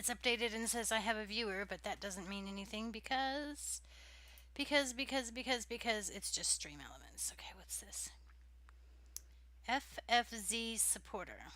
It's updated and says I have a viewer, but that doesn't mean anything because it's just Stream Elements. Okay, what's this? FFZ supporter.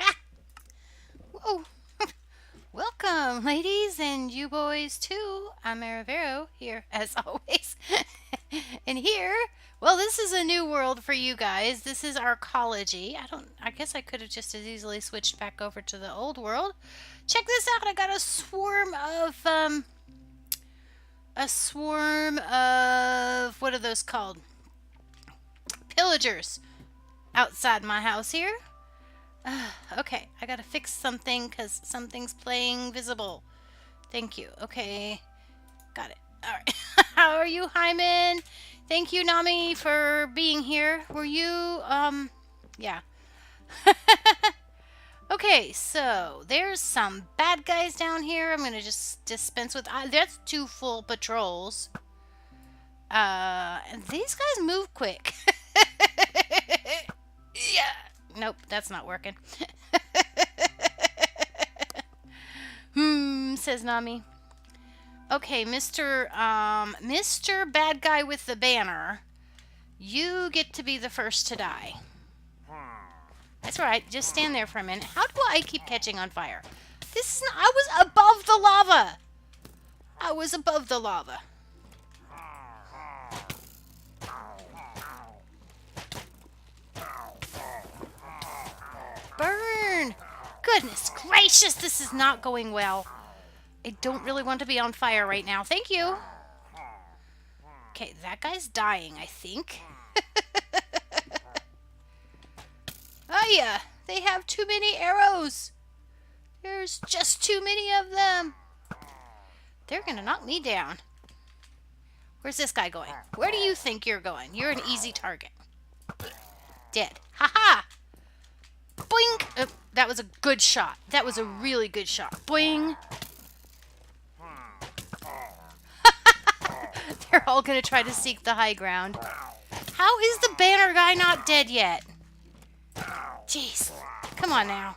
Ah! Whoa! Welcome, ladies and you boys too. I'm Maravero here as always. And here, well, this is a new world for you guys. This is Arcology. I guess I could have just as easily switched back over to the old world. Check this out. I got a swarm of what are those called? Pillagers outside my house here. Okay, I gotta fix something because something's playing visible. Thank you. Okay, got it. All right. How are you, Hyman? Thank you, Nami, for being here. Were you, yeah. Okay, so there's some bad guys down here. I'm gonna just dispense with. That's two full patrols. And these guys move quick. Yeah. Nope, that's not working. Says Nami. Okay, Mr. Bad Guy with the banner, you get to be the first to die. That's right. Just stand there for a minute. How do I keep catching on fire? This is not, I was above the lava. I was above the lava. Burn! Goodness gracious, this is not going well. I don't really want to be on fire right now. Thank you. Okay, that guy's dying, I think. Oh yeah, they have too many arrows. There's just too many of them. They're gonna knock me down. Where's this guy going? Where do you think you're going? You're an easy target. Dead. Ha-ha! Boing! Oh, that was a good shot. That was a really good shot. Boing! They're all gonna try to seek the high ground. How is the banner guy not dead yet? Jeez. Come on now.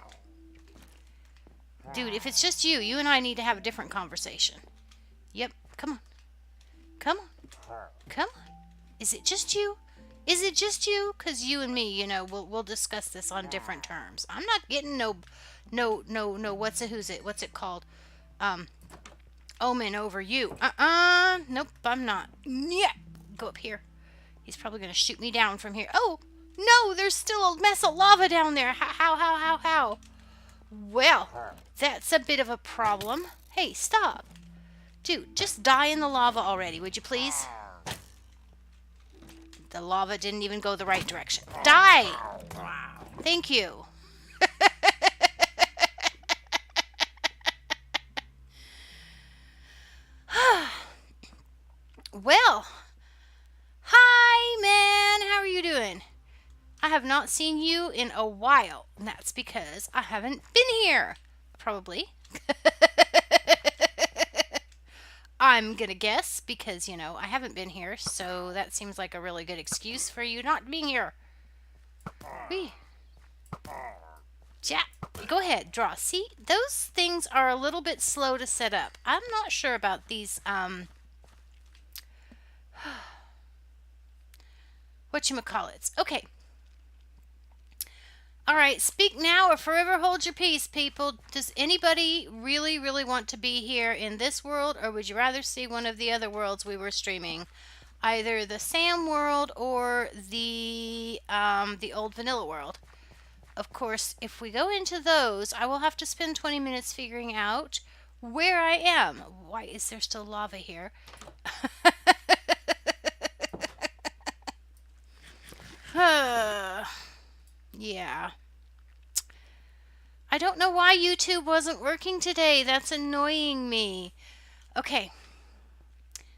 Dude, if it's just you, you and I need to have a different conversation. Yep. Come on. Come on. Come on. Is it just you? Is it just you? Because you and me, you know, we'll discuss this on different terms. I'm not getting no, what's it called? Omen over you. Nope, I'm not. Yeah. Go up here. He's probably going to shoot me down from here. Oh, no, there's still a mess of lava down there. How? Well, that's a bit of a problem. Hey, stop. Dude, just die in the lava already, would you please? The lava didn't even go the right direction. Die! Thank you. Well, hi, man. How are you doing? I have not seen you in a while, and that's because I haven't been here. Probably. I'm gonna guess because, you know, I haven't been here, so that seems like a really good excuse for you not being here. Whee. Yeah, go ahead, draw. See, those things are a little bit slow to set up. I'm not sure about these, whatchamacallits. Okay. All right, speak now or forever hold your peace, people. Does anybody really, really want to be here in this world, or would you rather see one of the other worlds we were streaming? Either the Sam world or the old vanilla world. Of course, if we go into those, I will have to spend 20 minutes figuring out where I am. Why is there still lava here? Yeah. I don't know why YouTube wasn't working today. That's annoying me. Okay.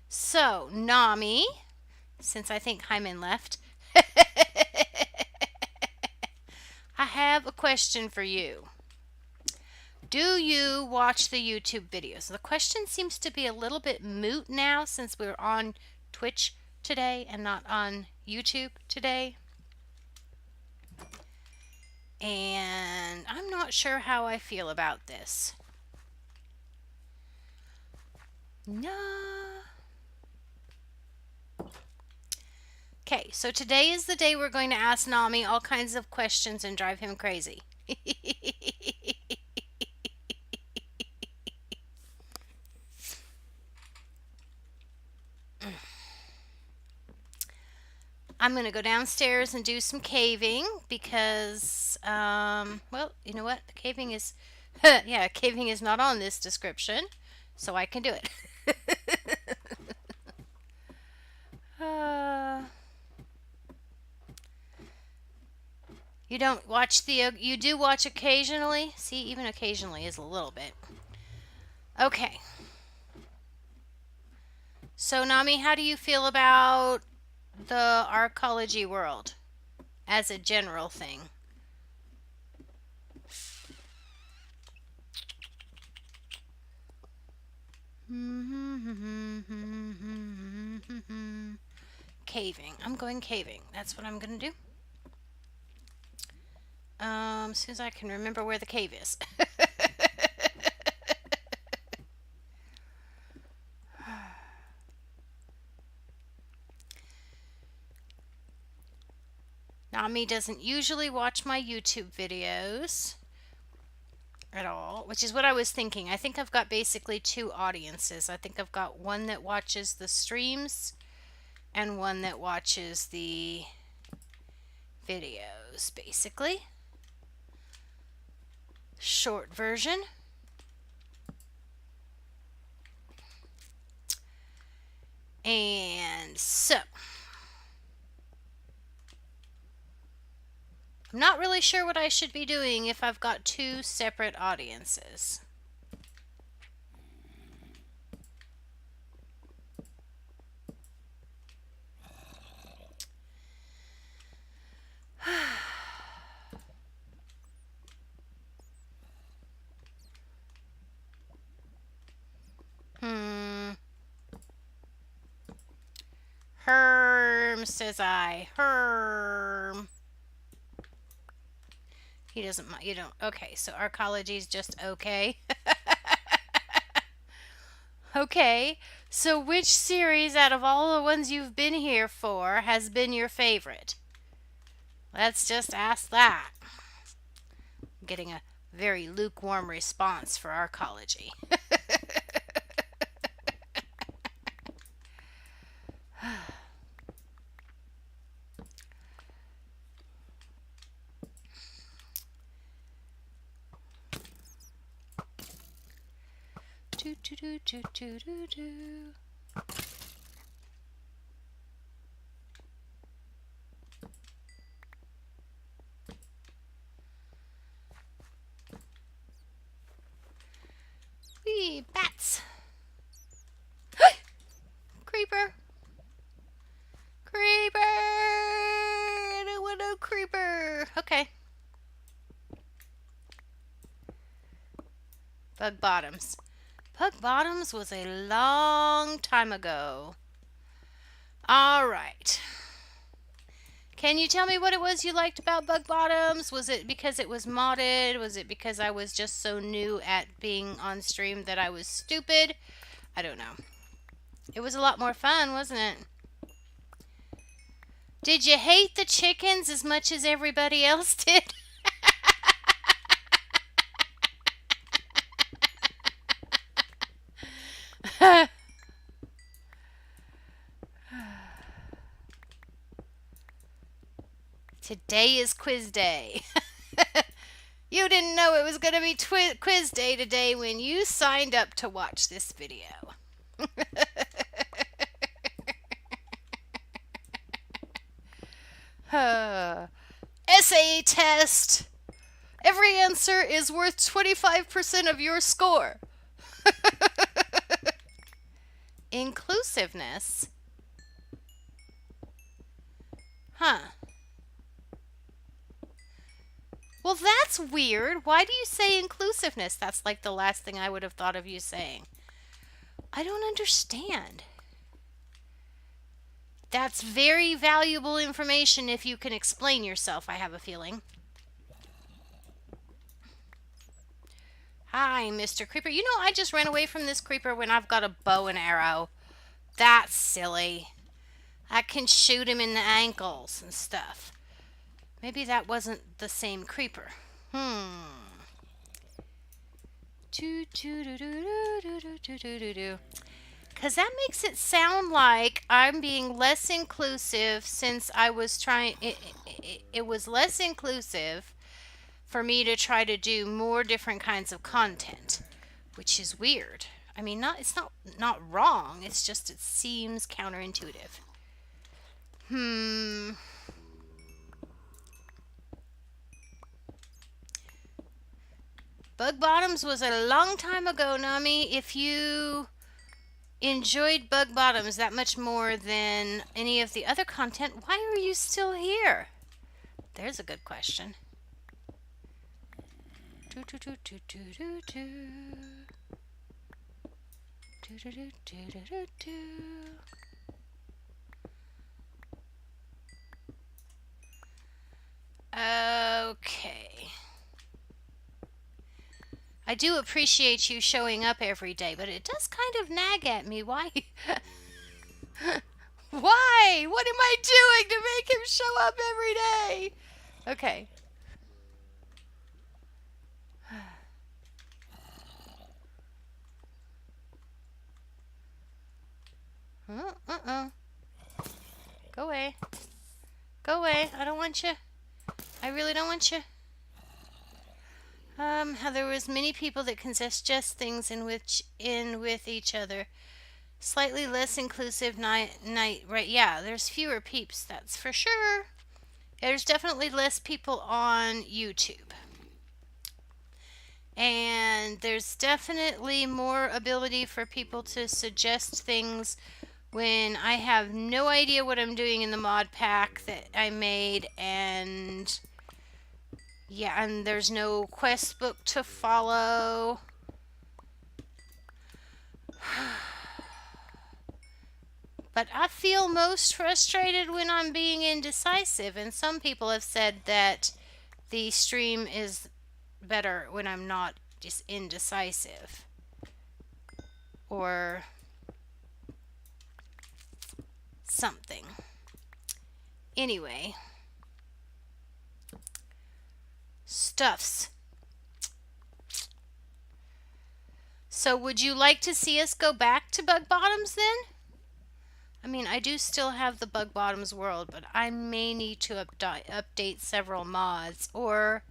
So, Nami, since I think Hyman left, I have a question for you. Do you watch the YouTube videos? The question seems to be a little bit moot now since we're on Twitch today and not on YouTube today. And I'm not sure how I feel about this. No. Okay, so today is the day we're going to ask Nami all kinds of questions and drive him crazy. I'm going to go downstairs and do some caving because, well, you know what? The caving is, yeah, caving is not on this description, so I can do it. You don't watch you do watch occasionally? See, even occasionally is a little bit. Okay. So, Nami, how do you feel about the Arcology world as a general thing? Caving. I'm going caving. That's what I'm going to do. As soon as I can remember where the cave is. Nami doesn't usually watch my YouTube videos at all, which is what I was thinking. I think I've got basically two audiences. I think I've got one that watches the streams and one that watches the videos, basically. Short version. And so, I'm not really sure what I should be doing if I've got two separate audiences. Herm, says I. Herm. He doesn't mind. You don't. Okay, so Arcology is just okay. Okay, so which series out of all the ones you've been here for has been your favorite? Let's just ask that. I'm getting a very lukewarm response for Arcology. do, do, do, do, do, do, do. Wee, bats. Creeper. Creeper. I don't want no creeper. Okay. Bug Bottoms. Bug Bottoms was a long time ago. All right. Can you tell me what it was you liked about Bug Bottoms? Was it because it was modded? Was it because I was just so new at being on stream that I was stupid? I don't know. It was a lot more fun, wasn't it? Did you hate the chickens as much as everybody else did? Today is quiz day. You didn't know it was going to be quiz day today when you signed up to watch this video. Essay test. Every answer is worth 25% of your score. Inclusiveness. Huh. Well, that's weird. Why do you say inclusiveness? That's like the last thing I would have thought of you saying. I don't understand. That's very valuable information if you can explain yourself, I have a feeling. Hi, Mr. Creeper. You know, I just ran away from this creeper when I've got a bow and arrow. That's silly. I can shoot him in the ankles and stuff. Maybe that wasn't the same creeper. Because that makes it sound like I'm being less inclusive since I was trying... It was less inclusive for me to try to do more different kinds of content, which is weird. I mean, it's not wrong. It's just it seems counterintuitive. Bug Bottoms was a long time ago, Nami. If you enjoyed Bug Bottoms that much more than any of the other content, why are you still here? There's a good question. Okay. I do appreciate you showing up every day, but it does kind of nag at me. Why? Why? What am I doing to make him show up every day? Okay. Uh-uh. Go away. Go away. I don't want you. I really don't want you. How there was many people that can suggest things in with each other. Slightly less inclusive night, right? Yeah, there's fewer peeps, that's for sure. There's definitely less people on YouTube. And there's definitely more ability for people to suggest things when I have no idea what I'm doing in the mod pack that I made, and yeah, and there's no quest book to follow. But I feel most frustrated when I'm being indecisive, and some people have said that the stream is better when I'm not just indecisive. Or something. Anyway. Stuffs. So would you like to see us go back to Bug Bottoms then? I mean, I do still have the Bug Bottoms world, but I may need to update several mods, or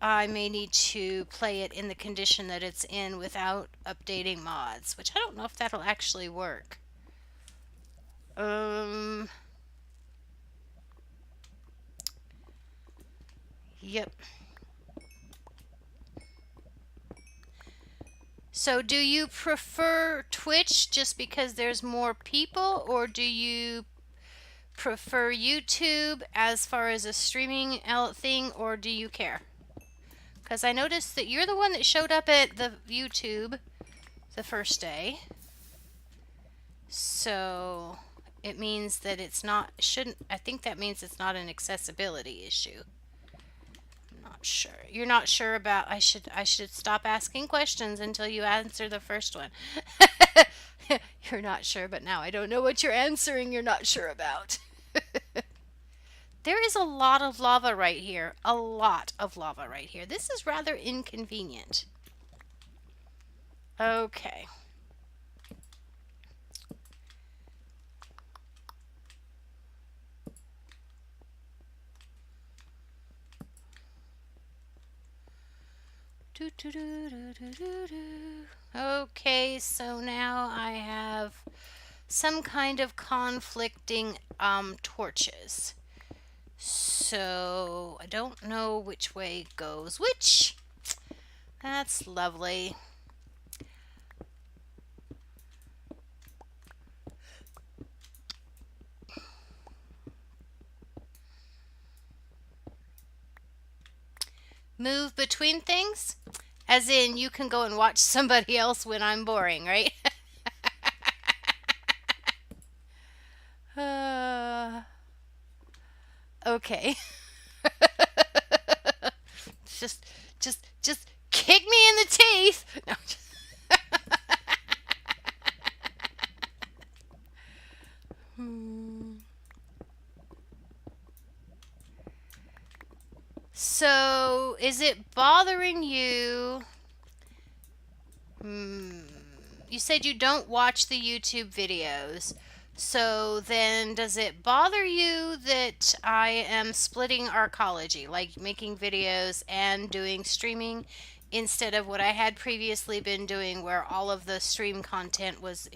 I may need to play it in the condition that it's in without updating mods, which I don't know if that'll actually work. Yep. So do you prefer Twitch just because there's more people, or do you prefer YouTube as far as a streaming thing, or do you care? Because I noticed that you're the one that showed up at the YouTube the first day. So it means that it's not, I think that means it's not an accessibility issue. I'm not sure. You're not sure about, I should stop asking questions until you answer the first one. You're not sure, but now I don't know what you're answering you're not sure about. There is a lot of lava right here. A lot of lava right here. This is rather inconvenient. Okay. Okay, so now I have some kind of conflicting torches. So I don't know which way goes which. That's lovely. Move between things? As in, you can go and watch somebody else when I'm boring, right? Okay. just, just kick me in the teeth. No. So, is it bothering you? You said you don't watch the YouTube videos. So then does it bother you that I am splitting Arcology, like making videos and doing streaming instead of what I had previously been doing where all of the stream content was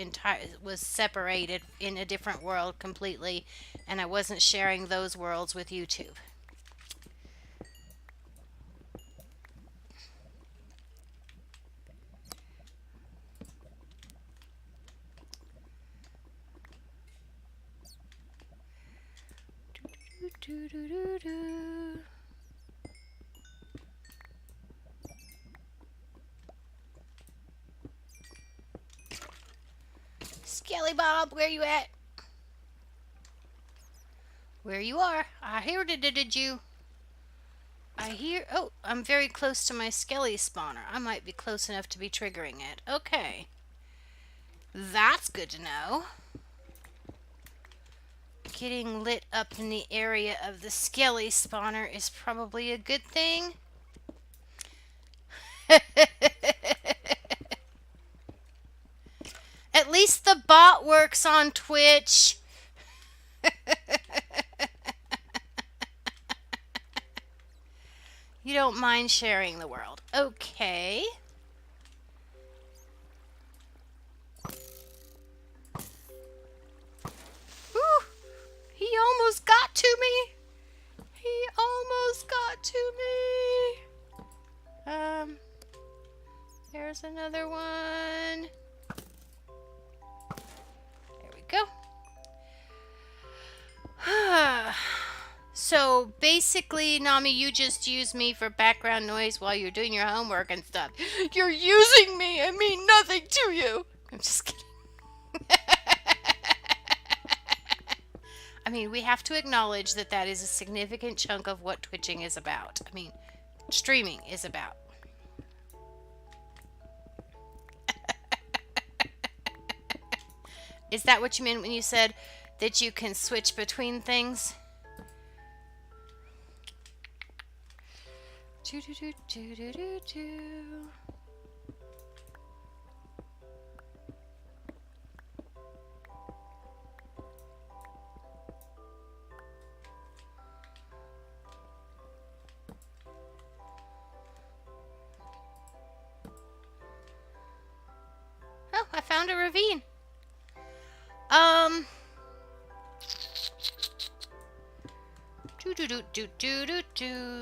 separated in a different world completely and I wasn't sharing those worlds with YouTube? Skelly Bob, where you at? Where you are? I heard it, did you? I hear... Oh, I'm very close to my Skelly spawner. I might be close enough to be triggering it. Okay. That's good to know. getting lit up in the area of the skelly spawner is probably a good thing. At least the bot works on Twitch. You don't mind sharing the world. Okay. Whew. He almost got to me. He almost got to me. There's another one. There we go. So basically, Nami, you just use me for background noise while you're doing your homework and stuff. You're using me. I mean nothing to you. I'm just kidding. I mean, we have to acknowledge that that is a significant chunk of what twitching is about. I mean, streaming is about. Is that what you meant when you said that you can switch between things? Oh, I found a ravine.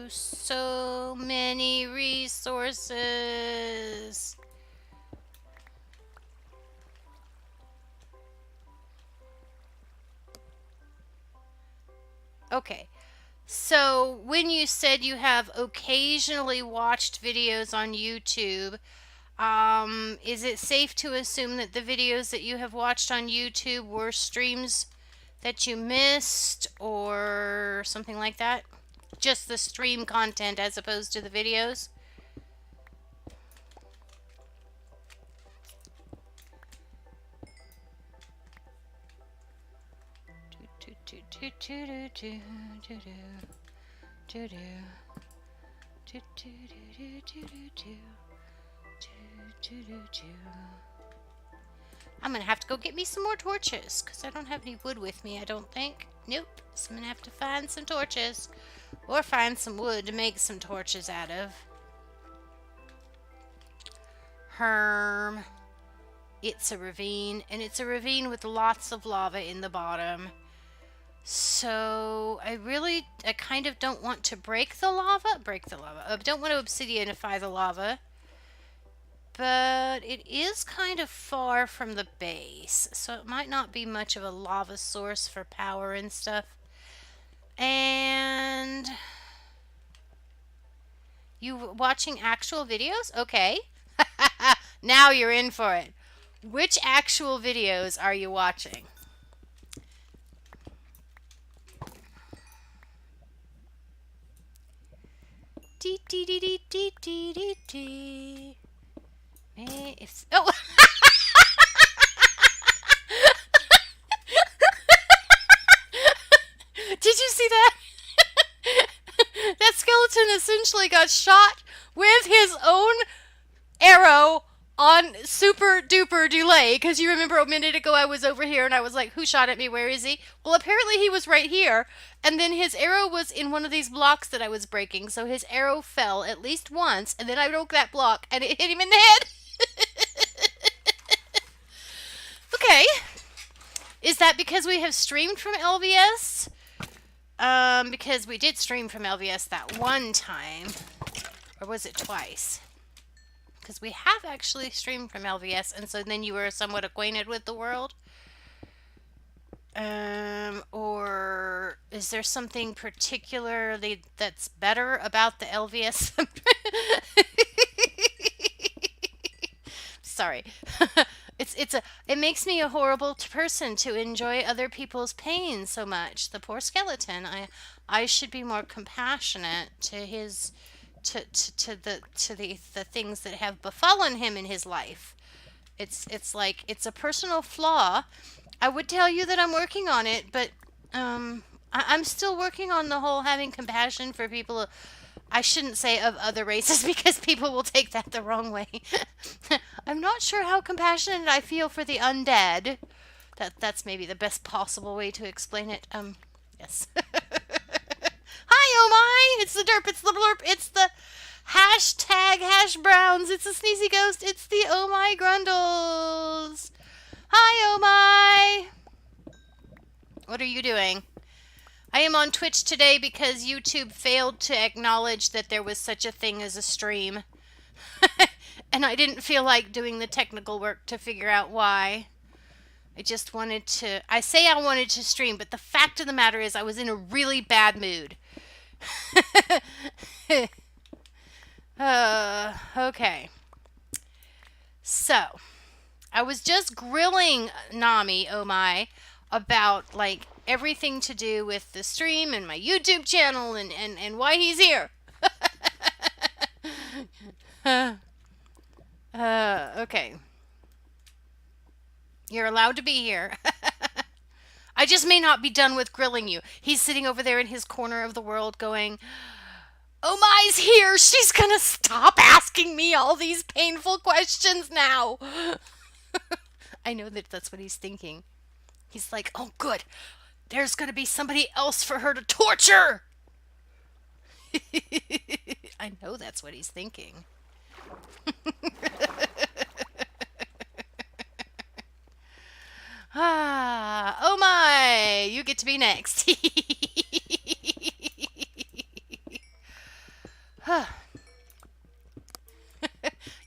So many resources. Okay. So when you said you have occasionally watched videos on YouTube, is it safe to assume that the videos that you have watched on YouTube were streams that you missed or something like that? Just the stream content as opposed to the videos? I'm gonna have to go get me some more torches because I don't have any wood with me, I don't think. Nope. So I'm gonna have to find some torches or find some wood to make some torches out of. Herm. It's a ravine, and it's a ravine with lots of lava in the bottom. So I kind of don't want to break the lava. I don't want to obsidianify the lava. But it is kind of far from the base, so it might not be much of a lava source for power and stuff. And you watching actual videos? Okay. Now you're in for it. Which actual videos are you watching? Dee dee dee dee dee dee dee dee. Oh! Did you see that? That skeleton essentially got shot with his own arrow on super duper delay, because you remember a minute ago I was over here and I was like, who shot at me? Where is he? Well, apparently he was right here, and then his arrow was in one of these blocks that I was breaking, so his arrow fell at least once, and then I broke that block and it hit him in the head. Okay. Is that because we have streamed from LVS? Because we did stream from LVS that one time. Or was it twice? Because we have actually streamed from LVS, and so then you were somewhat acquainted with the world. Or is there something particularly that's better about the LVS? Sorry. It makes me a horrible person to enjoy other people's pain so much. The poor skeleton. I should be more compassionate to his to the things that have befallen him in his life. It's like it's a personal flaw. I would tell you that I'm working on it, but I'm still working on the whole having compassion for people. I shouldn't say of other races because people will take that the wrong way. I'm not sure how compassionate I feel for the undead. That's maybe the best possible way to explain it. Yes. Hi, oh my! It's the derp, it's the blurp, it's the hashtag hash browns, it's the sneezy ghost, it's the oh my grundles. Hi, oh my! What are you doing? I am on Twitch today because YouTube failed to acknowledge that there was such a thing as a stream. And I didn't feel like doing the technical work to figure out why. I just wanted to. I say I wanted to stream, but the fact of the matter is I was in a really bad mood. Okay. So, I was just grilling Nami, oh my, about like everything to do with the stream and my YouTube channel and why he's here. Okay. You're allowed to be here. I just may not be done with grilling you. He's sitting over there in his corner of the world going, oh my's here. She's gonna stop asking me all these painful questions now. I know that that's what he's thinking. He's like, oh good. There's gonna be somebody else for her to torture. I know that's what he's thinking. Oh my, you get to be next.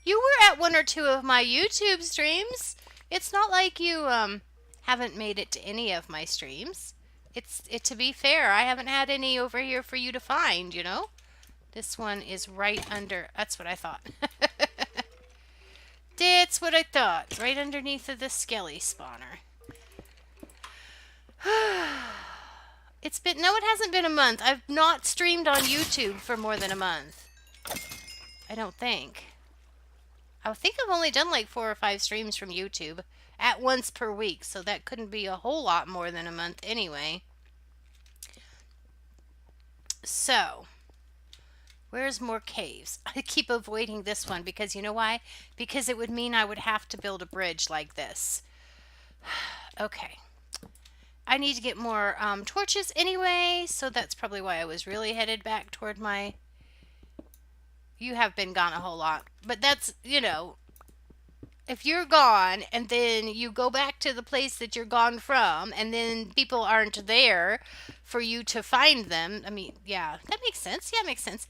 You were at one or two of my YouTube streams. It's not like you haven't made it to any of my streams. To be fair, I haven't had any over here for you to find, you know? This one is right under. That's what I thought. That's what I thought. Right underneath of the skelly spawner. It's been. No, it hasn't been a month. I've not streamed on YouTube for more than a month. I don't think. I think I've only done like 4 or 5 streams from YouTube at once per week, so that couldn't be a whole lot more than a month anyway. So, where's more caves? I keep avoiding this one because you know why? Because it would mean I would have to build a bridge like this. Okay. I need to get more torches anyway, so that's probably why I was really headed back toward my... You have been gone a whole lot. But that's, you know, if you're gone and then you go back to the place that you're gone from and then people aren't there for you to find them, I mean, yeah, that makes sense. Yeah, it makes sense.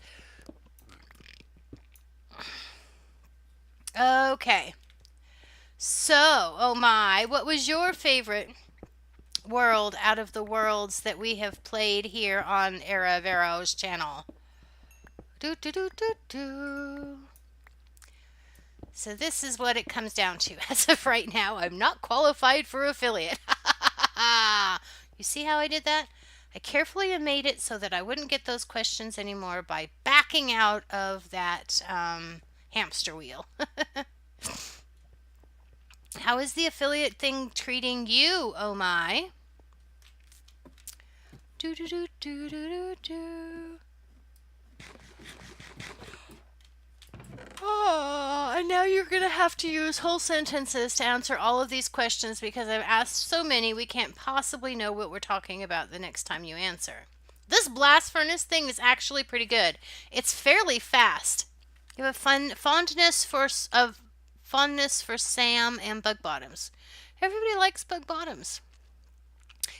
Okay. So, oh my, what was your favorite world out of the worlds that we have played here on Era Vero's channel? Do do do do do. So this is what it comes down to. As of right now, I'm not qualified for affiliate. You see how I did that? I carefully made it so that I wouldn't get those questions anymore by backing out of that hamster wheel. How is the affiliate thing treating you, oh my? Do do do do do do do. Oh, and now you're going to have to use whole sentences to answer all of these questions because I've asked so many we can't possibly know what we're talking about the next time you answer. This blast furnace thing is actually pretty good. It's fairly fast. You have a fondness for Sam and bug bottoms. Everybody likes bug bottoms.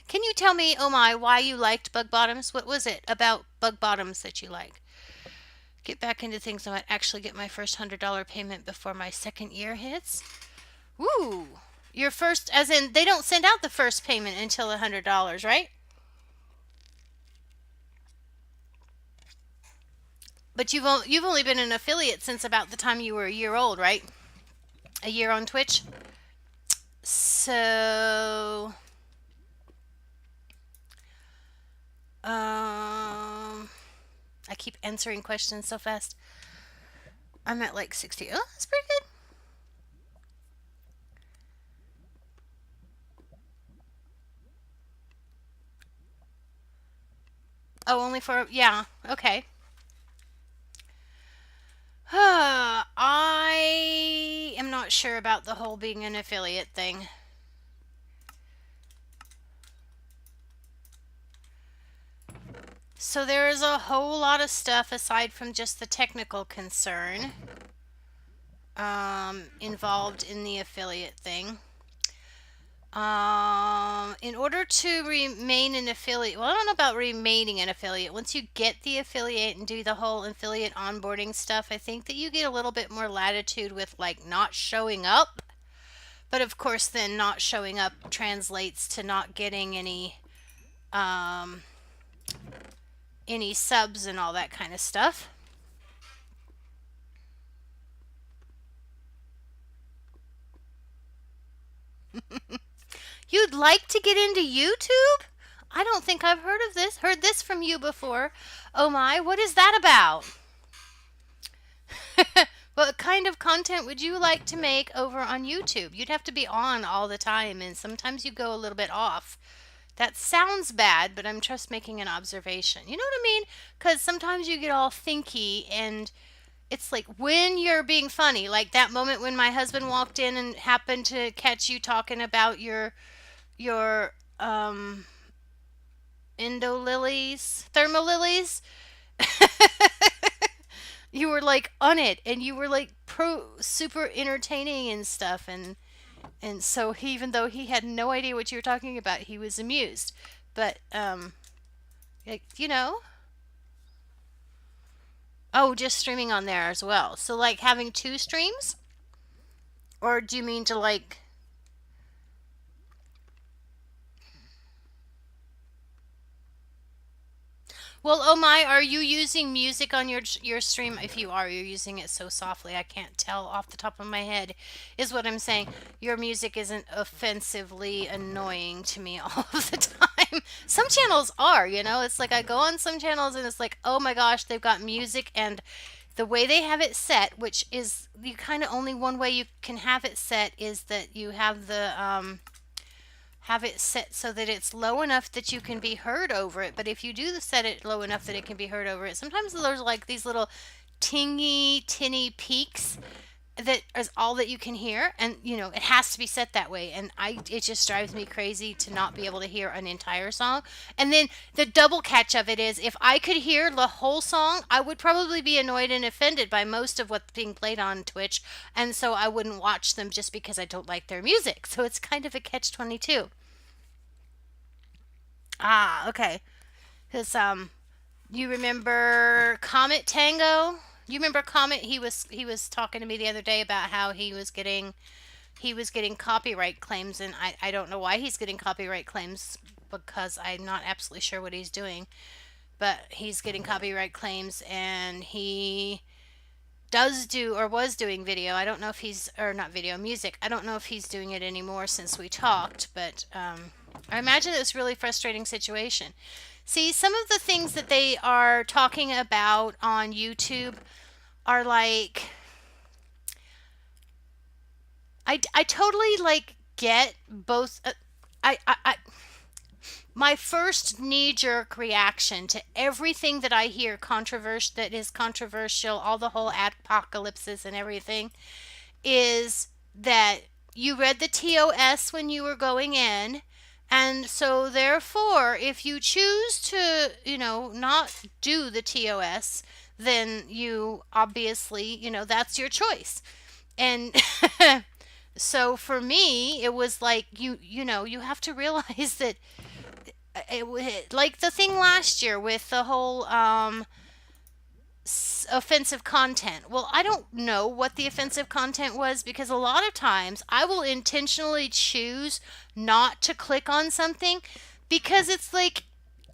Can you tell me, oh my, why you liked bug bottoms? What was it about bug bottoms that you like? Get back into things. I might actually get my first $100 payment before my second year hits. Woo! Your first, as in, they don't send out the first payment until $100, right? But you've only been an affiliate since about the time you were a year old, right? A year on Twitch. So, I keep answering questions so fast. I'm at like 60. Oh, that's pretty good. Oh, only for, yeah, okay. I am not sure about the whole being an affiliate thing. So there is a whole lot of stuff aside from just the technical concern involved in the affiliate thing. In order to remain an affiliate, well, I don't know about remaining an affiliate. Once you get the affiliate and do the whole affiliate onboarding stuff, I think that you get a little bit more latitude with like not showing up. But of course, then not showing up translates to not getting um, any subs and all that kind of stuff. You'd like to get into YouTube? I don't think I've heard this from you before. Oh my, what is that about? What kind of content would you like to make over on YouTube? You'd have to be on all the time, and sometimes you go a little bit off. That sounds bad, but I'm just making an observation. You know what I mean? Because sometimes you get all thinky, and it's like when you're being funny, like that moment when my husband walked in and happened to catch you talking about your thermal lilies. You were like on it, and you were like super entertaining and stuff, and so he, even though he had no idea what you were talking about, he was amused. But like, oh, just streaming on there as well. So like having two streams, or do you mean to like? Well, oh my, are you using music on your stream? If you are, you're using it so softly I can't tell off the top of my head. Is what I'm saying. Your music isn't offensively annoying to me all of the time. Some channels are, It's like I go on some channels and it's like, "Oh my gosh, they've got music," and the way they have it set, which is you kind of only one way you can have it set is that you have it set so that it's low enough that you can be heard over it. But if you do set it low enough that it can be heard over it, sometimes there's like these little tingy, tinny peaks that is all that you can hear, and it has to be set that way. And it just drives me crazy to not be able to hear an entire song. And then the double catch of it is, if I could hear the whole song, I would probably be annoyed and offended by most of what's being played on Twitch, and so I wouldn't watch them just because I don't like their music. So it's kind of a catch 22. Ah, okay. Because you remember Comet Tango? You remember Comet? He was talking to me the other day about how he was getting copyright claims, and I don't know why he's getting copyright claims, because I'm not absolutely sure what he's doing, but he's getting copyright claims, and he does do, or was doing video. I don't know if he's, or not video, music. I don't know if he's doing it anymore since we talked, but I imagine it was a really frustrating situation. See, some of the things that they are talking about on YouTube are like, I totally like get both. I my first knee jerk reaction to everything that I hear controversial, that is controversial, all the whole apocalypses and everything, is that you read the TOS when you were going in. And so, therefore, if you choose to, not do the TOS, then you obviously, that's your choice. And so for me, it was like, you have to realize that like the thing last year with the whole offensive content. Well, I don't know what the offensive content was, because a lot of times I will intentionally choose not to click on something because it's like,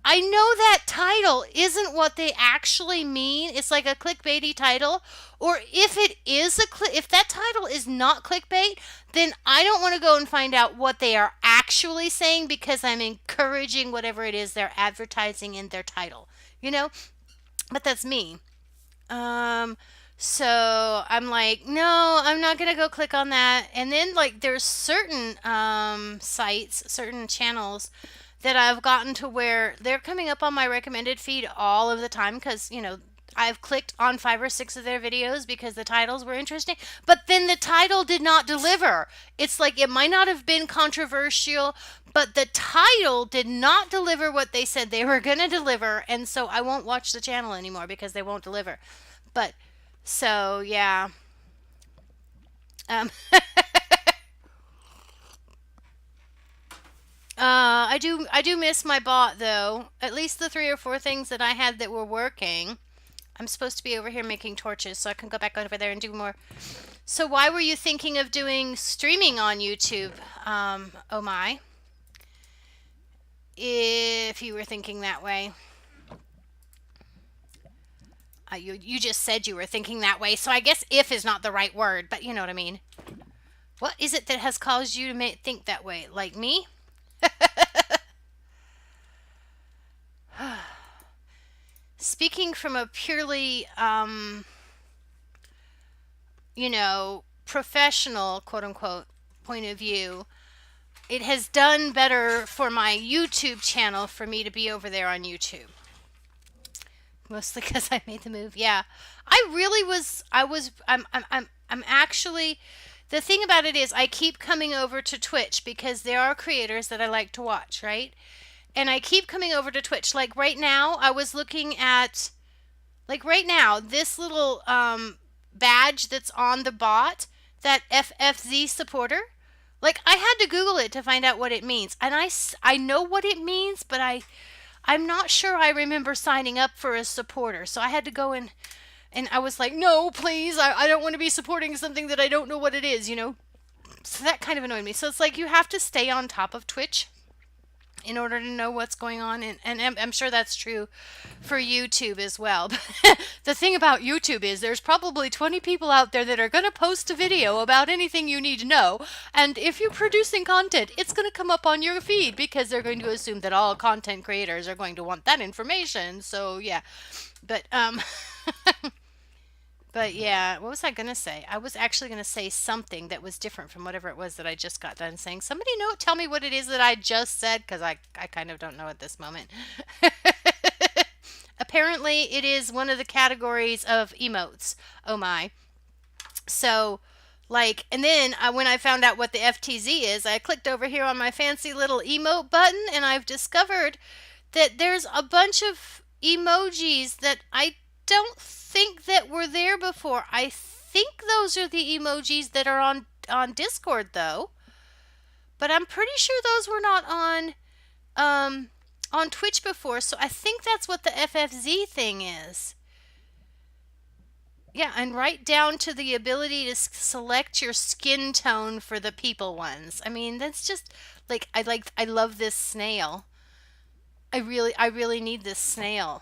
I know that title isn't what they actually mean. It's like a clickbaity title. Or if it is if that title is not clickbait, then I don't want to go and find out what they are actually saying, because I'm encouraging whatever it is they're advertising in their title. You know? But that's me. Um, So I'm like, no, I'm not gonna go click on that. And then like there's certain sites, certain channels that I've gotten to where they're coming up on my recommended feed all of the time because, I've clicked on 5 or 6 of their videos because the titles were interesting, but then the title did not deliver. It's like it might not have been controversial, but the title did not deliver what they said they were going to deliver, and so I won't watch the channel anymore because they won't deliver. But so yeah, um, I do miss my bot though. At least the 3 or 4 things that I had that were working. I'm supposed to be over here making torches, so I can go back over there and do more. So why were you thinking of doing streaming on YouTube? Oh my. If you were thinking that way. You just said you were thinking that way, so I guess if is not the right word, but you know what I mean. What is it that has caused you to think that way? Like me? Speaking from a purely, professional, quote unquote, point of view, it has done better for my YouTube channel for me to be over there on YouTube. Mostly because I made the move. Yeah, I really was. I'm actually. The thing about it is, I keep coming over to Twitch because there are creators that I like to watch, right? And I keep coming over to Twitch. Like right now, I was looking at, like right now, this little badge that's on the bot, that FFZ supporter. Like I had to Google it to find out what it means, and I know what it means, but I'm not sure I remember signing up for a supporter. So I had to go in and I was like, no, please, I don't want to be supporting something that I don't know what it is. So that kind of annoyed me. So it's like you have to stay on top of Twitch in order to know what's going on. And I'm sure that's true for YouTube as well. But the thing about YouTube is there's probably 20 people out there that are going to post a video about anything you need to know. And if you're producing content, it's going to come up on your feed because they're going to assume that all content creators are going to want that information. So yeah, but but yeah, what was I going to say? I was actually going to say something that was different from whatever it was that I just got done saying. Somebody tell me what it is that I just said because I kind of don't know at this moment. Apparently, it is one of the categories of emotes. Oh my. So, like, and then when I found out what the FTZ is, I clicked over here on my fancy little emote button and I've discovered that there's a bunch of emojis that I don't think that were there before. I think those are the emojis that are on Discord though. But I'm pretty sure those were not on Twitch before. So I think that's what the FFZ thing is. Yeah, and right down to the ability to select your skin tone for the people ones. I mean, that's just I love this snail. I really need this snail.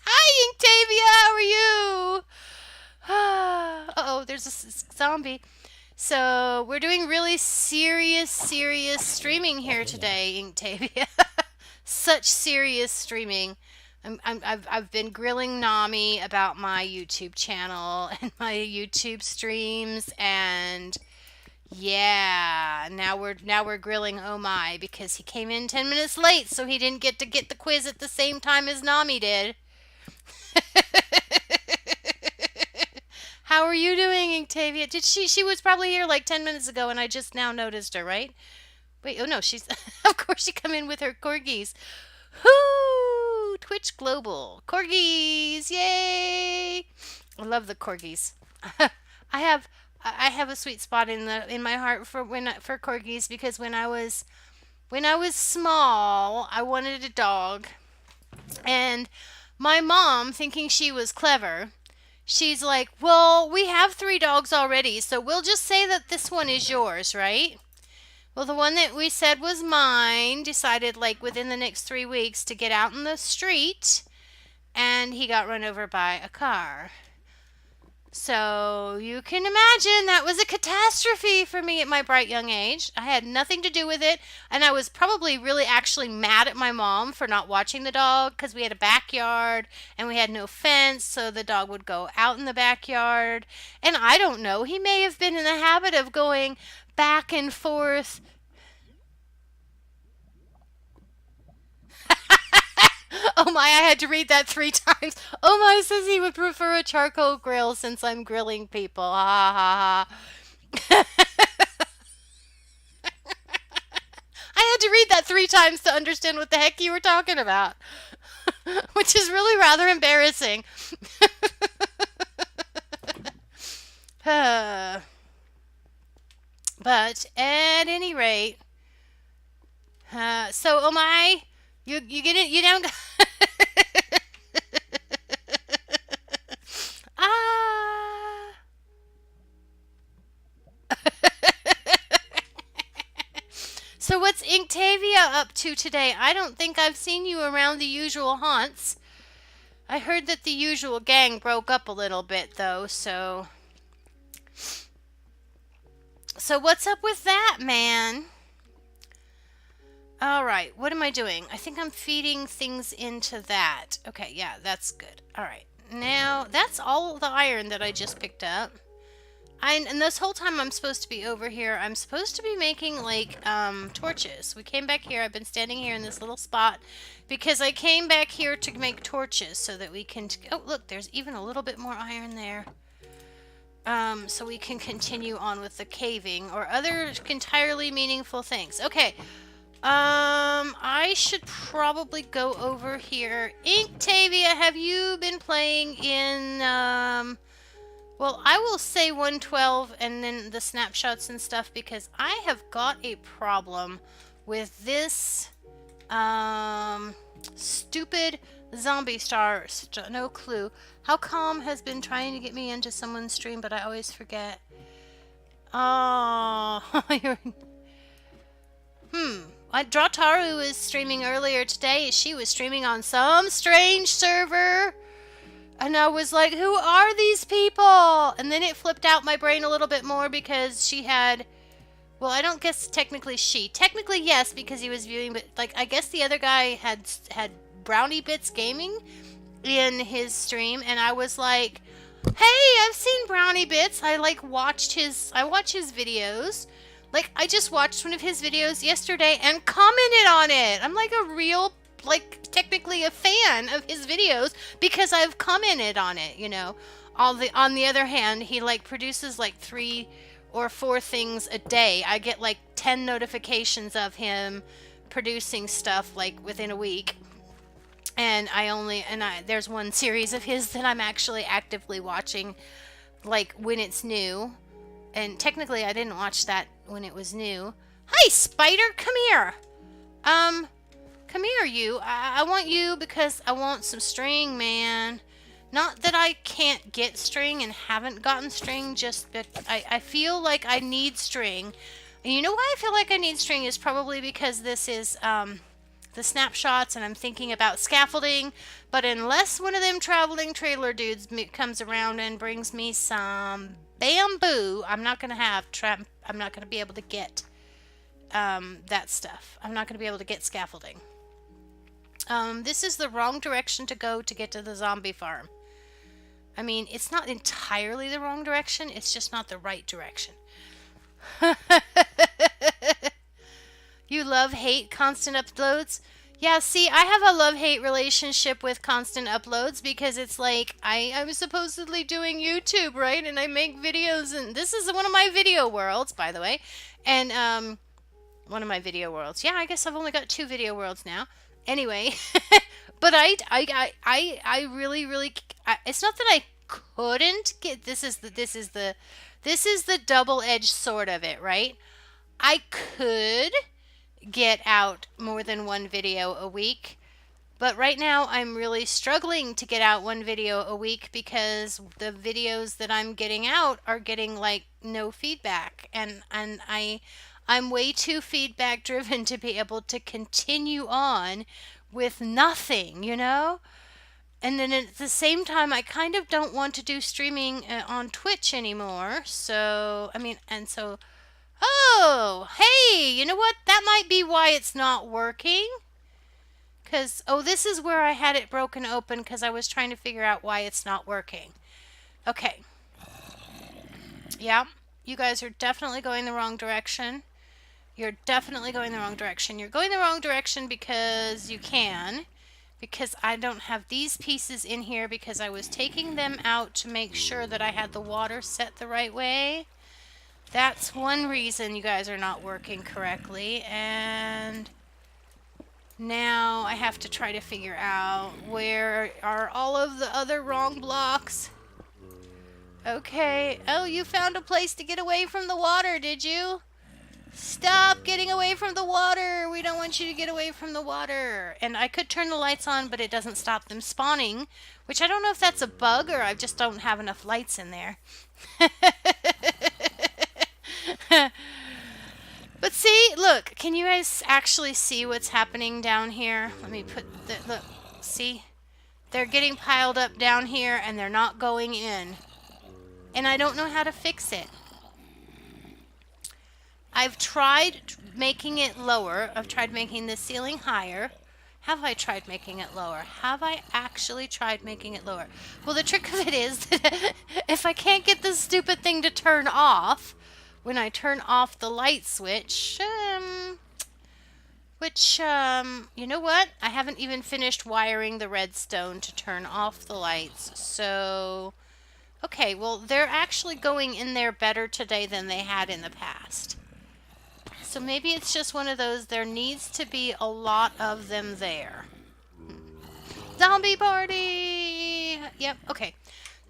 Hi, Inktavia. How are you? Uh-oh, there's a zombie. So we're doing really serious streaming here today, Inktavia. Such serious streaming. I've been grilling Nami about my YouTube channel and my YouTube streams, and yeah, now we're grilling Oh My because he came in 10 minutes late, so he didn't get the quiz at the same time as Nami did. How are you doing, Octavia? Did she was probably here like 10 minutes ago, and I just now noticed her, right? Wait, oh no, she's of course she come in with her corgis. Whoo! Twitch Global corgis, yay! I love the corgis. I have I have a sweet spot in my heart for corgis because when I was small, I wanted a dog, and my mom, thinking she was clever, she's like, "Well, we have 3 dogs already, so we'll just say that this one is yours, right?" Well, the one that we said was mine decided, like, within the next 3 weeks to get out in the street, and he got run over by a car. So you can imagine that was a catastrophe for me at my bright young age. I had nothing to do with it. And I was probably really actually mad at my mom for not watching the dog because we had a backyard and we had no fence. So the dog would go out in the backyard. And I don't know, he may have been in the habit of going back and forth. Oh my, I had to read that 3 times. Oh my says he would prefer a charcoal grill since I'm grilling people. Ha ha ha. I had to read that 3 times to understand what the heck you were talking about, which is really rather embarrassing. but at any rate, so oh my, you get it, you don't. Ah. So what's Inktavia up to today? I don't think I've seen you around the usual haunts. I heard that the usual gang broke up a little bit though, so what's up with that, man? All right, what am I doing? I think I'm feeding things into that. Okay, yeah, that's good. All right. Now, that's all the iron that I just picked up. And this whole time I'm supposed to be over here, I'm supposed to be making like torches. We came back here. I've been standing here in this little spot because I came back here to make torches so that we can oh, look, there's even a little bit more iron there. So we can continue on with the caving or other entirely meaningful things. Okay. I should probably go over here. Inktavia, have you been playing in well, I will say 112 and then the snapshots and stuff because I have got a problem with this stupid zombie star. No clue. How Calm has been trying to get me into someone's stream, but I always forget. Oh, you're... Drawtaru was streaming earlier today. She was streaming on some strange server. And I was like, who are these people? And then it flipped out my brain a little bit more because she had... Well, I don't guess technically she. Technically, yes, because he was viewing, but like I guess the other guy had Brownie Bits Gaming in his stream, and I was like, "Hey, I've seen Brownie Bits. I watch his videos. Like I just watched one of his videos yesterday and commented on it. I'm like a real technically a fan of his videos because I've commented on it, you know. On the other hand, he produces 3 or 4 things a day. I get 10 notifications of him producing stuff within a week. And there's one series of his that I'm actually actively watching when it's new. And technically I didn't watch that when it was new. Hi, Spider, come here. Come here, you. I want you because I want some string, man. Not that I can't get string and haven't gotten string, just that I feel like I need string. And you know why I feel like I need string is probably because this is the snapshots and I'm thinking about scaffolding. But unless one of them traveling trailer dudes comes around and brings me some bamboo, I'm not going to be able to get that stuff. I'm not going to be able to get scaffolding. This is the wrong direction to go to get to the zombie farm. I mean, it's not entirely the wrong direction, it's just not the right direction. You love-hate constant uploads? Yeah, see, I have a love-hate relationship with constant uploads because it's like, I'm supposedly doing YouTube, right? And I make videos, and this is one of my video worlds, by the way. And, one of my video worlds. Yeah, I guess I've only got 2 video worlds now. Anyway, but I really, really, it's not that I couldn't get, this is the double-edged sword of it, right? I could get out more than 1 video a week, but right now I'm really struggling to get out 1 video a week because the videos that I'm getting out are getting no feedback, and I'm way too feedback driven to be able to continue on with nothing, you know? And then at the same time, I kind of don't want to do streaming on Twitch anymore. So, I mean, and so, oh, hey, you know what? That might be why it's not working. Because, oh, this is where I had it broken open because I was trying to figure out why it's not working. Okay. Yeah, you guys are definitely going the wrong direction. You're definitely going the wrong direction. You're going the wrong direction because you can. Because I don't have these pieces in here because I was taking them out to make sure that I had the water set the right way. That's one reason you guys are not working correctly. And now I have to try to figure out where are all of the other wrong blocks. Okay. Oh, you found a place to get away from the water, did you? Stop getting away from the water. We don't want you to get away from the water. And I could turn the lights on, but it doesn't stop them spawning, which I don't know if that's a bug or I just don't have enough lights in there. But see, look, can you guys actually see what's happening down here? Let me put the, look, see? They're getting piled up down here and they're not going in. And I don't know how to fix it. I've tried making it lower. I've tried making the ceiling higher. Have I tried making it lower? Have I actually tried making it lower? Well, the trick of it is that if I can't get this stupid thing to turn off, when I turn off the light switch, you know what? I haven't even finished wiring the redstone to turn off the lights. So, okay, well, they're actually going in there better today than they had in the past. So maybe it's just one of those, there needs to be a lot of them there. Zombie party! Yep, okay.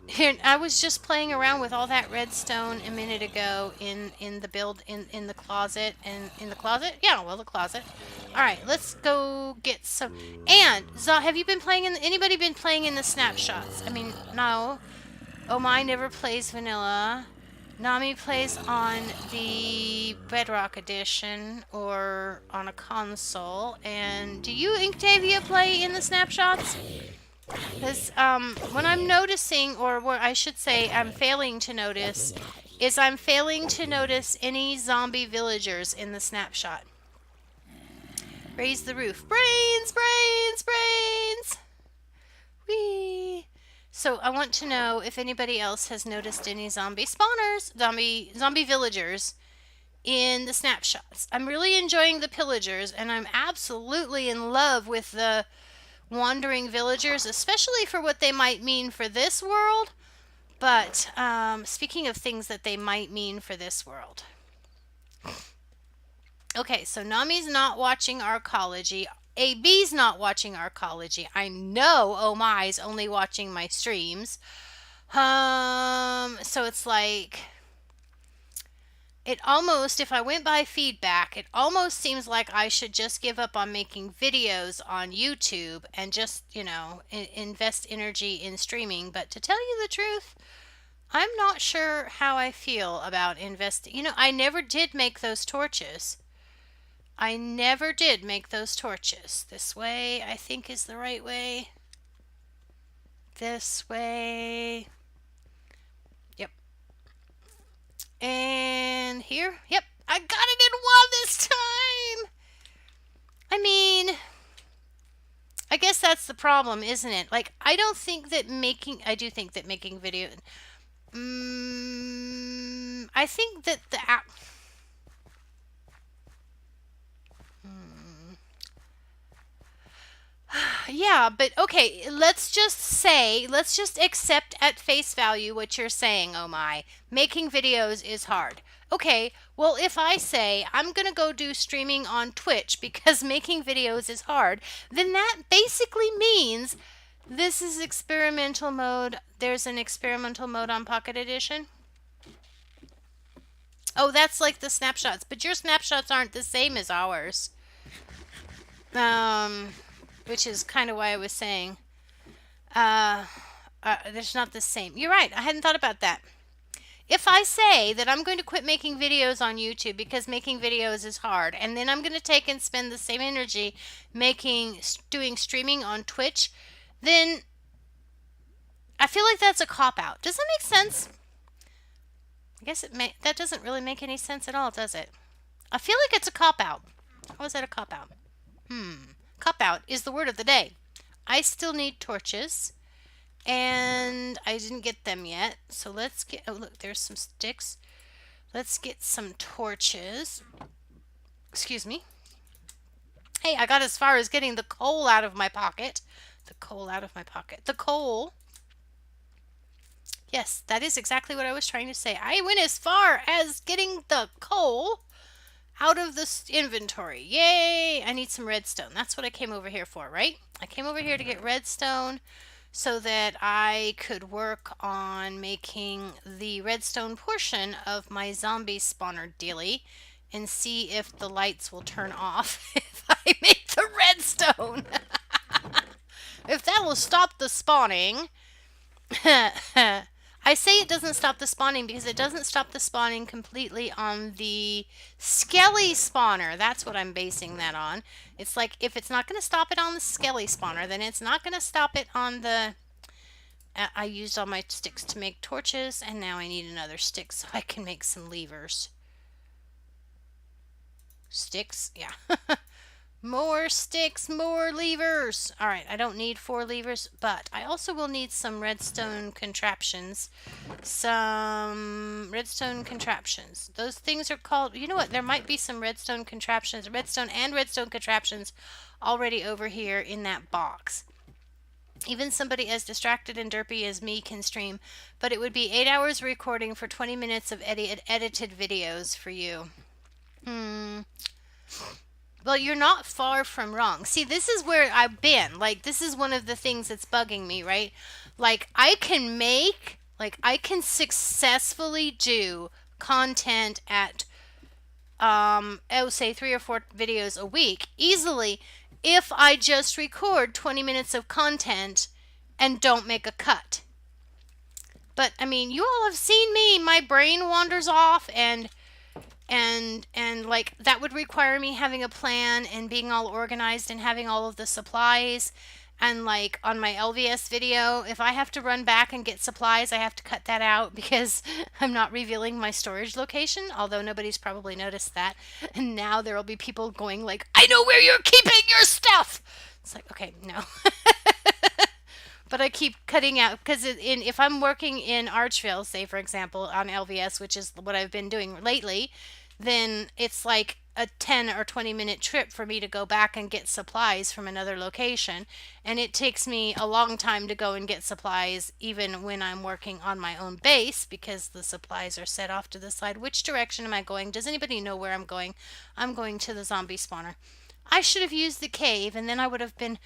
Here, I was just playing around with all that redstone a minute ago in the closet. And in the closet? Yeah, well, the closet. Alright, let's go get some. And, have you been playing anybody been playing in the snapshots? I mean, no. Oh, my never plays vanilla. Nami plays on the Bedrock edition or on a console. And do you, Inktavia, play in the snapshots? Because what I'm noticing, or what I should say I'm failing to notice, is I'm failing to notice any zombie villagers in the snapshot. Raise the roof. Brains, brains, brains! Whee! So I want to know if anybody else has noticed any zombie spawners, zombie villagers in the snapshots. I'm really enjoying the pillagers, and I'm absolutely in love with the wandering villagers, especially for what they might mean for this world. But speaking of things that they might mean for this world. Okay, so Nami's not watching Arcology. AB's not watching Arcology. I know Oh My's only watching my streams. So it's like, it almost, if I went by feedback, it almost seems like I should just give up on making videos on YouTube and just, you know, invest energy in streaming. But to tell you the truth, I'm not sure how I feel about investing. You know, I never did make those torches. I never did make those torches. This way, I think, is the right way. This way. Yep. And here. Yep. I got it in one this time. I mean, I guess that's the problem, isn't it? Like, I do think that making video. I think that the app. Yeah, but okay, let's just accept at face value what you're saying, oh my. Making videos is hard. Okay, well, if I say I'm going to go do streaming on Twitch because making videos is hard, then that basically means this is experimental mode. There's an experimental mode on Pocket Edition. Oh, that's like the snapshots, but your snapshots aren't the same as ours. Which is kind of why I was saying, there's not the same. You're right. I hadn't thought about that. If I say that I'm going to quit making videos on YouTube because making videos is hard, and then I'm going to take and spend the same energy doing streaming on Twitch, then I feel like that's a cop out. Does that make sense? I guess that doesn't really make any sense at all, does it? I feel like it's a cop out. How is that a cop out? Cop out is the word of the day. I still need torches, and I didn't get them yet. So let's get. Oh, look, there's some sticks. Let's get some torches. Excuse me. Hey, I got as far as getting the coal out of my pocket. The coal out of my pocket. The coal. Yes, that is exactly what I was trying to say. I went as far as getting the coal out of this inventory. Yay! I need some redstone. That's what I came over here for, right? I came over here to get redstone so that I could work on making the redstone portion of my zombie spawner dealy and see if the lights will turn off if I make the redstone. If that will stop the spawning. I say it doesn't stop the spawning because it doesn't stop the spawning completely on the skelly spawner. That's what I'm basing that on. It's like if it's not going to stop it on the skelly spawner, then it's not going to stop it on the... I used all my sticks to make torches, and now I need another stick so I can make some levers. Sticks? Yeah. More sticks, more levers. All right, I don't need 4 levers, but I also will need some redstone contraptions. Some redstone contraptions. Those things are called, you know what, there might be some redstone contraptions, redstone contraptions already over here in that box. Even somebody as distracted and derpy as me can stream, but it would be 8 hours recording for 20 minutes of edited videos for you. Well, you're not far from wrong. See, this is where I've been. Like, this is one of the things that's bugging me, right? Like, I can successfully do content at, say 3 or 4 videos a week easily if I just record 20 minutes of content and don't make a cut. But, I mean, you all have seen me. My brain wanders off and like that would require me having a plan and being all organized and having all of the supplies. And like on my LVS video, if I have to run back and get supplies, I have to cut that out because I'm not revealing my storage location, although nobody's probably noticed that. And now there will be people going like, I know where you're keeping your stuff. It's like, okay, no. But I keep cutting out because if I'm working in Archville, say for example, on LVS, which is what I've been doing lately, then it's like a 10 or 20-minute trip for me to go back and get supplies from another location. And it takes me a long time to go and get supplies even when I'm working on my own base because the supplies are set off to the side. Which direction am I going? Does anybody know where I'm going? I'm going to the zombie spawner. I should have used the cave and then I would have been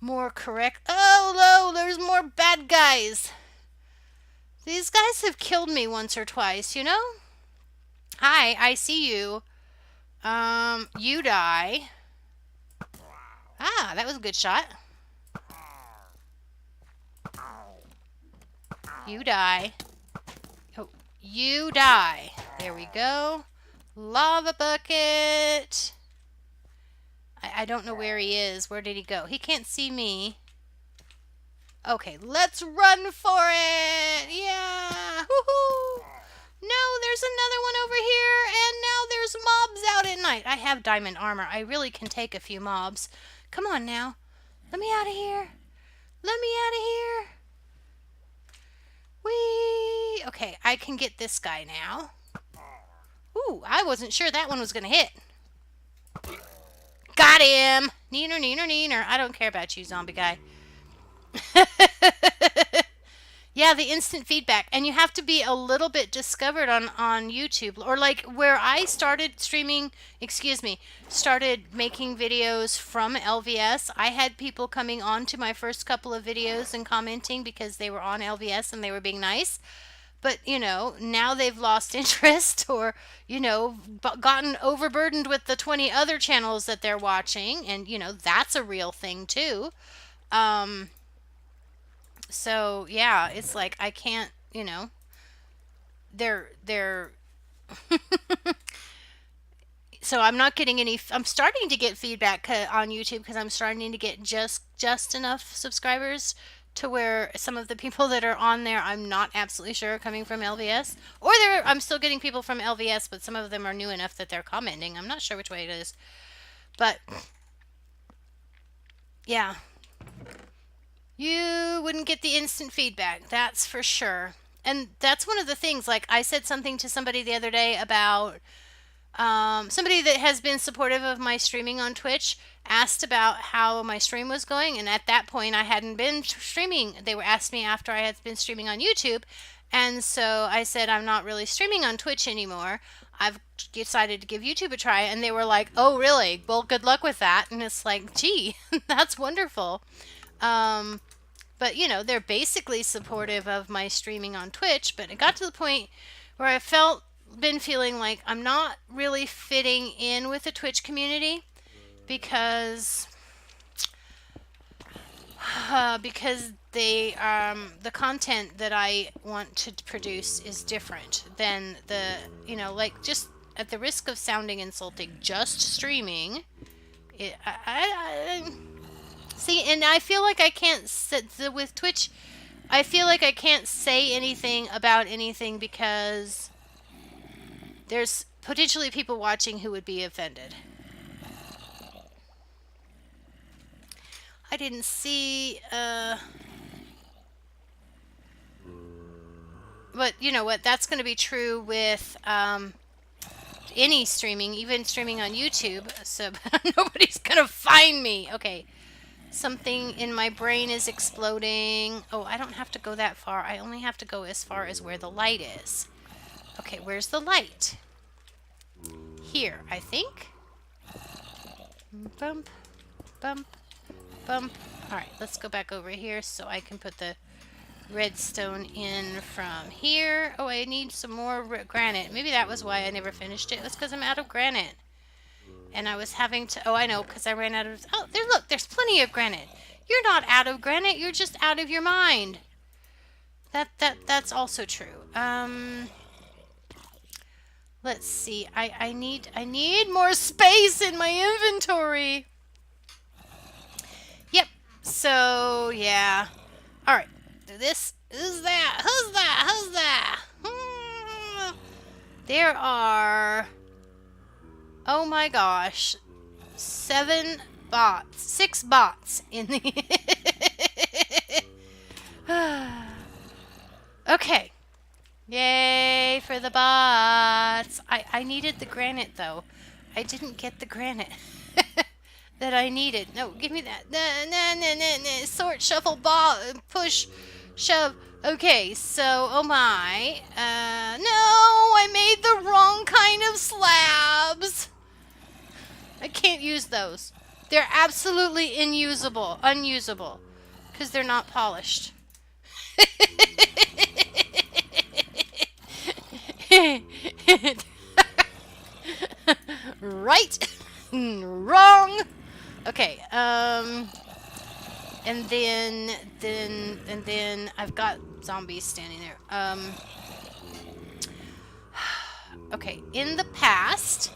more correct. Oh, no, there's more bad guys. These guys have killed me once or twice, you know? Hi, I see you. You die. Ah, that was a good shot. You die. Oh, you die. There we go. Lava bucket. I don't know where he is. Where did he go? He can't see me. Okay, let's run for it. Yeah. Woohoo. No, there's another one over here, and now there's mobs out at night. I have diamond armor. I really can take a few mobs. Come on now. Let me out of here. Let me out of here. Whee! Okay, I can get this guy now. Ooh, I wasn't sure that one was going to hit. Got him! Neener, neener, neener. I don't care about you, zombie guy. Yeah, the instant feedback. And you have to be a little bit discovered on YouTube. Or like where I started streaming, started making videos from LVS. I had people coming on to my first couple of videos and commenting because they were on LVS and they were being nice. But, you know, now they've lost interest or, you know, gotten overburdened with the 20 other channels that they're watching. And, you know, that's a real thing too. So yeah, it's like I can't, you know, they're so I'm not getting any. I'm starting to get feedback on YouTube because I'm starting to get just enough subscribers to where some of the people that are on there, I'm not absolutely sure are coming from LVS, or I'm still getting people from LVS, but some of them are new enough that they're commenting. I'm not sure which way it is, but yeah, you wouldn't get the instant feedback, that's for sure. And that's one of the things. Like, I said something to somebody the other day about somebody that has been supportive of my streaming on Twitch asked about how my stream was going, and at that point I hadn't been streaming. They were asked me after I had been streaming on YouTube, and so I said I'm not really streaming on Twitch anymore. I've decided to give YouTube a try, and they were like, "Oh, really? Well, good luck with that." And it's like, "Gee, that's wonderful." Um, but they're basically supportive of my streaming on Twitch. But it got to the point where I been feeling like I'm not really fitting in with the Twitch community because they the content that I want to produce is different than like, just at the risk of sounding insulting, just streaming. I see, and I feel like I can't sit with Twitch. I feel like I can't say anything about anything because there's potentially people watching who would be offended. I didn't see, but you know what? That's going to be true with any streaming, even streaming on YouTube. So nobody's going to find me. Okay. Something in my brain is exploding. Oh, I don't have to go that far. I only have to go as far as where the light is. Okay, where's the light? Here, I think. Bump, bump, bump. Alright, let's go back over here so I can put the redstone in from here. Oh, I need some more granite. Maybe that was why I never finished it. It was because I'm out of granite. And I was having to... Oh, I know, because I ran out of... Oh, there, look, there's plenty of granite. You're not out of granite. You're just out of your mind. That's also true. Let's see. I need more space in my inventory. Yep. So, yeah. All right. This is that. Who's that? Who's that? There are... Oh my gosh. 6 bots in the... Okay. Yay for the bots. I needed the granite, though. I didn't get the granite that I needed. No, give me that. Nah. Sort, shuffle, ball, push, shove. Okay, so, oh my. No, I made the wrong kind of slabs. I can't use those. They're absolutely unusable. Because they're not polished. Right. Wrong. Okay. And then I've got zombies standing there. Okay. In the past,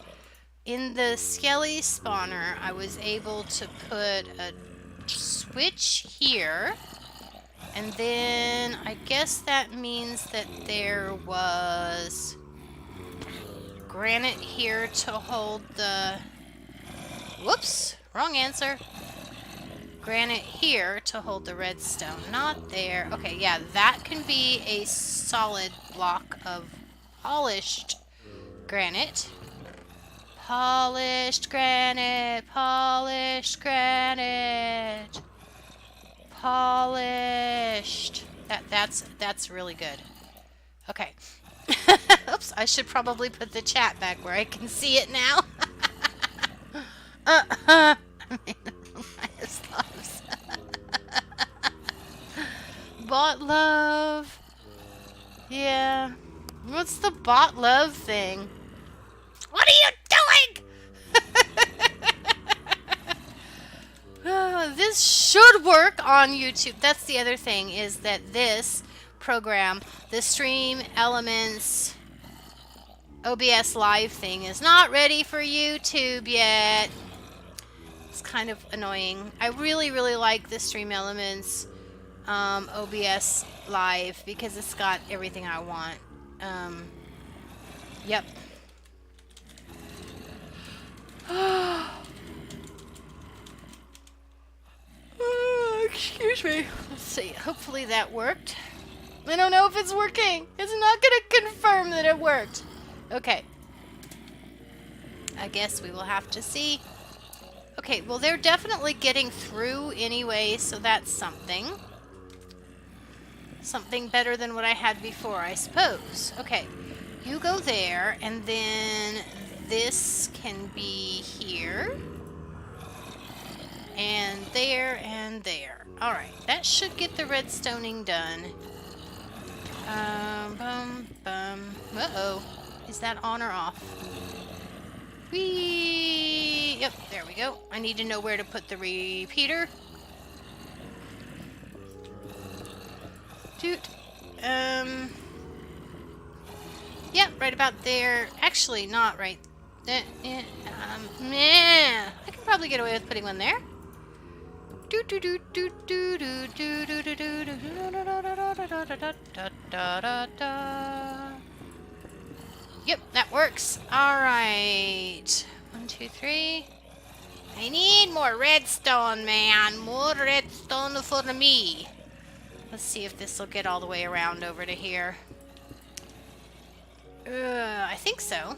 in the Skelly spawner, I was able to put a switch here. And then I guess that means that there was granite here to hold the... Whoops, wrong answer. Granite here to hold the redstone, not there. Okay, yeah, that can be a solid block of polished granite. Polished granite, polished granite. Polished. That's really good. Okay. Oops, I should probably put the chat back where I can see it now. Bot love. Yeah. What's the bot love thing? What are you doing? This should work on YouTube. That's the other thing, is that this program, the Stream Elements OBS Live thing, is not ready for YouTube yet. It's kind of annoying. I really, really like the Stream Elements OBS Live because it's got everything I want. Yep. Excuse me. Let's see. Hopefully that worked. I don't know if it's working. It's not going to confirm that it worked. Okay. I guess we will have to see. Okay, well, they're definitely getting through anyway, so that's something. Something better than what I had before, I suppose. Okay, you go there, and then this can be here. And there, and there. Alright, that should get the redstoning done. Uh-oh. Is that on or off? Whee! Yep, there we go. I need to know where to put the repeater. Doot. Yep, right about there. Actually, not right. I can probably get away with putting one there. Yep, that works. Alright. 1, 2, 3. I need more redstone, man. More redstone for me. Let's see if this will get all the way around over to here. I think so.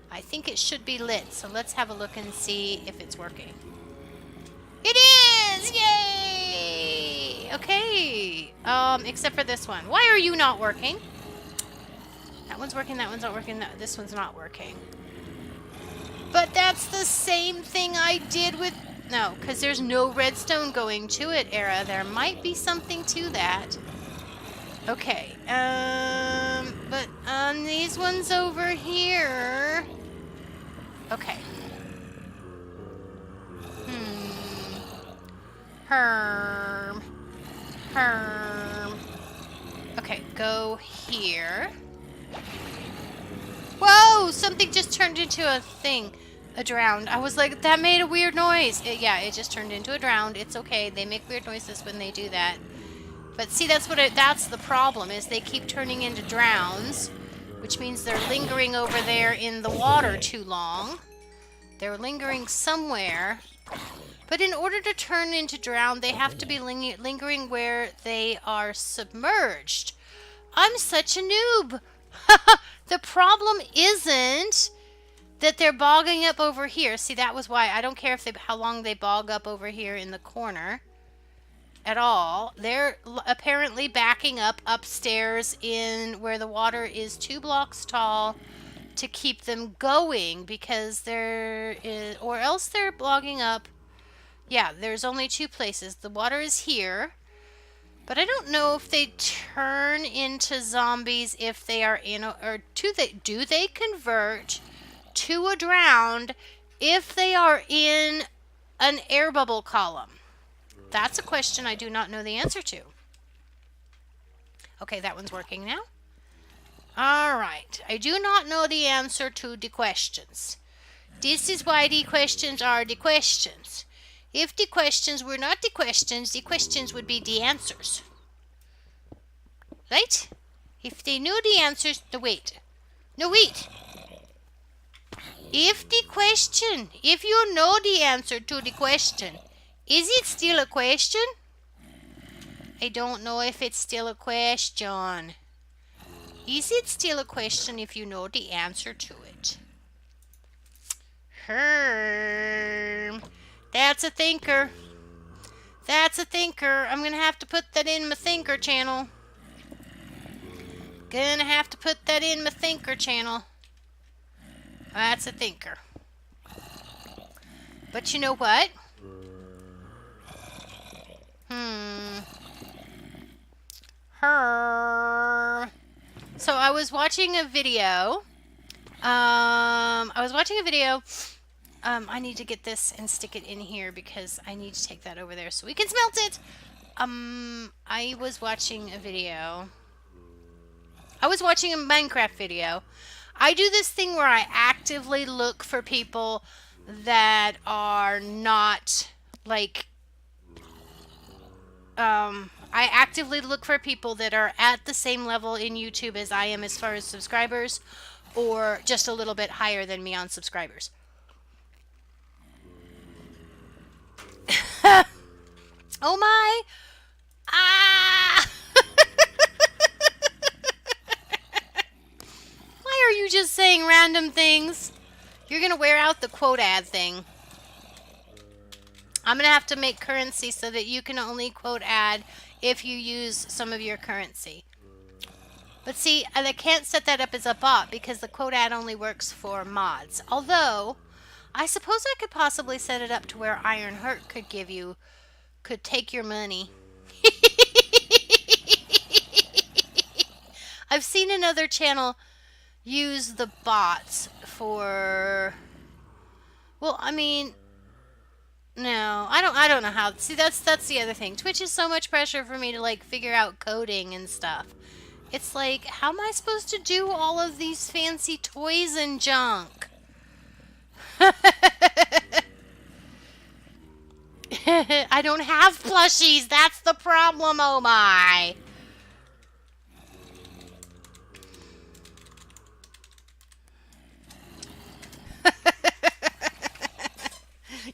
I think it should be lit, so let's have a look and see if it's working. It is! Yay! Okay. Except for this one. Why are you not working? That one's working, that one's not working, this one's not working. But that's the same thing I did with... No, because there's no redstone going to it, Era. There might be something to that. Okay. But on these ones over here... Okay. Herm. Okay, go here. Whoa! Something just turned into a thing. A drowned. I was like, that made a weird noise. Yeah, it just turned into a drowned. It's okay. They make weird noises when they do that. But see, that's the problem, is they keep turning into drowns, which means they're lingering over there in the water too long. They're lingering somewhere. But in order to turn into drown, they have to be lingering where they are submerged. I'm such a noob. The problem isn't that they're bogging up over here. See, that was why. I don't care if how long they bog up over here in the corner at all. They're apparently backing up upstairs in where the water is 2 blocks tall to keep them going, because there is, or else they're bogging up. Yeah, there's only 2 places. The water is here. But I don't know if they turn into zombies if they are in a, or do they convert to a drowned if they are in an air bubble column? That's a question I do not know the answer to. Okay, that one's working now. All right. I do not know the answer to the questions. This is why the questions are the questions. If the questions were not the questions would be the answers. Right? If they knew the answers... No, wait. No, wait. If you know the answer to the question, is it still a question? I don't know if it's still a question. Is it still a question if you know the answer to it? That's a thinker. That's a thinker. I'm going to have to put that in my thinker channel. Gonna have to put that in my thinker channel. That's a thinker. But you know what? So I was watching a video. I need to get this and stick it in here because I need to take that over there so we can smelt it. I was watching a video. I was watching a Minecraft video. I do this thing where I actively look for people that are not, like, I actively look for people that are at the same level in YouTube as I am as far as subscribers, or just a little bit higher than me on subscribers. Oh my! Ah! Why are you just saying random things? You're gonna wear out the quote ad thing. I'm gonna have to make currency so that you can only quote ad if you use some of your currency. But see, I can't set that up as a bot because the quote ad only works for mods. Although, I suppose I could possibly set it up to where Iron Heart could take your money. I've seen another channel use the bots for, well, I mean, no, I don't know how. See, that's the other thing. Twitch is so much pressure for me to like figure out coding and stuff. It's like, how am I supposed to do all of these fancy toys and junk? I don't have plushies. That's the problem. Oh my.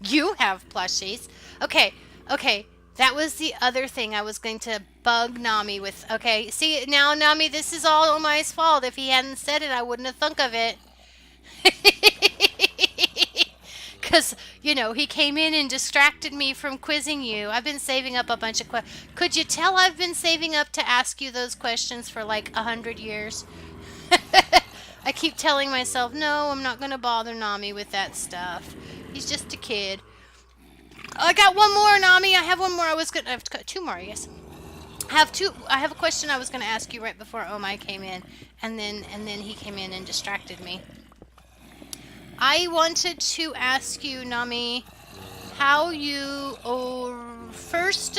You have plushies. Okay, okay. That was the other thing I was going to bug Nami with. Okay, see, now, Nami, this is all Omai's fault. If he hadn't said it, I wouldn't have thunk of it. Because, you know, he came in and distracted me from quizzing you. I've been saving up a bunch of questions. Could you tell I've been saving up to ask you those questions for like 100 years? I keep telling myself, no, I'm not going to bother Nami with that stuff. He's just a kid. Oh, I got one more, Nami. I have one more. I have two more, I guess. I have a question I was going to ask you right before Omai came in, and then he came in and distracted me. I wanted to ask you, Nami, how you first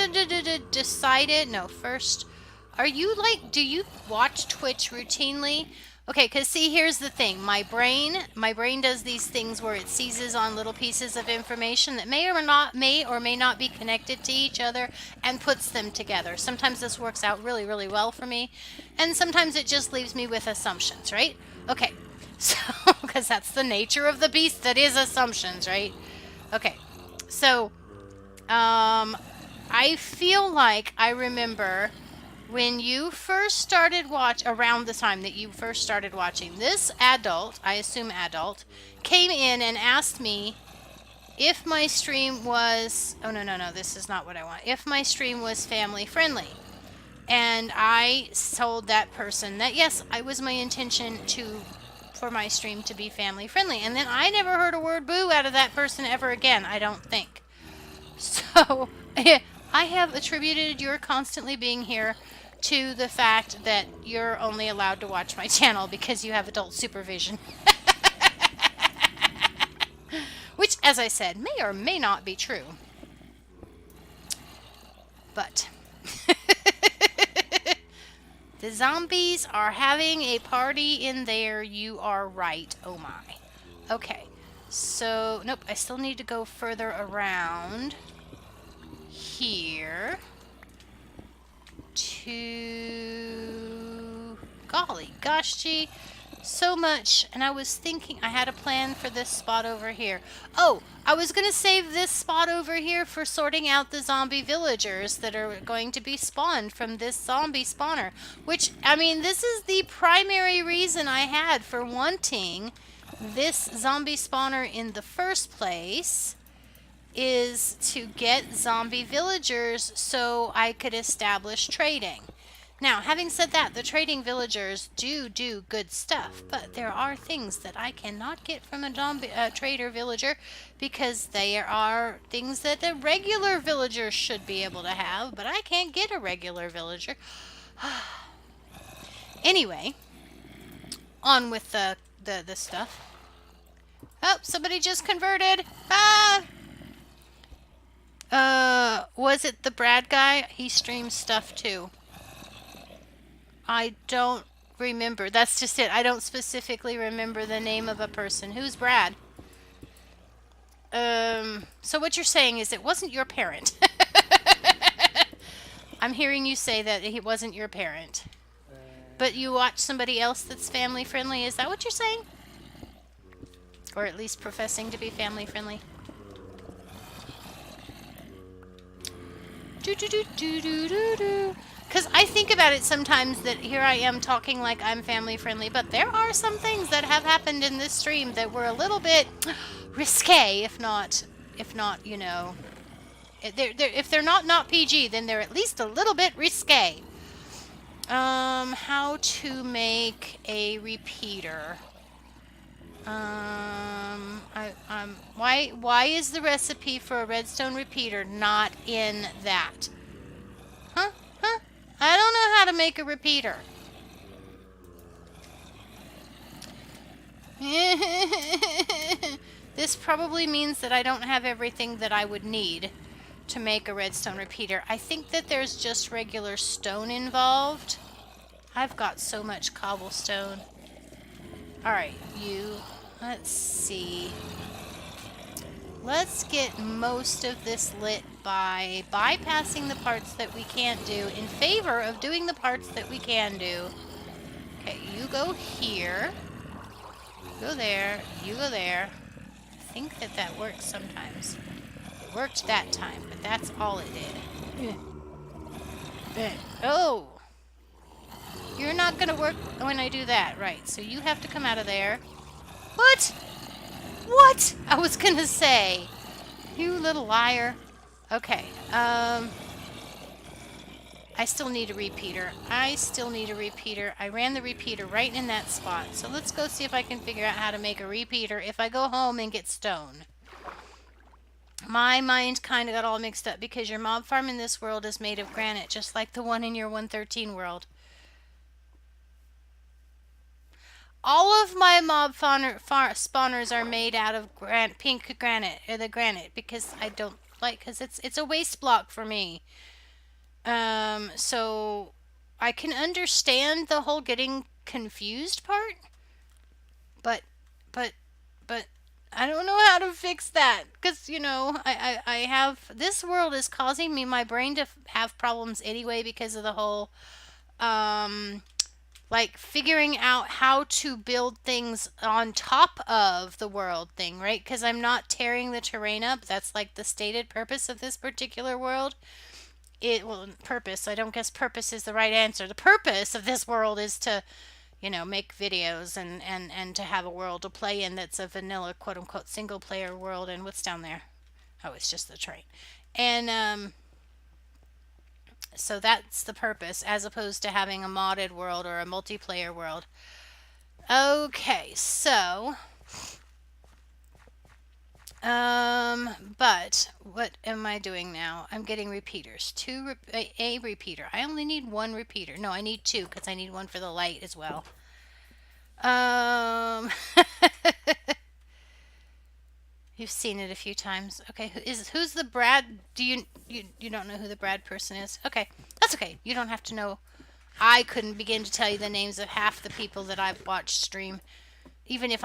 decided. No, first, are you like? Do you watch Twitch routinely? Okay, because see, here's the thing. My brain does these things where it seizes on little pieces of information that may or may not be connected to each other and puts them together. Sometimes this works out really, really well for me, and sometimes it just leaves me with assumptions, right? Okay, so, because that's the nature of the beast that is assumptions, right? Okay, so, I feel like I remember when you first started around the time that you first started watching, this adult, I assume adult, came in and asked me if my stream was, oh no, this is not what I want, if my stream was family friendly. And I told that person that yes, it was my intention for my stream to be family friendly. And then I never heard a word boo out of that person ever again, I don't think. So, I have attributed your constantly being here to the fact that you're only allowed to watch my channel because you have adult supervision. Which, as I said, may or may not be true. But the zombies are having a party in there. You are right. Oh my. Okay. So, nope, I still need to go further around here to, golly gosh gee, so much. And I was thinking I had a plan for this spot over here. Oh, I was gonna save this spot over here for sorting out the zombie villagers that are going to be spawned from this zombie spawner, which, I mean, this is the primary reason I had for wanting this zombie spawner in the first place, is to get zombie villagers so I could establish trading. Now, having said that, the trading villagers do good stuff, but there are things that I cannot get from a trader villager because they are things that a regular villager should be able to have, but I can't get a regular villager. Anyway, on with the stuff. Oh, somebody just converted. Ah! Was it the Brad guy? He streams stuff too. I don't remember. That's just it. I don't specifically remember the name of a person. Who's Brad? So what you're saying is it wasn't your parent. I'm hearing you say that he wasn't your parent, but you watch somebody else that's family friendly. Is that what you're saying? Or at least professing to be family friendly? Do do do do do do do. Because I think about it sometimes that here I am talking like I'm family friendly, but there are some things that have happened in this stream that were a little bit risque, if not, if they're not PG, then they're at least a little bit risque. How to make a repeater. Why is the recipe for a redstone repeater not in that? Huh? Huh? I don't know how to make a repeater. This probably means that I don't have everything that I would need to make a redstone repeater. I think that there's just regular stone involved. I've got so much cobblestone. Alright, let's see. Let's get most of this lit by bypassing the parts that we can't do in favor of doing the parts that we can do. Okay, you go here. Go there. You go there. I think that works sometimes. It worked that time, but that's all it did. Oh! You're not gonna work when I do that. Right, so you have to come out of there. What? What? I was gonna say. You little liar. Okay, I still need a repeater. I ran the repeater right in that spot. So let's go see if I can figure out how to make a repeater if I go home and get stone. My mind kind of got all mixed up because your mob farm in this world is made of granite, just like the one in your 113 world. All of my mob spawners are made out of pink granite, or the granite, because I don't like, because it's a waste block for me. So I can understand the whole getting confused part, but but I don't know how to fix that, because I have, this world is causing me, my brain, to have problems anyway because of the whole like figuring out how to build things on top of the world thing, right? Because I'm not tearing the terrain up. That's like the stated purpose of this particular world. Purpose. I don't guess purpose is the right answer. The purpose of this world is to, make videos and to have a world to play in that's a vanilla, quote unquote, single player world. And what's down there? Oh, it's just the train. And so that's the purpose, as opposed to having a modded world or a multiplayer world. Okay, so but what am I doing now? I'm getting repeaters. A repeater. I only need one repeater. No, I need two because I need one for the light as well. You've seen it a few times. Okay, who's the Brad? Do you don't know who the Brad person is? Okay, that's okay. You don't have to know. I couldn't begin to tell you the names of half the people that I've watched stream, even if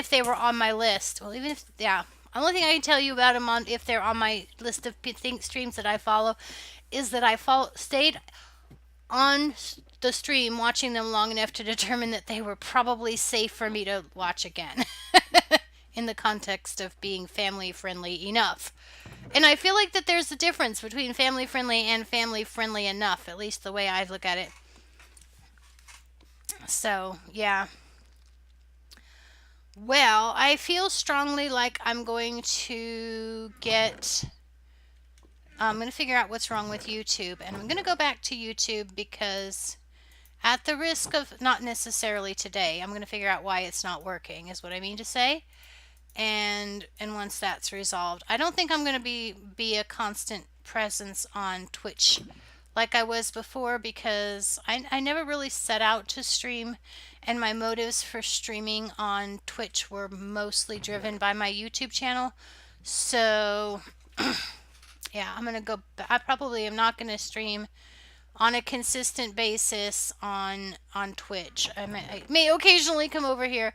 they were on my list. Well, even if, yeah. The only thing I can tell you about them if they're on my list of streams that I follow is that I stayed on the stream watching them long enough to determine that they were probably safe for me to watch again. In the context of being family friendly enough. And I feel like that there's a difference between family friendly and family friendly enough, at least the way I look at it. So, yeah. Well, I feel strongly like I'm going to I'm going to figure out what's wrong with YouTube. And I'm going to go back to YouTube because, at the risk of, not necessarily today, I'm going to figure out why it's not working, is what I mean to say. And once that's resolved, I don't think I'm going to be a constant presence on Twitch like I was before, because I never really set out to stream, and my motives for streaming on Twitch were mostly driven by my YouTube channel. So yeah, I probably am not going to stream on a consistent basis on Twitch. I may occasionally come over here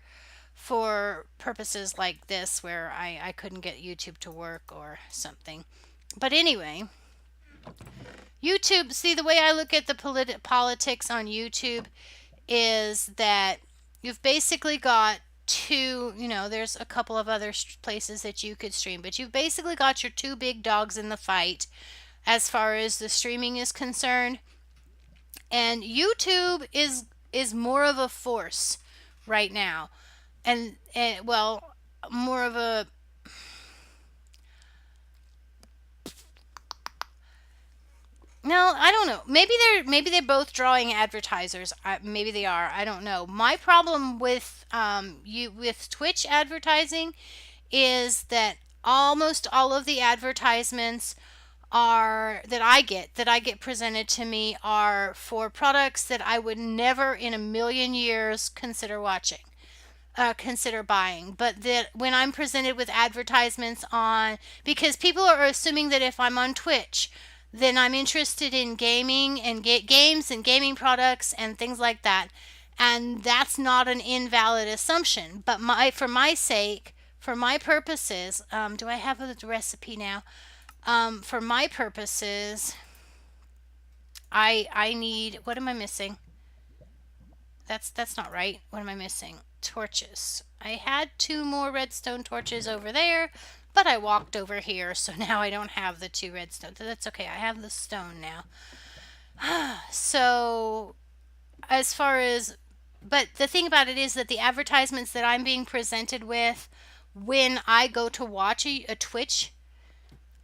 for purposes like this where I couldn't get YouTube to work or something. But anyway, YouTube, see, the way I look at the politics on YouTube is that you've basically got two, there's a couple of other places that you could stream, but you've basically got your two big dogs in the fight as far as the streaming is concerned. And YouTube is more of a force right now. And well, more of a, no, I don't know. Maybe they're both drawing advertisers. Maybe they are. I don't know. My problem with you with Twitch advertising is that almost all of the advertisements are that I get presented to me are for products that I would never in a million years consider buying. But that when I'm presented with advertisements on, because people are assuming that if I'm on Twitch, then I'm interested in gaming and games and gaming products and things like that. And that's not an invalid assumption. But for my sake, for my purposes, do I have a recipe now? For my purposes, I need, what am I missing? That's not right. What am I missing? Torches. I had two more redstone torches over there, but I walked over here, so now I don't have the two redstone. That's okay. I have the stone now. So, as far as, but the thing about it is that the advertisements that I'm being presented with when I go to watch a Twitch,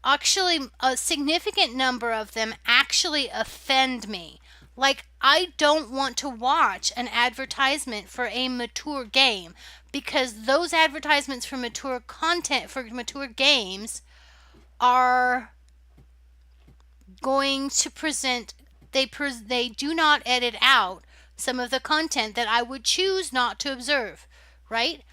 actually a significant number of them actually offend me. Like, I don't want to watch an advertisement for a mature game because those advertisements for mature content, for mature games, are going to present, they do not edit out some of the content that I would choose not to observe, right?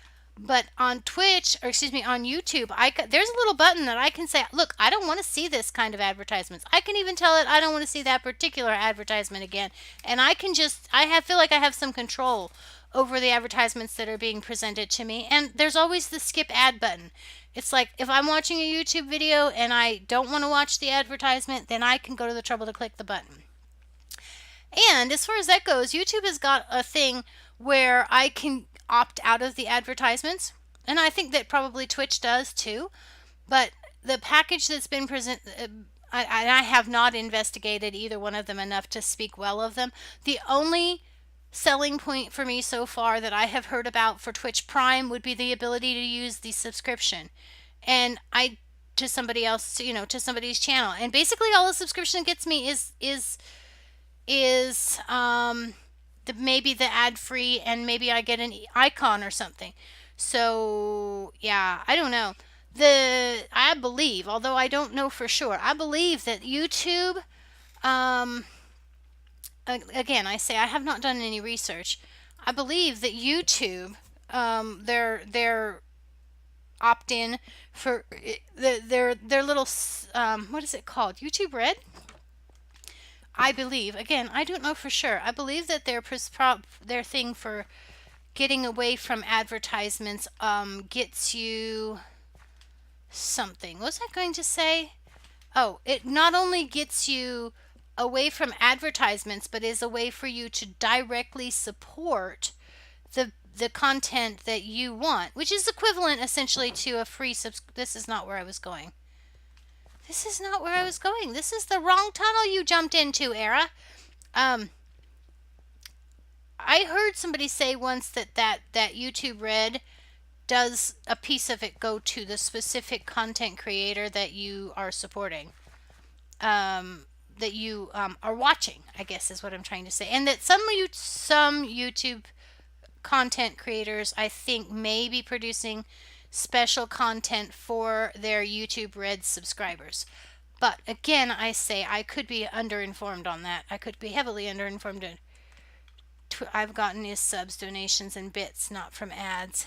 But on Twitch, or excuse me, on YouTube, there's a little button that I can say, look, I don't want to see this kind of advertisements. I can even tell it I don't want to see that particular advertisement again, and I can just, feel like I have some control over the advertisements that are being presented to me. And there's always the skip ad button. It's like if I'm watching a YouTube video and I don't want to watch the advertisement, then I can go to the trouble to click the button. And as far as that goes, YouTube has got a thing where I can opt out of the advertisements, and I think that probably Twitch does too. But the package that's been presented, I have not investigated either one of them enough to speak well of them. The only selling point for me so far that I have heard about for Twitch Prime would be the ability to use the subscription, and I to somebody else, to somebody's channel, and basically all the subscription gets me is maybe the ad free, and maybe I get an icon or something. So yeah, I don't know. I believe, although I don't know for sure, I believe that YouTube, um, again, I say I have not done any research. I believe that YouTube, their opt in for their little what is it called? YouTube Red. I believe, again, I don't know for sure. I believe that their thing for getting away from advertisements gets you something. What was I going to say? Oh, it not only gets you away from advertisements, but is a way for you to directly support the content that you want, which is equivalent essentially to a free This is not where I was going. This is not where I was going. This is the wrong tunnel you jumped into, Era. I heard somebody say once that YouTube Red does a piece of it go to the specific content creator that you are supporting, that you are watching, I guess is what I'm trying to say. And that some YouTube content creators, I think, may be producing special content for their YouTube Red subscribers. But again, I say I could be underinformed on that. I could be heavily underinformed. I've gotten his subs, donations, and bits, not from ads.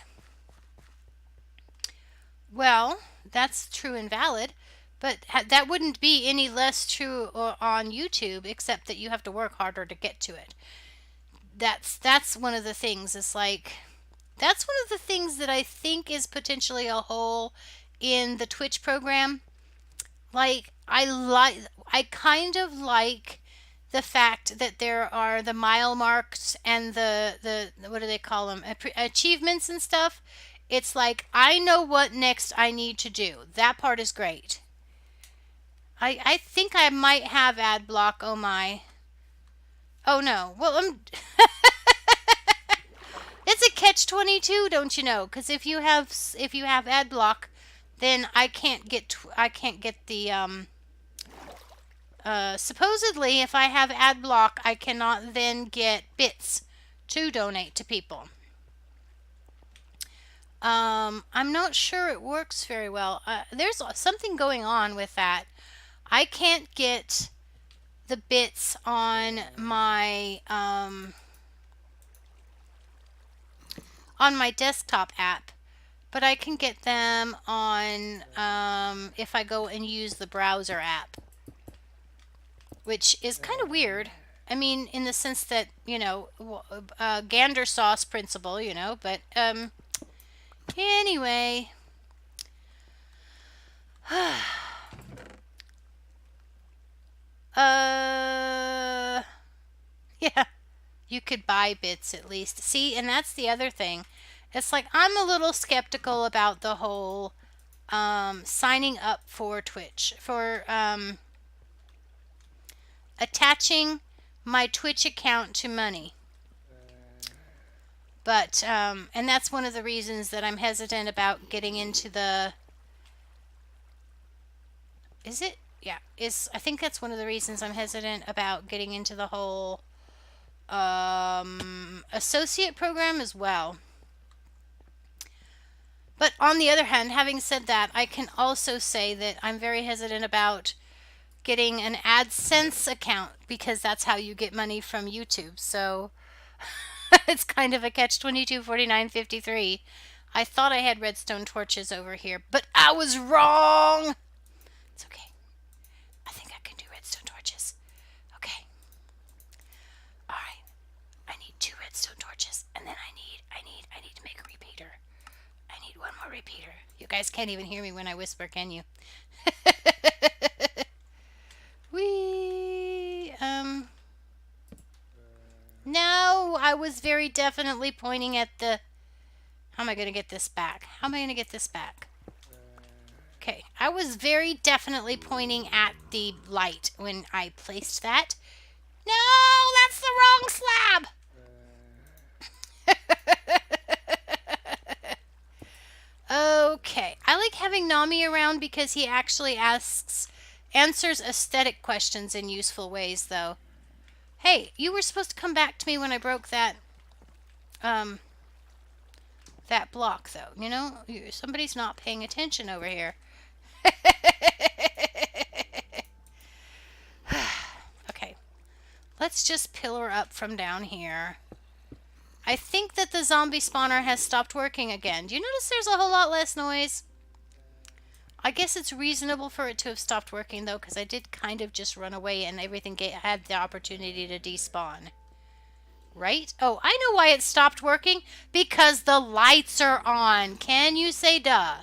Well, that's true and valid, but that wouldn't be any less true on YouTube, except that you have to work harder to get to it. That's one of the things. It's like, that's one of the things that I think is potentially a hole in the Twitch program. Like, I kind of like the fact that there are the mile marks and the what do they call them? Achievements and stuff. It's like I know what next I need to do. That part is great. I think I might have ad block. Oh my. Oh no. Well, it's a catch 22, don't you know? Because if you have ad block, then I can't get the supposedly, if I have ad block, I cannot then get bits to donate to people. I'm not sure it works very well. There's something going on with that. I can't get the bits on my desktop app, but I can get them on if I go and use the browser app, which is kind of weird. I mean, in the sense that, gander sauce principle, but anyway. Yeah, you could buy bits at least. See, and that's the other thing. It's like I'm a little skeptical about the whole signing up for Twitch, for attaching my Twitch account to money. But, and that's one of the reasons that I'm hesitant about getting into the, is it? Yeah, I think that's one of the reasons I'm hesitant about getting into the whole associate program as well. But on the other hand, having said that, I can also say that I'm very hesitant about getting an AdSense account because that's how you get money from YouTube. So it's kind of a catch 22, 49, 53. I thought I had redstone torches over here, but I was wrong. It's okay. I think I can do redstone torches. Okay. All right. I need 2 redstone torches, and then I need to make a repeater. I need 1 more repeater. You guys can't even hear me when I whisper, can you? No, I was very definitely pointing at the... How am I going to get this back? How am I going to get this back? Okay, I was very definitely pointing at the light when I placed that. No, that's the wrong slab! Okay, I like having Nami around because he actually answers aesthetic questions in useful ways, though. Hey, you were supposed to come back to me when I broke that block, though. You know, somebody's not paying attention over here. Okay, let's just pillar up from down here. I think that the zombie spawner has stopped working again. Do you notice there's a whole lot less noise? I guess it's reasonable for it to have stopped working, though, because I did kind of just run away and everything had the opportunity to despawn. Right? Oh, I know why it stopped working. Because the lights are on. Can you say duh?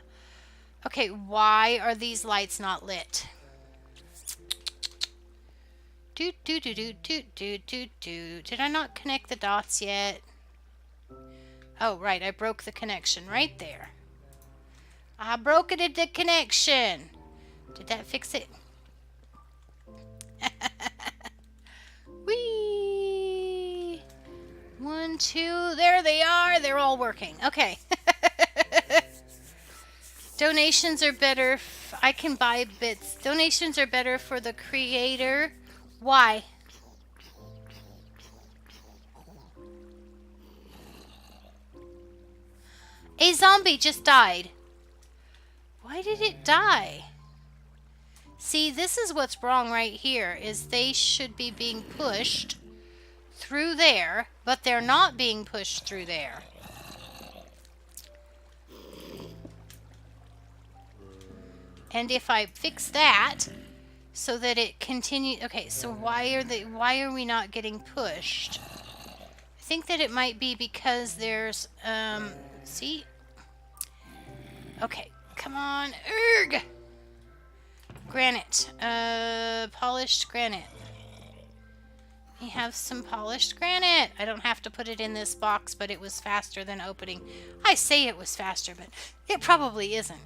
Okay, why are these lights not lit? Do do do do do do do do. Did I not connect the dots yet? Oh, right. I broke the connection right there. I broke it at the connection. Did that fix it? Whee! 1, 2. There they are. They're all working. Okay. Donations are better. I can buy bits. Donations are better for the creator. Why? A zombie just died. Why did it die? See, this is what's wrong right here, is they should be being pushed through there, but they're not being pushed through there. And if I fix that so that it continues... Okay, so why are we not getting pushed? I think that it might be because there's... see? Okay, come on. Erg! Granite. Polished granite. We have some polished granite. I don't have to put it in this box, but it was faster than opening. I say it was faster, but it probably isn't.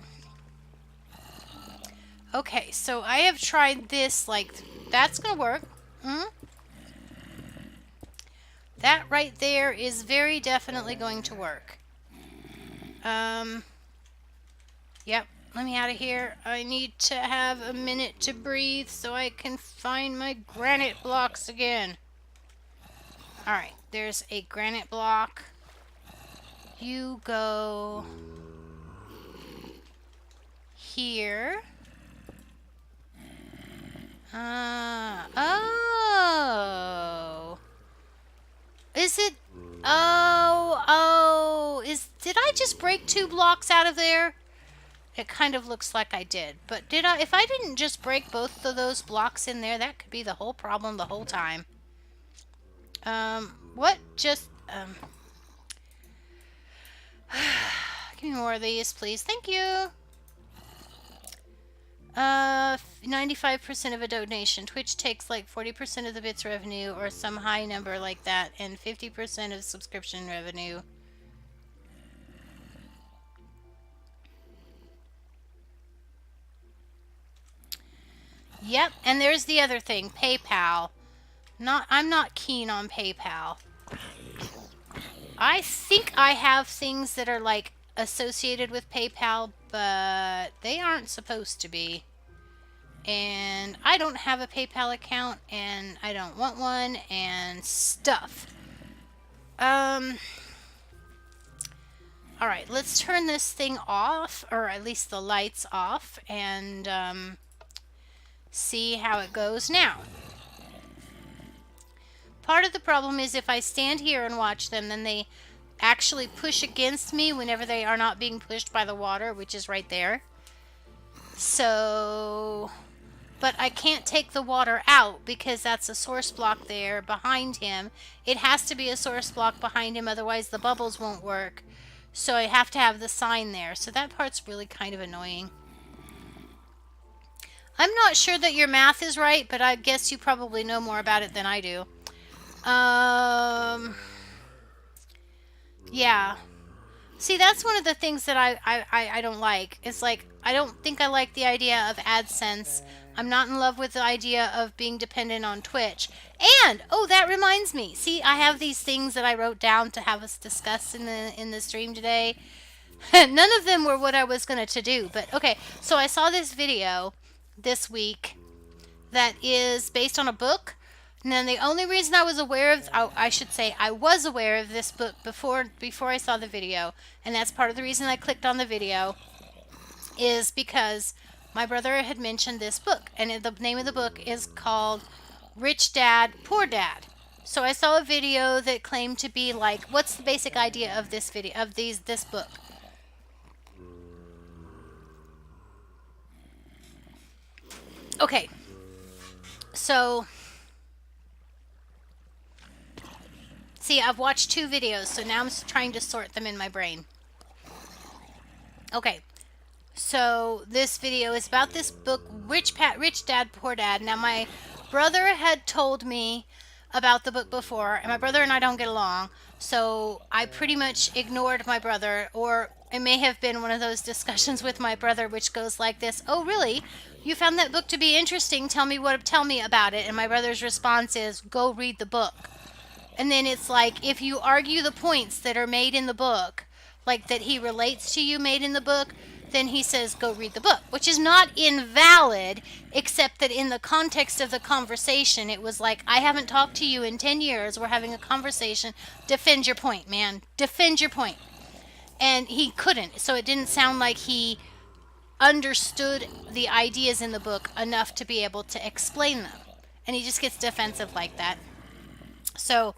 Okay, so I have tried this, like, that's gonna work. That right there is very definitely going to work. Yep, let me out of here. I need to have a minute to breathe so I can find my granite blocks again. Alright, there's a granite block. You go here. Oh. Is it? Did I just break 2 blocks out of there? It kind of looks like I did. But if I didn't just break both of those blocks in there, that could be the whole problem the whole time. What? Just, give me more of these, please. Thank you. 95% of a donation. Twitch takes like 40% of the bits revenue or some high number like that, and 50% of subscription revenue. Yep, and there's the other thing, PayPal. I'm not keen on PayPal. I think I have things that are like associated with PayPal, but they aren't supposed to be. And I don't have a PayPal account, and I don't want one, and stuff. Alright, let's turn this thing off, or at least the lights off, and see how it goes now. Part of the problem is if I stand here and watch them, then they actually push against me whenever they are not being pushed by the water, which is right there. So, but I can't take the water out because that's a source block there behind him. It has to be a source block behind him, otherwise the bubbles won't work. So I have to have the sign there. So that part's really kind of annoying. I'm not sure that your math is right, but I guess you probably know more about it than I do. Yeah. See, that's one of the things that I don't like. It's like, I don't think I like the idea of AdSense. I'm not in love with the idea of being dependent on Twitch. And, oh, that reminds me. See, I have these things that I wrote down to have us discuss in the stream today. None of them were what I was going to do. But, okay, so I saw this video this week that is based on a book. And then the only reason I was aware of, I should say, I was aware of this book before I saw the video, and that's part of the reason I clicked on the video, is because my brother had mentioned this book, and the name of the book is called Rich Dad, Poor Dad. So I saw a video that claimed to be like, what's the basic idea of this video, of this book? Okay, so see, I've watched 2 videos, so now I'm trying to sort them in my brain. Okay, so this video is about this book, Rich Dad, Poor Dad. Now, my brother had told me about the book before, and my brother and I don't get along, so I pretty much ignored my brother, or it may have been one of those discussions with my brother which goes like this: oh, really? You found that book to be interesting? Tell me about it. And my brother's response is, go read the book. And then it's like, if you argue the points that are made in the book, like that he relates to you made in the book, then he says, go read the book, which is not invalid, except that in the context of the conversation, it was like, I haven't talked to you in 10 years. We're having a conversation. Defend your point, man. Defend your point. And he couldn't. So it didn't sound like he understood the ideas in the book enough to be able to explain them. And he just gets defensive like that. So,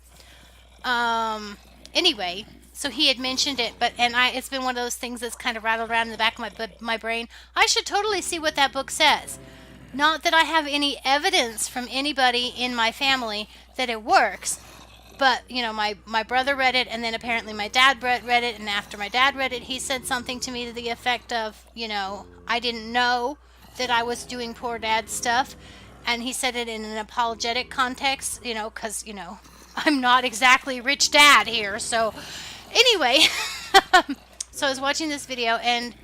anyway, so he had mentioned it, it's been one of those things that's kind of rattled around in the back of my brain. I should totally see what that book says. Not that I have any evidence from anybody in my family that it works, but, you know, my brother read it, and then apparently my dad read it, and after my dad read it, he said something to me to the effect of, you know, I didn't know that I was doing poor dad stuff, and he said it in an apologetic context, because, I'm not exactly rich dad here. So, anyway, so I was watching this video, and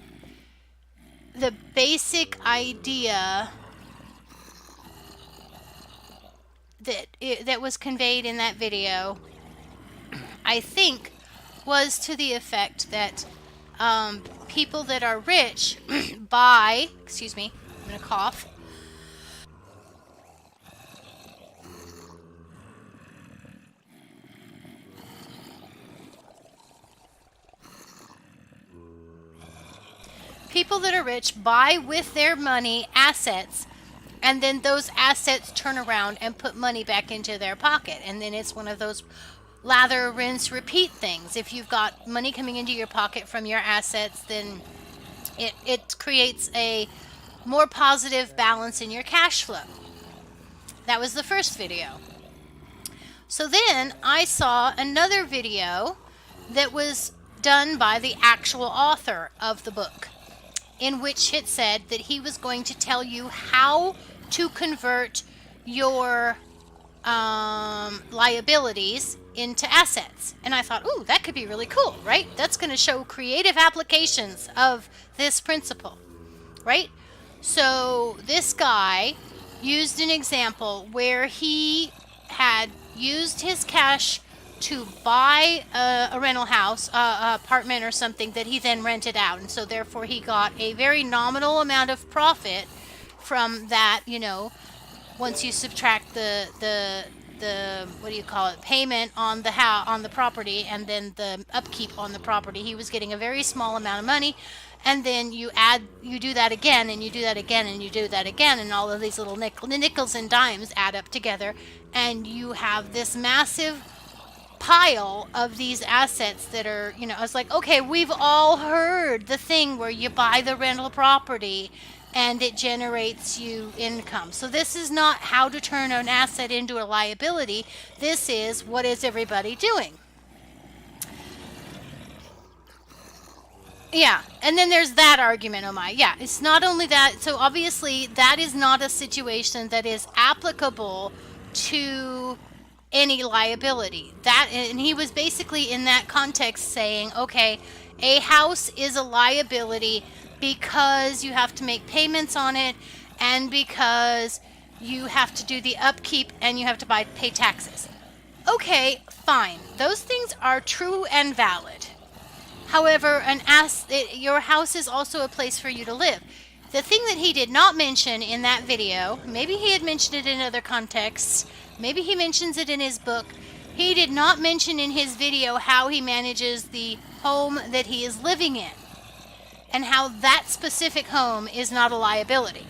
the basic idea that was conveyed in that video, I think, was to the effect that people that are rich buy, excuse me, I'm going to cough. People that are rich buy with their money assets, and then those assets turn around and put money back into their pocket. And then it's one of those lather, rinse, repeat things. If you've got money coming into your pocket from your assets, then it creates a more positive balance in your cash flow. That was the first video. So then I saw another video that was done by the actual author of the book, in which it said that he was going to tell you how to convert your liabilities into assets. And I thought, ooh, that could be really cool, right? That's going to show creative applications of this principle, right? So this guy used an example where he had used his cash to buy a rental house, apartment or something that he then rented out. And so therefore he got a very nominal amount of profit from that, once you subtract the what do you call it, payment on the house, on the property, and then the upkeep on the property. He was getting a very small amount of money. And then you do that again, and you do that again, and you do that again, and all of these little nickels and dimes add up together, and you have this massive pile of these assets that are, I was like, okay, we've all heard the thing where you buy the rental property and it generates you income. So this is not how to turn an asset into a liability. This is what is everybody doing. Yeah, and then there's that argument, oh my. Yeah, it's not only that. So obviously that is not a situation that is applicable to any liability. And he was basically in that context saying, okay, a house is a liability because you have to make payments on it, and because you have to do the upkeep, and you have to pay taxes. Okay, fine. Those things are true and valid. However, your house is also a place for you to live. The thing that he did not mention in that video, maybe he had mentioned it in other contexts, maybe he mentions it in his book, he did not mention in his video how he manages the home that he is living in, and how that specific home is not a liability.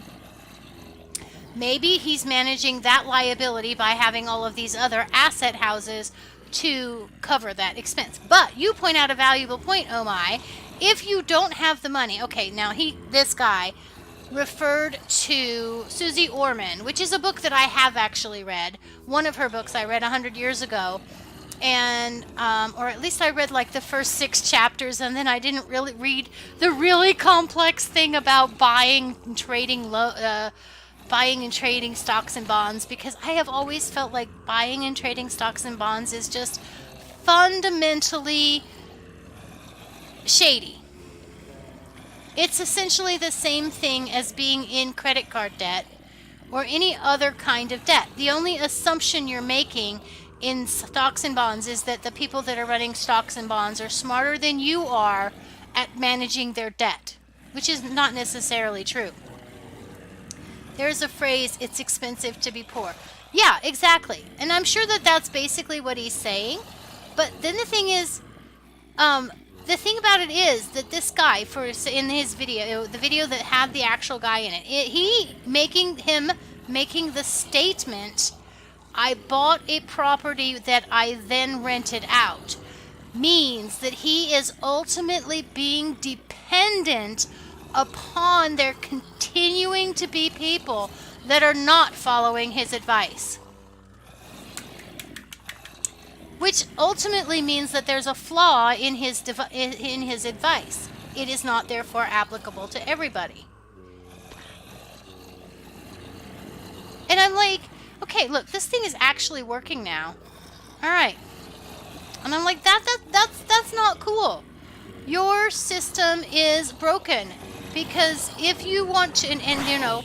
Maybe he's managing that liability by having all of these other asset houses to cover that expense. But you point out a valuable point, oh my. If you don't have the money, okay, now this guy referred to Susie Orman, which is a book that I have actually read. One of her books I read 100 years ago. And, or at least I read like the first 6 chapters, and then I didn't really read the really complex thing about buying and trading stocks and bonds, because I have always felt like buying and trading stocks and bonds is just fundamentally shady. It's essentially the same thing as being in credit card debt or any other kind of debt. The only assumption you're making in stocks and bonds is that the people that are running stocks and bonds are smarter than you are at managing their debt, which is not necessarily true. There's a phrase, it's expensive to be poor. Yeah, exactly. And I'm sure that that's basically what he's saying. But then the thing is, the thing about it is that this guy, in his video, the video that had the actual guy in it, making the statement, I bought a property that I then rented out, means that he is ultimately being dependent upon there continuing to be people that are not following his advice. Which ultimately means that there's a flaw in his advice. It is not therefore applicable to everybody. I'm like, okay, look, this thing is actually working now. All right. And I'm like, that's not cool. Your system is broken. Because if you want to, and you know,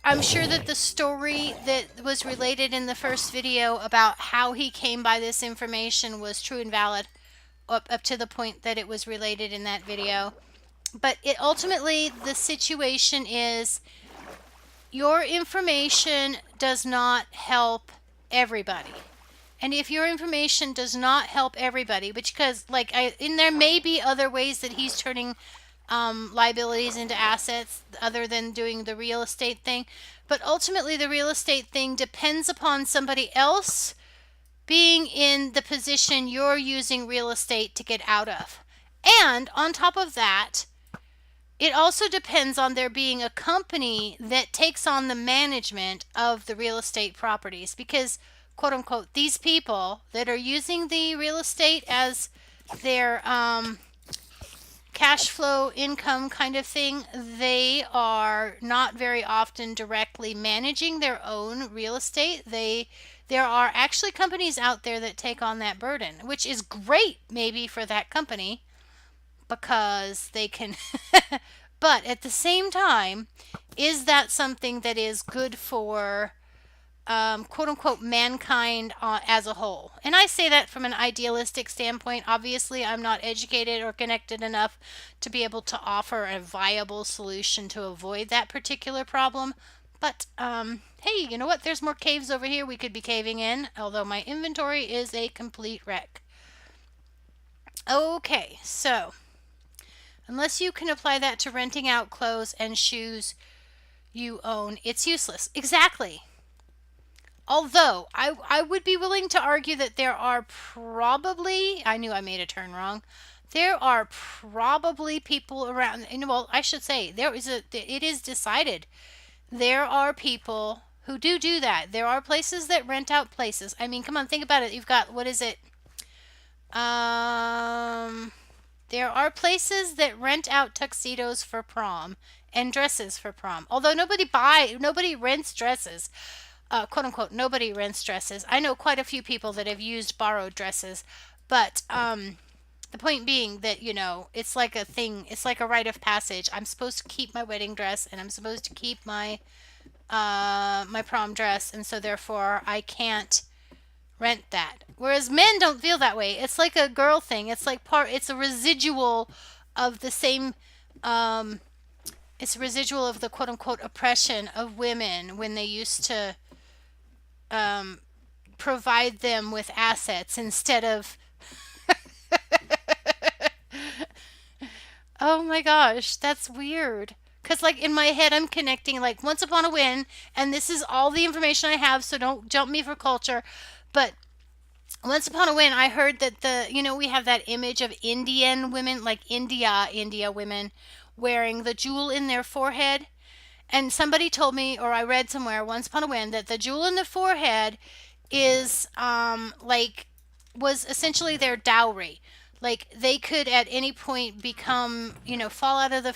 I'm sure that the story that was related in the first video about how he came by this information was true and valid up to the point that it was related in that video. But it ultimately, the situation is your information does not help everybody. And if your information does not help everybody, because and there may be other ways that he's turning liabilities into assets other than doing the real estate thing. But ultimately, the real estate thing depends upon somebody else being in the position you're using real estate to get out of. And on top of that, it also depends on there being a company that takes on the management of the real estate properties, because, quote unquote, these people that are using the real estate as their cash flow income kind of thing, they are not very often directly managing their own real estate. There are actually companies out there that take on that burden, which is great maybe for that company because they can but at the same time, is that something that is good for quote unquote mankind as a whole? And I say that from an idealistic standpoint. Obviously, I'm not educated or connected enough to be able to offer a viable solution to avoid that particular problem. But hey, you know what? There's more caves over here we could be caving in, although my inventory is a complete wreck. Okay, so unless you can apply that to renting out clothes and shoes you own, it's useless. Exactly. Although, I would be willing to argue that there are probably, I knew I made a turn wrong. There are probably people around, well, I should say, it is decided. There are people who do that. There are places that rent out places. I mean, come on, think about it. You've got, what is it? There are places that rent out tuxedos for prom and dresses for prom. Although nobody rents dresses. Quote unquote, nobody rents dresses. I know quite a few people that have used borrowed dresses, but the point being that, it's like a thing. It's like a rite of passage. I'm supposed to keep my wedding dress, and I'm supposed to keep my my prom dress, and so therefore I can't rent that. Whereas men don't feel that way. It's like a girl thing. It's a residual of the same it's a residual of the quote unquote oppression of women when they used to provide them with assets instead of oh my gosh, that's weird. Cause like in my head I'm connecting like once upon a when, and this is all the information I have, so don't jump me for culture. But once upon a when I heard that we have that image of Indian women, like India women wearing the jewel in their forehead. And somebody told me, or I read somewhere once upon a when, that the jewel in the forehead is was essentially their dowry. Like they could at any point become, fall out of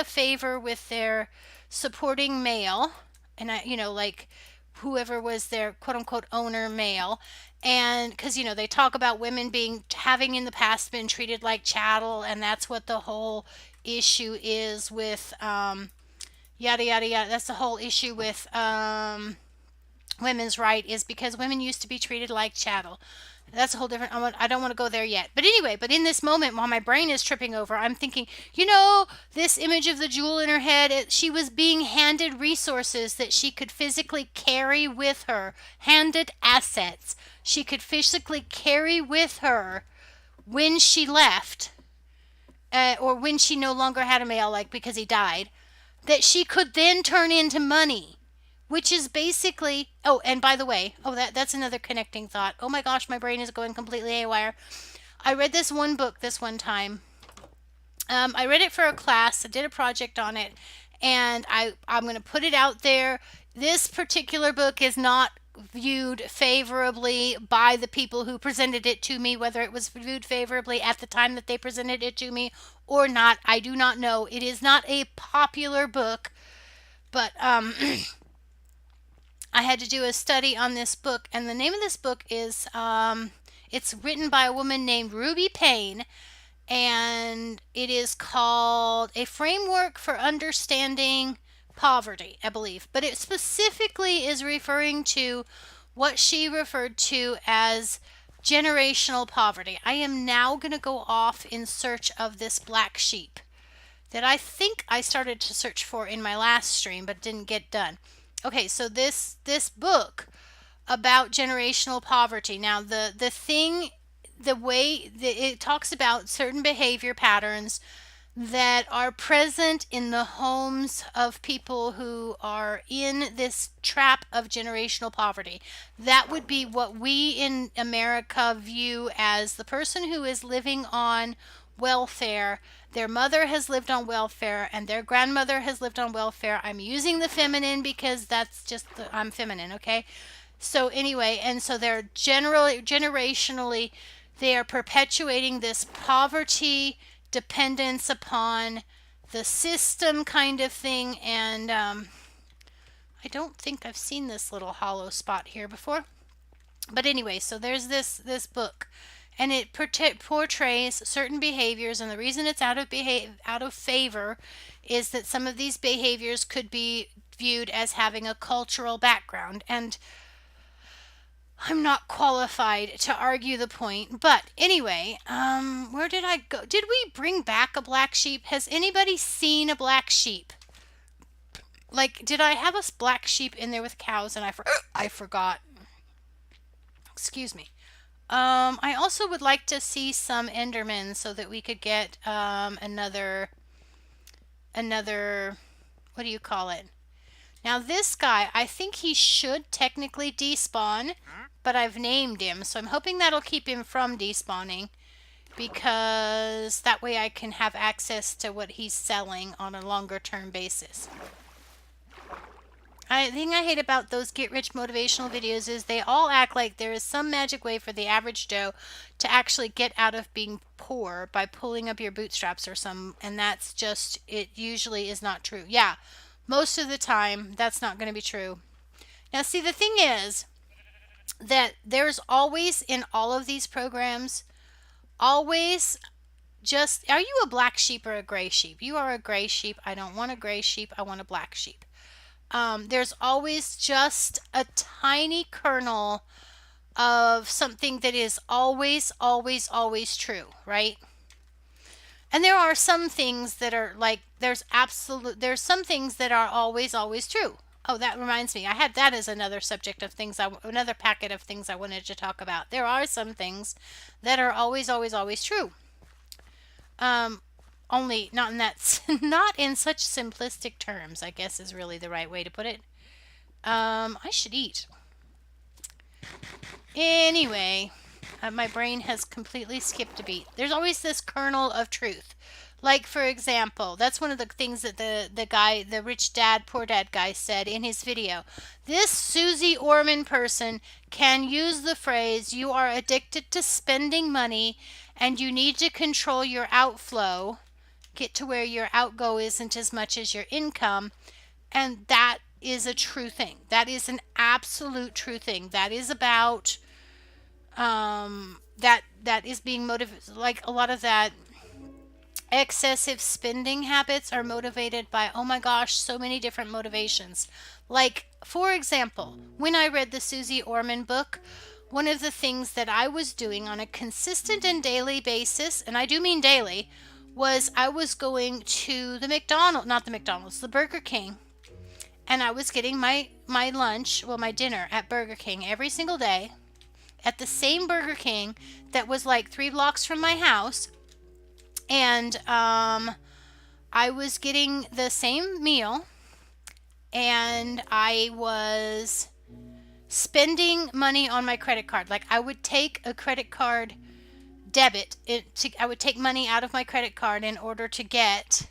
favor with their supporting male, and like whoever was their quote unquote owner male. And because they talk about women having in the past been treated like chattel, and that's what the whole issue is with yada yada yada. That's the whole issue with women's right, is because women used to be treated like chattel. That's a whole different. I don't want to go there yet. But anyway, in this moment, while my brain is tripping over, I'm thinking, this image of the jewel in her head, she was being handed resources that she could physically carry with her, handed assets she could physically carry with her when she left, or when she no longer had a male, like because he died, that she could then turn into money. Which is basically, oh, and by the way, that's another connecting thought. Oh my gosh, my brain is going completely haywire. I read this one book this one time. I read it for a class. I did a project on it, and I'm going to put it out there. This particular book is not viewed favorably by the people who presented it to me, whether it was viewed favorably at the time that they presented it to me or not. I do not know. It is not a popular book, but I had to do a study on this book, and the name of this book is it's written by a woman named Ruby Payne, and it is called A Framework for Understanding Poverty, I believe. But it specifically is referring to what she referred to as generational poverty. I am now going to go off in search of this black sheep that I think I started to search for in my last stream but didn't get done. Okay, so this book about generational poverty. Now the thing the way that it talks about certain behavior patterns that are present in the homes of people who are in this trap of generational poverty. That would be what we in America view as the person who is living on welfare. Their mother has lived on welfare and their grandmother has lived on welfare. I'm using the feminine because that's just I'm feminine, okay? So anyway, and so they're generally generationally they are perpetuating this poverty dependence upon the system kind of thing. And I don't think I've seen this little hollow spot here before. But anyway, so there's this book, and it portrays certain behaviors, and the reason it's out of favor is that some of these behaviors could be viewed as having a cultural background. And I'm not qualified to argue the point, but anyway, where did I go? Did we bring back a black sheep? Has anybody seen a black sheep? Like, did I have a black sheep in there with cows and I forgot? Excuse me. I also would like to see some Endermen so that we could get another, what do you call it? Now this guy, I think he should technically despawn, but I've named him, so I'm hoping that'll keep him from despawning, because that way I can have access to what he's selling on a longer term basis. The thing I hate about those get-rich motivational videos is they all act like there is some magic way for the average Joe to actually get out of being poor by pulling up your bootstraps or some, and that's just, it usually is not true. Yeah, most of the time, that's not going to be true. Now, see, the thing is that there's always in all of these programs, always just, are you a black sheep or a gray sheep? You are a gray sheep. I don't want a gray sheep. I want a black sheep. There's always just a tiny kernel of something that is always, always, always true, right? And there are some things that are like, there's some things that are always, always true. Oh, that reminds me. I had that as another subject of things, another packet of things I wanted to talk about. There are some things that are always, always, always true. Only not in that, not in such simplistic terms, I guess is really the right way to put it. I should eat. Anyway, my brain has completely skipped a beat. There's always this kernel of truth. Like, for example, that's one of the things that the guy, the rich dad, poor dad guy said in his video. This Susie Orman person can use the phrase, you are addicted to spending money and you need to control your outflow, get to where your outgo isn't as much as your income. And that is a true thing. That is an absolute true thing. That is about, that is being motivated, like a lot of that excessive spending habits are motivated by, oh my gosh, so many different motivations. Like, for example, when I read the Susie Orman book, one of the things that I was doing on a consistent and daily basis, and I do mean daily, was I was going to the Burger King, and I was getting my lunch, well, my dinner at Burger King every single day at the same Burger King that was like 3 blocks from my house. And I was getting the same meal, and I was spending money on my credit card. Like, I would take a credit card I would take money out of my credit card in order to get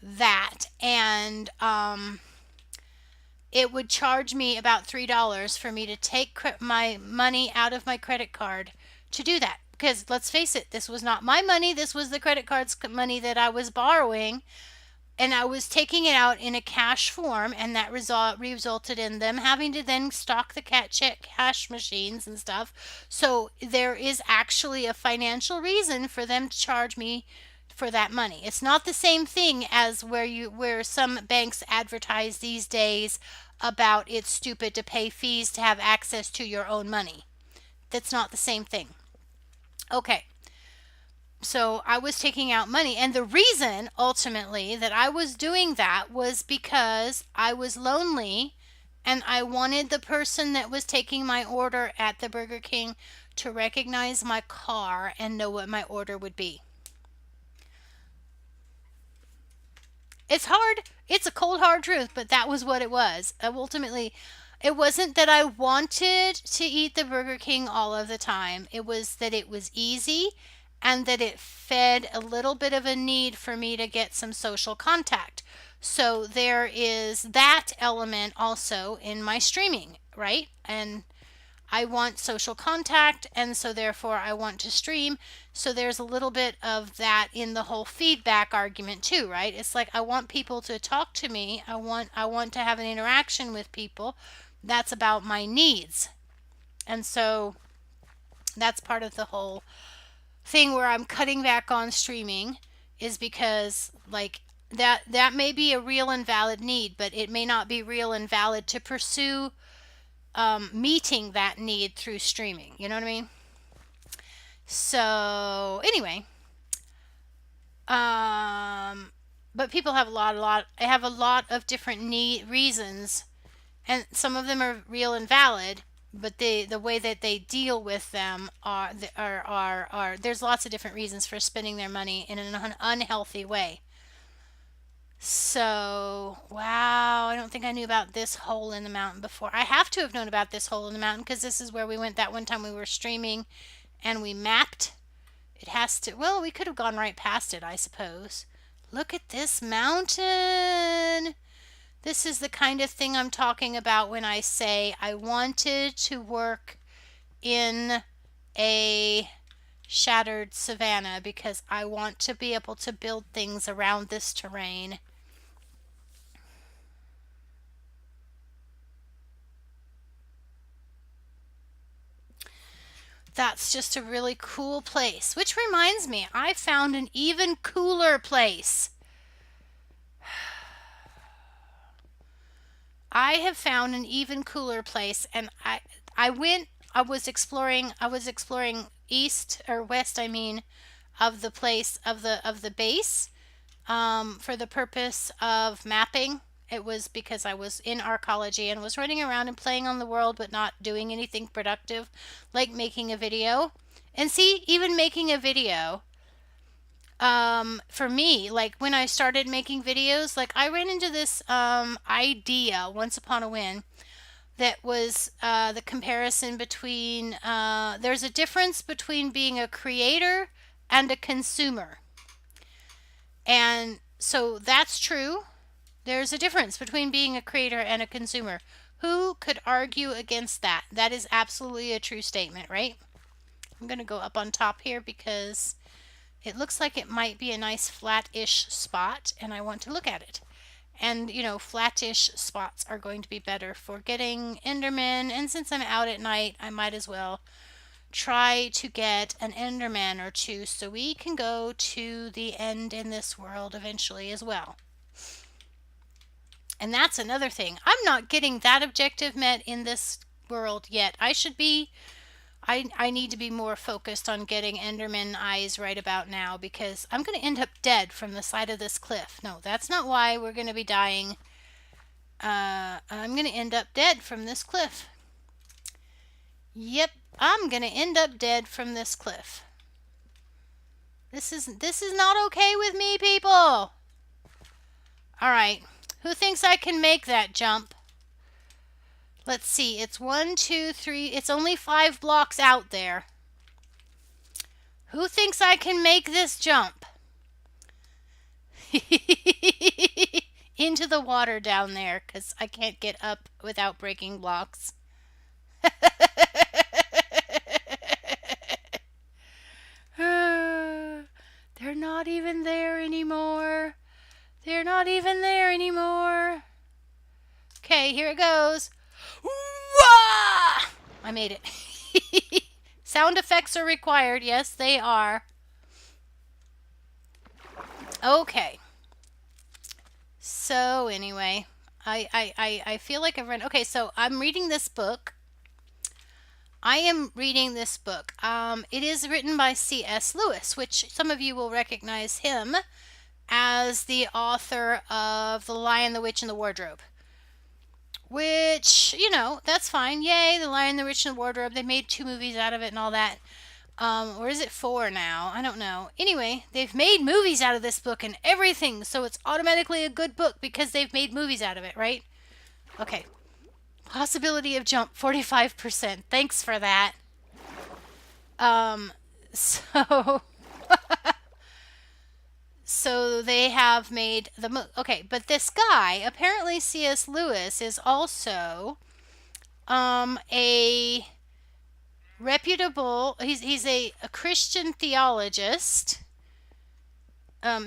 that, and it would charge me about $3 for me to take my money out of my credit card to do that. Because let's face it, this was not my money. This was the credit card's money that I was borrowing. and I was taking it out in a cash form, and that resulted in them having to then stock the cash machines and stuff. So there is actually a financial reason for them to charge me for that money. It's not the same thing as where some banks advertise these days about it's stupid to pay fees to have access to your own money. That's not the same thing. Okay. So I was taking out money, and the reason ultimately that I was doing that was because I was lonely, and I wanted the person that was taking my order at the Burger King to recognize my car and know what my order would be. It's hard. It's a cold hard truth, but that was what it was. Ultimately, it wasn't that I wanted to eat the Burger King all of the time. It was that it was easy and that it fed a little bit of a need for me to get some social contact. So there is that element also in my streaming, right? And I want social contact, and so therefore I want to stream. So there's a little bit of that in the whole feedback argument too, right? It's like I want people to talk to me. I want to have an interaction with people. That's about my needs. And so that's part of the whole thing where I'm cutting back on streaming, is because like that may be a real and valid need, but it may not be real and valid to pursue meeting that need through streaming. You know what I mean? So anyway, but people have have a lot of different reasons, and some of them are real and valid. But the way that they deal with them are there's lots of different reasons for spending their money in an unhealthy way. So, wow, I don't think I knew about this hole in the mountain before. I have to have known about this hole in the mountain because this is where we went that one time we were streaming and we mapped. It has to, well, we could have gone right past it, I suppose. Look at this mountain. This is the kind of thing I'm talking about when I say I wanted to work in a shattered savanna because I want to be able to build things around this terrain. That's just a really cool place. Which reminds me, I found an even cooler place. I have found an even cooler place, and I was exploring east or west, I mean, of the place of the base, for the purpose of mapping. It was because I was in Arcology and was running around and playing on the world but not doing anything productive, like making a video. And see, even making a video, for me, like when I started making videos, like I ran into this idea once upon a when that was the comparison between there's a difference between being a creator and a consumer. And so that's true. There's a difference between being a creator and a consumer. Who could argue against that? That is absolutely a true statement, right? I'm going to go up on top here because it looks like it might be a nice flat-ish spot, and I want to look at it. And, you know, flat-ish spots are going to be better for getting Enderman, and since I'm out at night, I might as well try to get an Enderman or two so we can go to the end in this world eventually as well. And that's another thing. I'm not getting that objective met in this world yet. I need to be more focused on getting Enderman eyes right about now because I'm going to end up dead from the side of this cliff. No, that's not why we're going to be dying. I'm going to end up dead from this cliff. Yep, I'm going to end up dead from this cliff. This is not okay with me, people. All right. Who thinks I can make that jump? Let's see. It's 1, 2, 3. It's only 5 blocks out there. Who thinks I can make this jump? Into the water down there because I can't get up without breaking blocks. They're not even there anymore. They're not even there anymore. Okay, here it goes. Wah! I made it. Sound effects are required. Yes, they are. Okay. So anyway, I feel like I've read. Okay, so I'm reading this book. I am reading this book. It is written by C.S. Lewis, which some of you will recognize him as the author of The Lion, the Witch, and the Wardrobe. Which, that's fine. Yay, The Lion, the Witch, and the Wardrobe. They made 2 movies out of it and all that. Or is it 4 now? I don't know. Anyway, they've made movies out of this book and everything, so it's automatically a good book because they've made movies out of it, right? Okay. Possibility of jump 45%. Thanks for that. So so they have made okay, but this guy, apparently C.S. Lewis is also a reputable, he's a Christian theologist.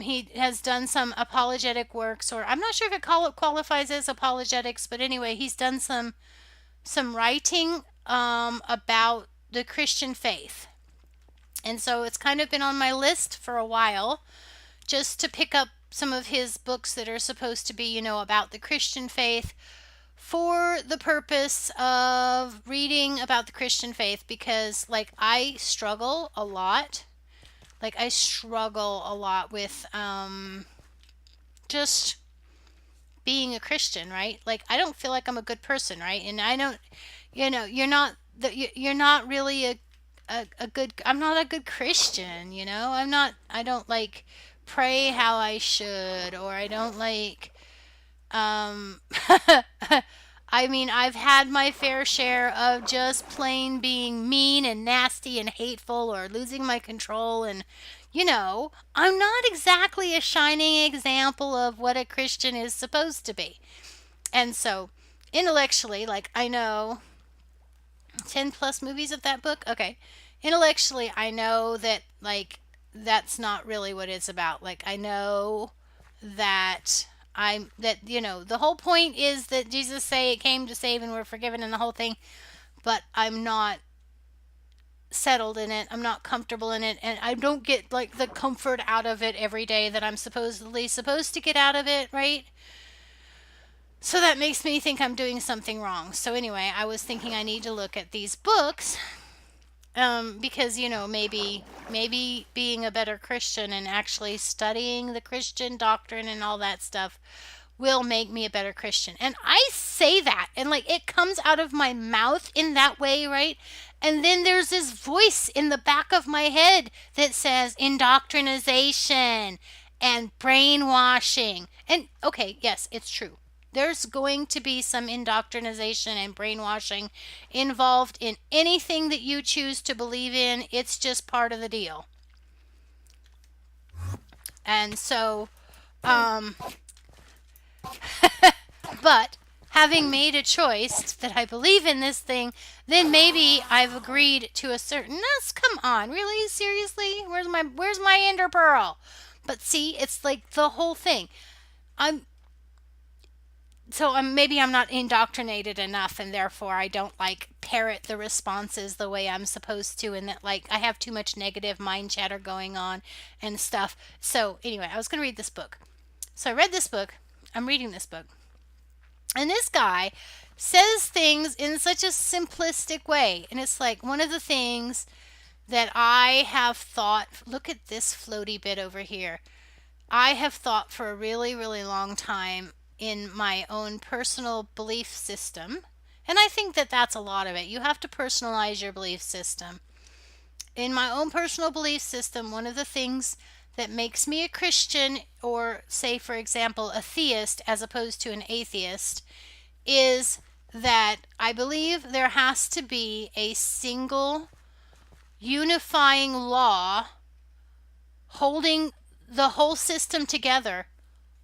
He has done some apologetic works, or I'm not sure if it qualifies as apologetics, but anyway, he's done some writing about the Christian faith. And so it's kind of been on my list for a while just to pick up some of his books that are supposed to be, about the Christian faith for the purpose of reading about the Christian faith because, like, I struggle a lot. With just being a Christian, right? Like, I don't feel like I'm a good person, right? And I don't, you're not really a good, I'm not a good Christian, I don't like pray how I should, or I don't like, um, I mean, I've had my fair share of just plain being mean and nasty and hateful or losing my control. And, I'm not exactly a shining example of what a Christian is supposed to be. And so, intellectually, like, I know 10 plus movies of that book. Okay. Intellectually, I know that, like, that's not really what it's about. Like, I know that the whole point is that Jesus say it came to save and we're forgiven and the whole thing, but I'm not settled in it. I'm not comfortable in it, and I don't get like the comfort out of it every day that I'm supposedly supposed to get out of it, right? So that makes me think I'm doing something wrong. So anyway, I was thinking I need to look at these books because maybe being a better Christian and actually studying the Christian doctrine and all that stuff will make me a better Christian. And I say that and like it comes out of my mouth in that way, right? And then there's this voice in the back of my head that says indoctrination and brainwashing. And okay, yes, it's true. There's going to be some indoctrination and brainwashing involved in anything that you choose to believe in. It's just part of the deal. And so, but having made a choice that I believe in this thing, then maybe I've agreed to a certain. Come on, really, seriously? Where's my ender pearl? But see, it's like the whole thing. Maybe I'm not indoctrinated enough, and therefore I don't like parrot the responses the way I'm supposed to, and that like I have too much negative mind chatter going on and stuff. So anyway, I was gonna read this book. So I read this book. I'm reading this book. And this guy says things in such a simplistic way. And it's like one of the things that I have thought, look at this floaty bit over here. I have thought for a really, really long time in my own personal belief system. And I think that that's a lot of it. You have to personalize your belief system. In my own personal belief system, one of the things that makes me a Christian, or say, for example, a theist as opposed to an atheist, is that I believe there has to be a single unifying law holding the whole system together,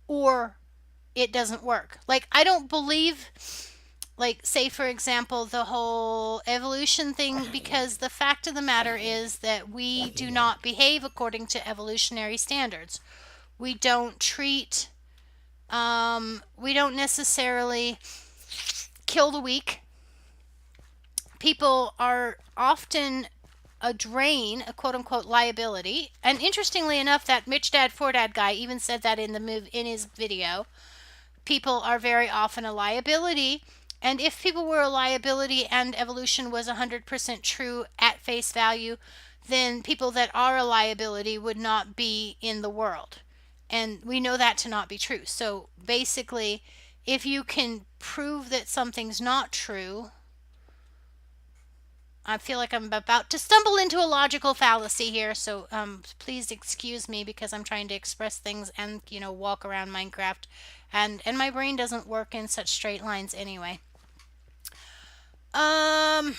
or it doesn't work. Like, I don't believe, like, say, for example, the whole evolution thing, because the fact of the matter is that we do not behave according to evolutionary standards. We don't treat We don't necessarily kill the weak. People are often a drain, a quote unquote liability. And interestingly enough, that Rich Dad Poor Dad guy even said that in in his video. People are very often a liability. And if people were a liability and evolution was 100% true at face value, then people that are a liability would not be in the world. And we know that to not be true. So basically, if you can prove that something's not true, I feel like I'm about to stumble into a logical fallacy here, so please excuse me because I'm trying to express things and walk around Minecraft, and my brain doesn't work in such straight lines anyway. Um,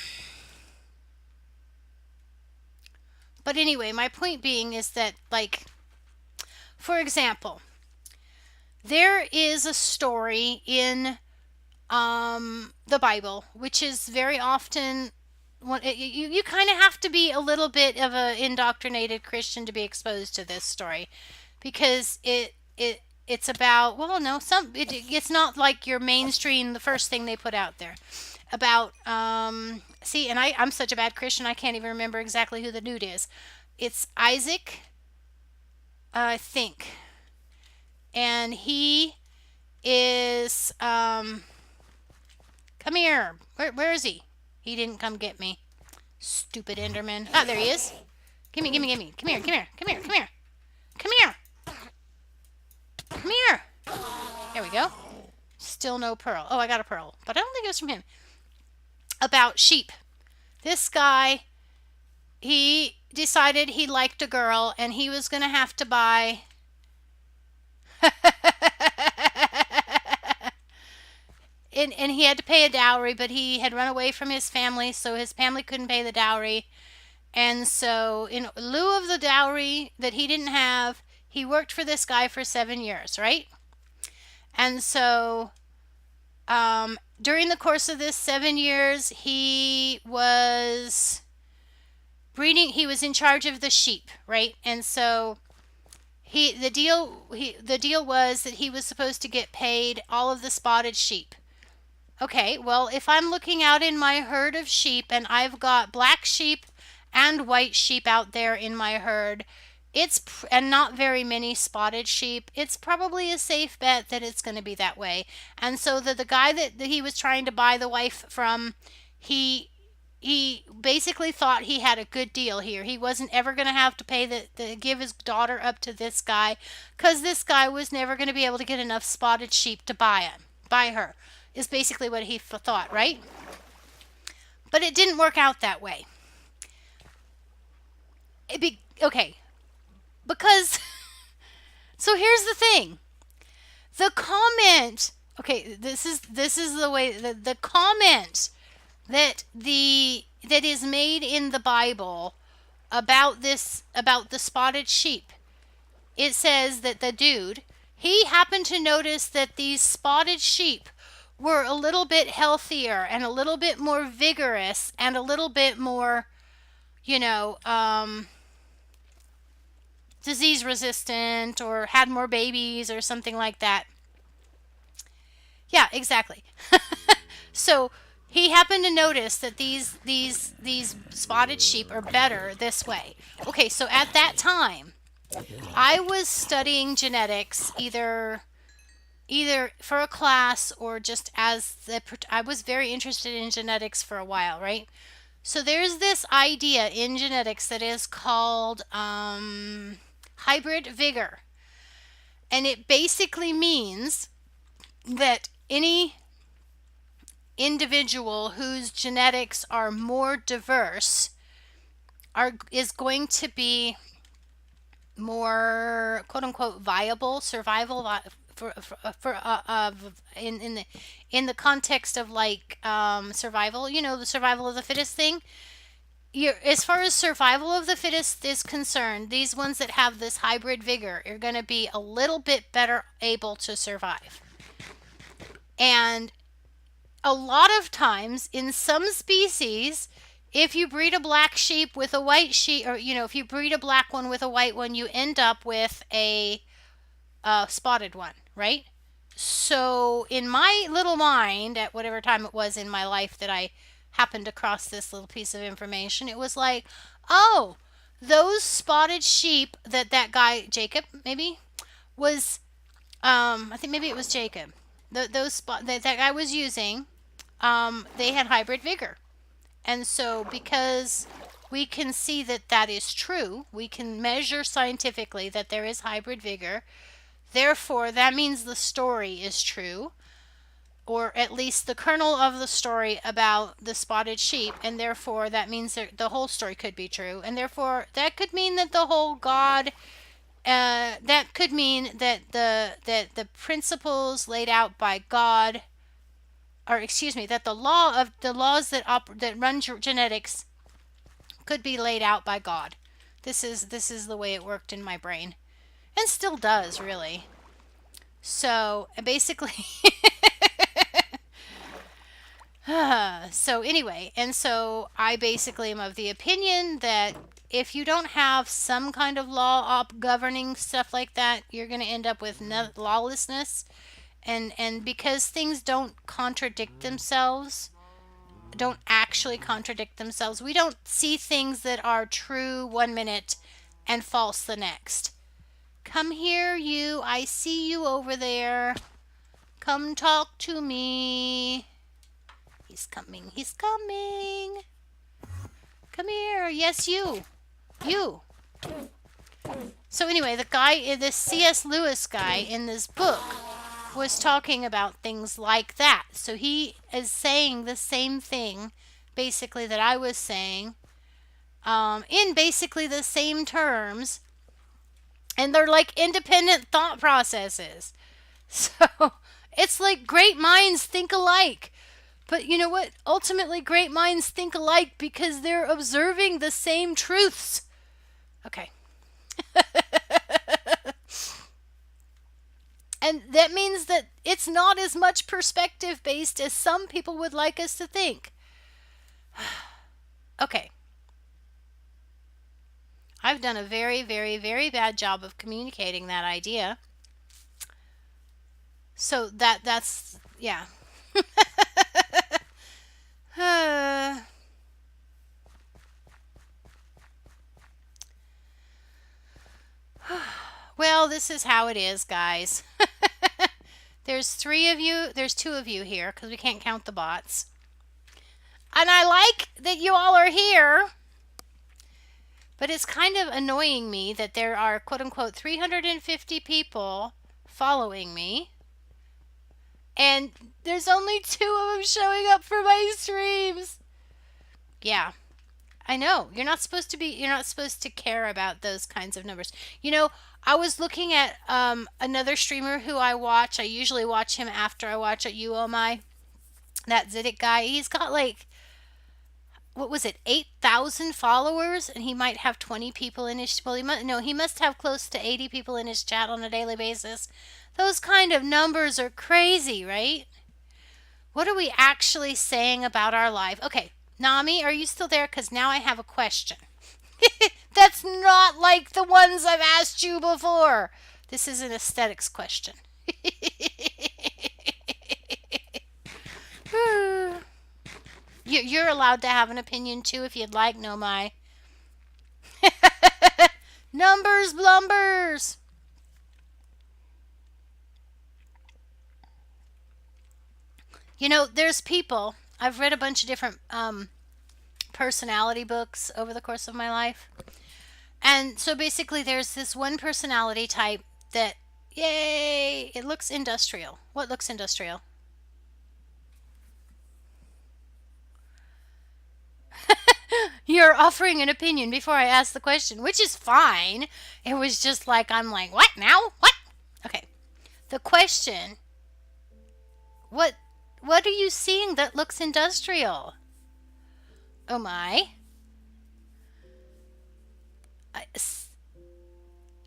but anyway, my point being is that, like, for example, there is a story in the Bible, which is very often you kind of have to be a little bit of a indoctrinated Christian to be exposed to this story, because it's about, well, no, it's not like your mainstream, the first thing they put out there about see, and I'm such a bad Christian I can't even remember exactly who the dude is. It's Isaac, I think, and he is come here. Where is he? He didn't come get me. Stupid Enderman. Ah, there he is. Gimme, gimme, gimme. Come here, come here, come here, come here. Come here. Come here. There we go. Still no pearl. Oh, I got a pearl. But I don't think it was from him. About sheep. This guy, he decided he liked a girl and he was going to have to buy and he had to pay a dowry, but he had run away from his family, so his family couldn't pay the dowry. And so, in lieu of the dowry that he didn't have, he worked for this guy for 7 years, right? And so, during the course of this 7 years, he was breeding. He was in charge of the sheep, right? And so, the deal was that he was supposed to get paid all of the spotted sheep. Okay, well, if I'm looking out in my herd of sheep and I've got black sheep and white sheep out there in my herd, and not very many spotted sheep, it's probably a safe bet that it's going to be that way. And so the guy that he was trying to buy the wife from, he basically thought he had a good deal here. He wasn't ever going to have to pay give his daughter up to this guy, because this guy was never going to be able to get enough spotted sheep to buy her, is basically what he thought, right? But it didn't work out that way. Okay, because so here's the thing. The comment, okay, this is the way the comment that is made in the Bible about the spotted sheep. It says that the dude, he happened to notice that these spotted sheep were a little bit healthier and a little bit more vigorous and a little bit more, you know, disease resistant, or had more babies or something like that. Yeah, exactly. So he happened to notice that these spotted sheep are better this way. Okay, so at that time, I was studying genetics, either for a class or just I was very interested in genetics for a while, right? So there's this idea in genetics that is called hybrid vigor. And it basically means that any individual whose genetics are more diverse is going to be more quote unquote viable, survival in the context of like survival, the survival of the fittest thing. As far as survival of the fittest is concerned, these ones that have this hybrid vigor are going to be a little bit better able to survive. And a lot of times in some species, if you breed a black sheep with a white sheep, or if you breed a black one with a white one, you end up with a spotted one, right? So, in my little mind, at whatever time it was in my life that I happened across this little piece of information, it was like, oh, those spotted sheep that guy, Jacob, maybe, was, I think maybe it was Jacob, those that guy was using, they had hybrid vigor. And so, because we can see that that is true, we can measure scientifically that there is hybrid vigor. Therefore, that means the story is true, or at least the kernel of the story about the spotted sheep, and therefore that means that the whole story could be true, and therefore that could mean that the whole God, that could mean that the principles laid out by God, or excuse me, that the laws that run genetics could be laid out by God. This is the way it worked in my brain, and still does really. So basically, so anyway, and so I basically am of the opinion that if you don't have some kind of law governing stuff like that, you're going to end up with lawlessness. And because things don't contradict themselves, don't actually contradict themselves, we don't see things that are true 1 minute and false the next. Come here, you. I see you over there. Come talk to me. He's coming. He's coming. Come here. Yes, you. You. So anyway, the guy, this C.S. Lewis guy in this book was talking about things like that. So he is saying the same thing, basically, that I was saying, in basically the same terms. And they're like independent thought processes. So it's like great minds think alike. But you know what? Ultimately, great minds think alike because they're observing the same truths. Okay. And that means that it's not as much perspective based as some people would like us to think. Okay. I've done a very, very, very bad job of communicating that idea. So that's yeah. Well, this is how it is, guys. There's 3 of you. There's 2 of you here because we can't count the bots. And I like that you all are here. But it's kind of annoying me that there are, quote unquote, 350 people following me. And there's only 2 of them showing up for my streams. Yeah. I know. You're not supposed to care about those kinds of numbers. You know, I was looking at another streamer who I watch. I usually watch him after I watch You Oh My. That Ziddick guy. He's got like, what was it, 8,000 followers, and he might have 20 people in his, well, he must have close to 80 people in his chat on a daily basis. Those kind of numbers are crazy, right? What are we actually saying about our life? Okay, Nami, are you still there? Because now I have a question. That's not like the ones I've asked you before. This is an aesthetics question. You're allowed to have an opinion too if you'd like, no my. Numbers blumbers. You know, there's people. I've read a bunch of different personality books over the course of my life. And so basically there's this one personality type that, yay, it looks industrial. What looks industrial? You're offering an opinion before I ask the question, which is fine. It was just like, I'm like, what now? What? Okay. The question, what are you seeing that looks industrial? Oh my.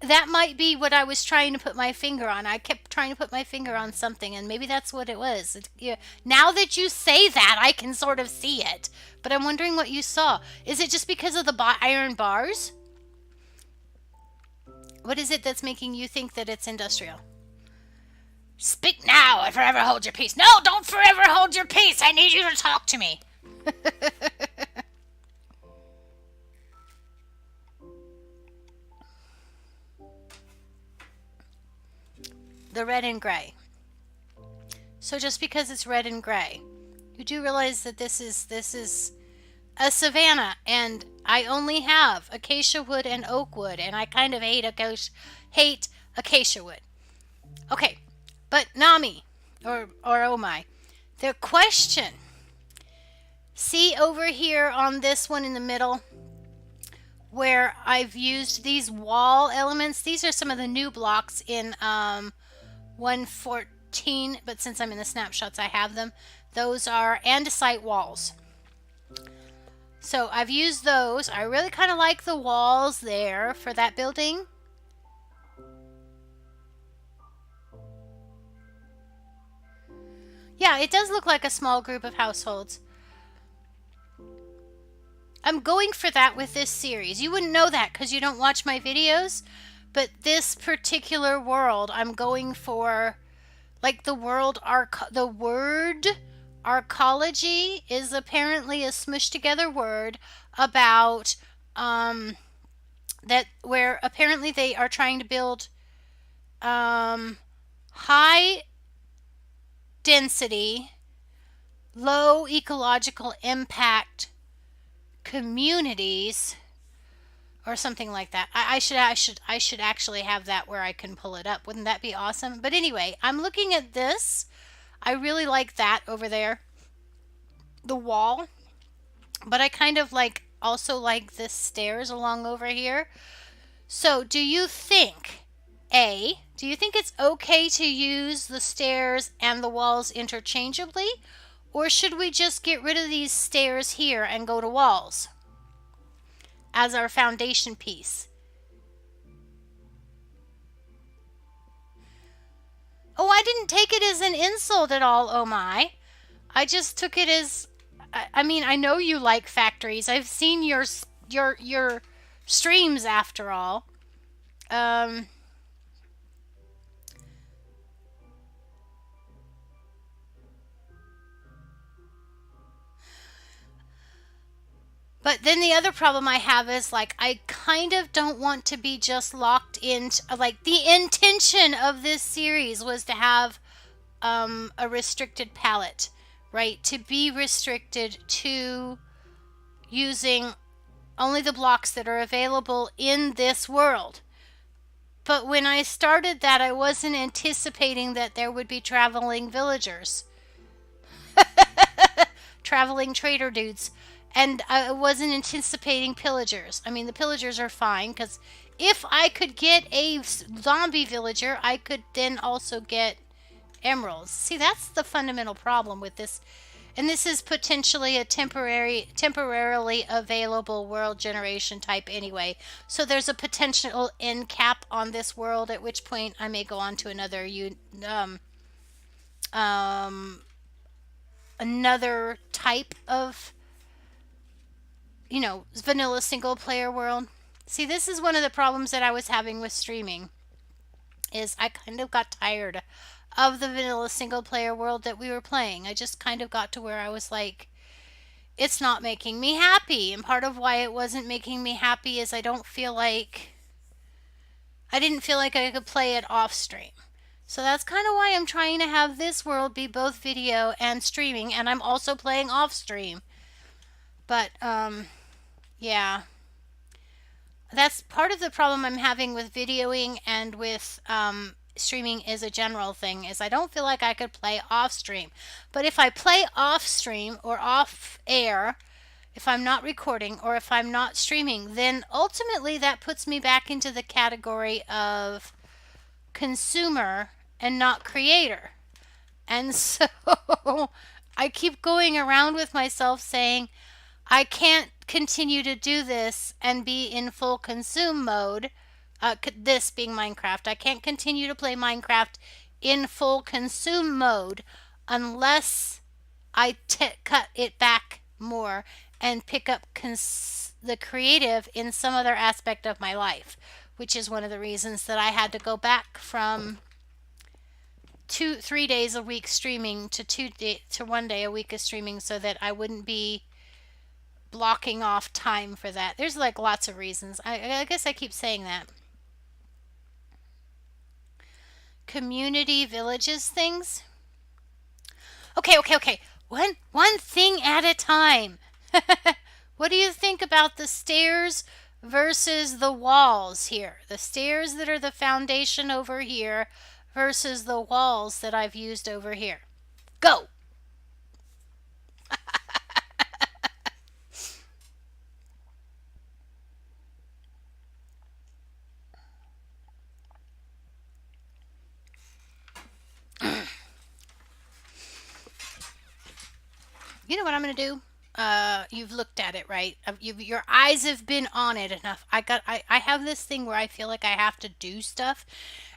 That might be what I was trying to put my finger on. I kept trying to put my finger on something, and maybe that's what it was. Yeah. Now that you say that, I can sort of see it. But I'm wondering what you saw. Is it just because of the iron bars? What is it that's making you think that it's industrial? Speak now and forever hold your peace. No, don't forever hold your peace. I need you to talk to me. The red and gray. So just because it's red and gray, you do realize that this is a savanna, and I only have acacia wood and oak wood, and I kind of hate acacia wood. Okay, but Nami, or oh my, the question. See over here on this one in the middle, where I've used these wall elements. These are some of the new blocks in 114, but since I'm in the snapshots, I have them. Those are andesite walls. So I've used those. I really kind of like the walls there for that building. Yeah, it does look like a small group of households. I'm going for that with this series. You wouldn't know that because you don't watch my videos, but this particular world, I'm going for, like, the word arcology is apparently a smushed together word about that where apparently they are trying to build high density, low ecological impact communities or something like that. I should actually have that where I can pull it up. Wouldn't that be awesome? But anyway, I'm looking at this. I really like that over there, the wall, but I kind of also like this stairs along over here. So do you think it's okay to use the stairs and the walls interchangeably, or should we just get rid of these stairs here and go to walls as our foundation piece? Oh, I didn't take it as an insult at all, oh my. I just took it as, I mean, I know you like factories. I've seen your streams after all. Um But then the other problem I have is, like, I kind of don't want to be just locked into, like, the intention of this series was to have a restricted palette, right? To be restricted to using only the blocks that are available in this world. But when I started that, I wasn't anticipating that there would be traveling villagers, traveling trader dudes. And I wasn't anticipating pillagers. I mean, the pillagers are fine because if I could get a zombie villager, I could then also get emeralds. See, that's the fundamental problem with this. And this is potentially a temporarily available world generation type anyway. So there's a potential end cap on this world, at which point I may go on to another type of, vanilla single player world. See, this is one of the problems that I was having with streaming, is I kind of got tired of the vanilla single player world that we were playing. I just kind of got to where I was like, it's not making me happy. And part of why it wasn't making me happy is I didn't feel like I could play it off stream. So that's kind of why I'm trying to have this world be both video and streaming, and I'm also playing off stream. But yeah, that's part of the problem I'm having with videoing and with streaming is a general thing, is I don't feel like I could play off stream. But if I play off stream or off air, if I'm not recording or if I'm not streaming, then ultimately that puts me back into the category of consumer and not creator. And so I keep going around with myself saying, I can't continue to do this and be in full consume mode. This being Minecraft. I can't continue to play Minecraft in full consume mode unless I cut it back more and pick up the creative in some other aspect of my life, which is one of the reasons that I had to go back from 3 days a week streaming to to 1 day a week of streaming so that I wouldn't be blocking off time for that. There's like lots of reasons. I guess I keep saying that. Community villages things. Okay. One thing at a time. What do you think about the stairs versus the walls here? The stairs that are the foundation over here versus the walls that I've used over here. Go! You know what I'm going to do? You've looked at it, right? Your eyes have been on it enough. I have this thing where I feel like I have to do stuff,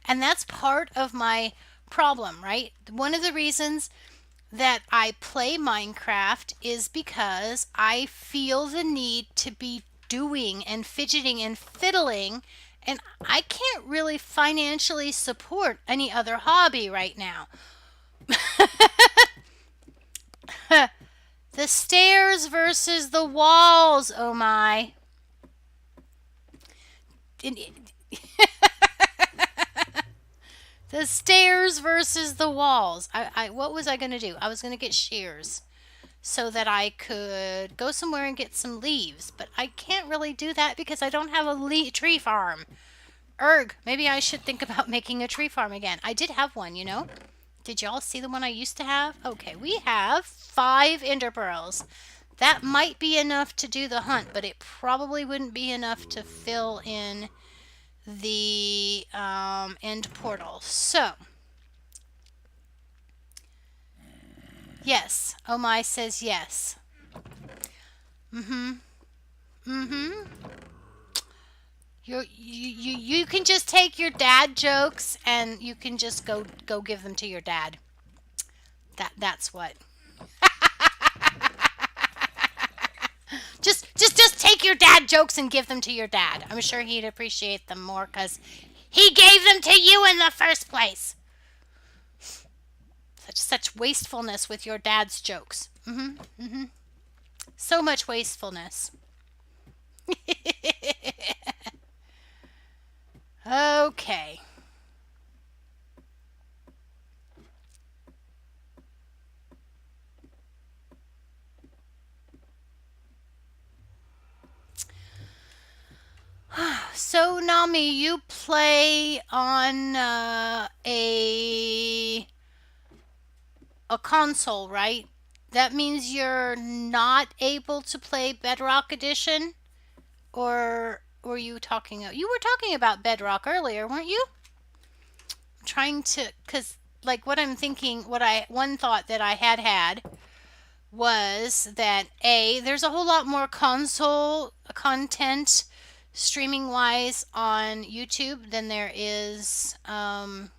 and that's part of my problem, right? One of the reasons that I play Minecraft is because I feel the need to be doing and fidgeting and fiddling, and I can't really financially support any other hobby right now. The stairs versus the walls, oh my. The stairs versus the walls. What was I going to do? I was going to get shears so that I could go somewhere and get some leaves. But I can't really do that because I don't have a tree farm. Erg, maybe I should think about making a tree farm again. I did have one, you know. Did y'all see the one I used to have? Okay, we have 5 ender pearls. That might be enough to do the hunt, but it probably wouldn't be enough to fill in the end portal. So, yes. Oh my says yes. Mm-hmm. Mm-hmm. You can just take your dad jokes and you can just go give them to your dad. That's what. Just take your dad jokes and give them to your dad. I'm sure he'd appreciate them more because he gave them to you in the first place. Such wastefulness with your dad's jokes. So much wastefulness. Okay. So Nami, you play on a console, right? That means you're not able to play Bedrock Edition, or were you talking? You were talking about Bedrock earlier, weren't you? I'm trying to, cause like what I'm thinking, one thought that I had was that there's a whole lot more console content streaming wise on YouTube than there is than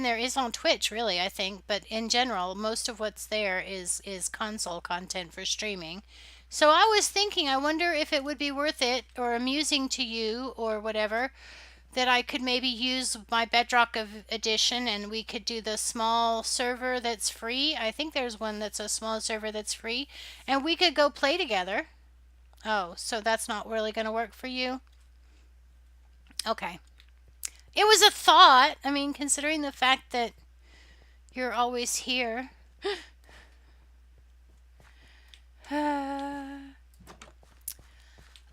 there is on Twitch, really, I think. But in general, most of what's there is console content for streaming. So I was thinking, I wonder if it would be worth it or amusing to you or whatever that I could maybe use my Bedrock edition and we could do the small server that's free. I think there's one that's a small server that's free and we could go play together. Oh, so that's not really going to work for you? Okay. It was a thought. I mean, considering the fact that you're always here.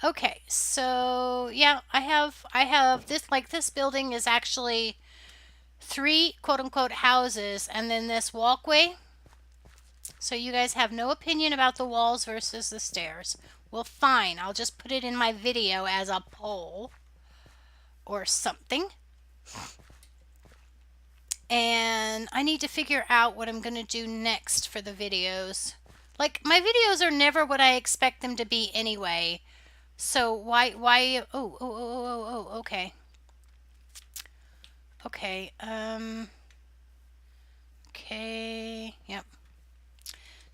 Okay, so yeah, I have this, like, this building is actually 3 quote unquote houses and then this walkway. So you guys have no opinion about the walls versus the stairs. Well, fine. I'll just put it in my video as a poll or something. And I need to figure out what I'm going to do next for the videos. Like, my videos are never what I expect them to be anyway. So why, okay. Okay, okay, yep.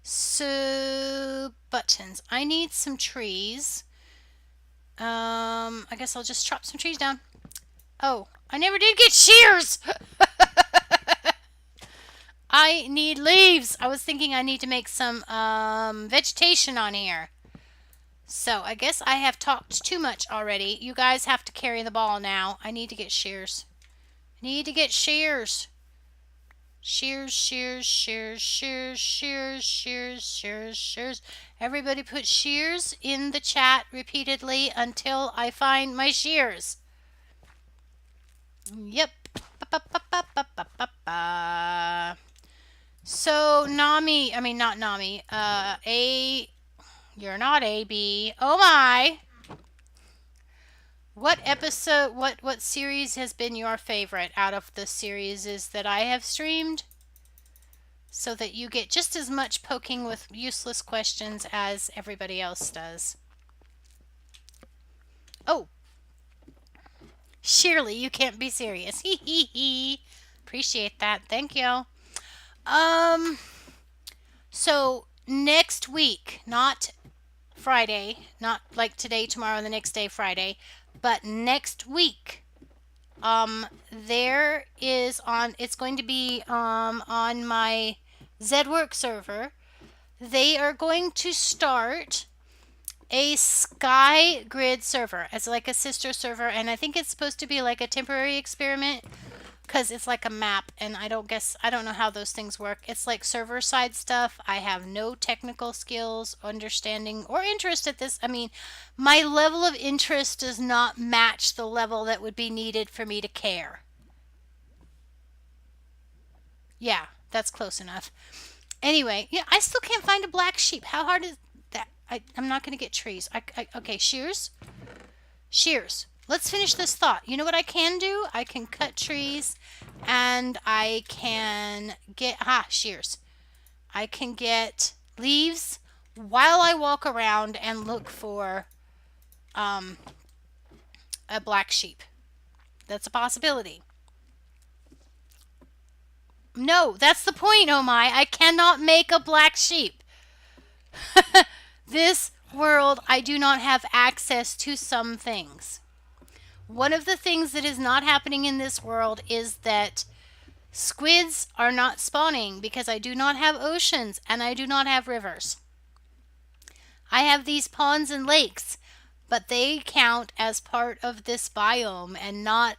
So, buttons. I need some trees. I guess I'll just chop some trees down. Oh, I never did get shears. I need leaves. I was thinking I need to make some vegetation on here. So I guess I have talked too much already. You guys have to carry the ball now. I need to get shears. I need to get shears. Shears, shears, shears, shears, shears, shears, shears, shears. Everybody put shears in the chat repeatedly until I find my shears. Yep. Ba-ba-ba-ba-ba-ba-ba. So Nami, I mean not Nami. You're not A B. Oh my. What episode? What series has been your favorite out of the series that I have streamed? So that you get just as much poking with useless questions as everybody else does. Oh, Shirley, you can't be serious. Hee hee hee. Appreciate that. Thank you. Um. So next week, not Friday, not like today, tomorrow, the next day, Friday, but next week, there is it's going to be on my Zedwork server. They are going to start a Sky Grid server as like a sister server, and I think it's supposed to be like a temporary experiment because it's like a map, and I don't know how those things work. It's like server side stuff. I have no technical skills, understanding, or interest at this. I mean, my level of interest does not match the level that would be needed for me to care. Yeah, that's close enough. Anyway, yeah, I still can't find a black sheep. How hard is that? I'm not going to get trees. Okay, shears. Shears. Let's finish this thought. You know what I can do? I can cut trees and I can get, shears. I can get leaves while I walk around and look for a black sheep. That's a possibility. No, that's the point, oh my. I cannot make a black sheep. This world, I do not have access to some things. One of the things that is not happening in this world is that squids are not spawning because I do not have oceans and I do not have rivers. I have these ponds and lakes, but they count as part of this biome and not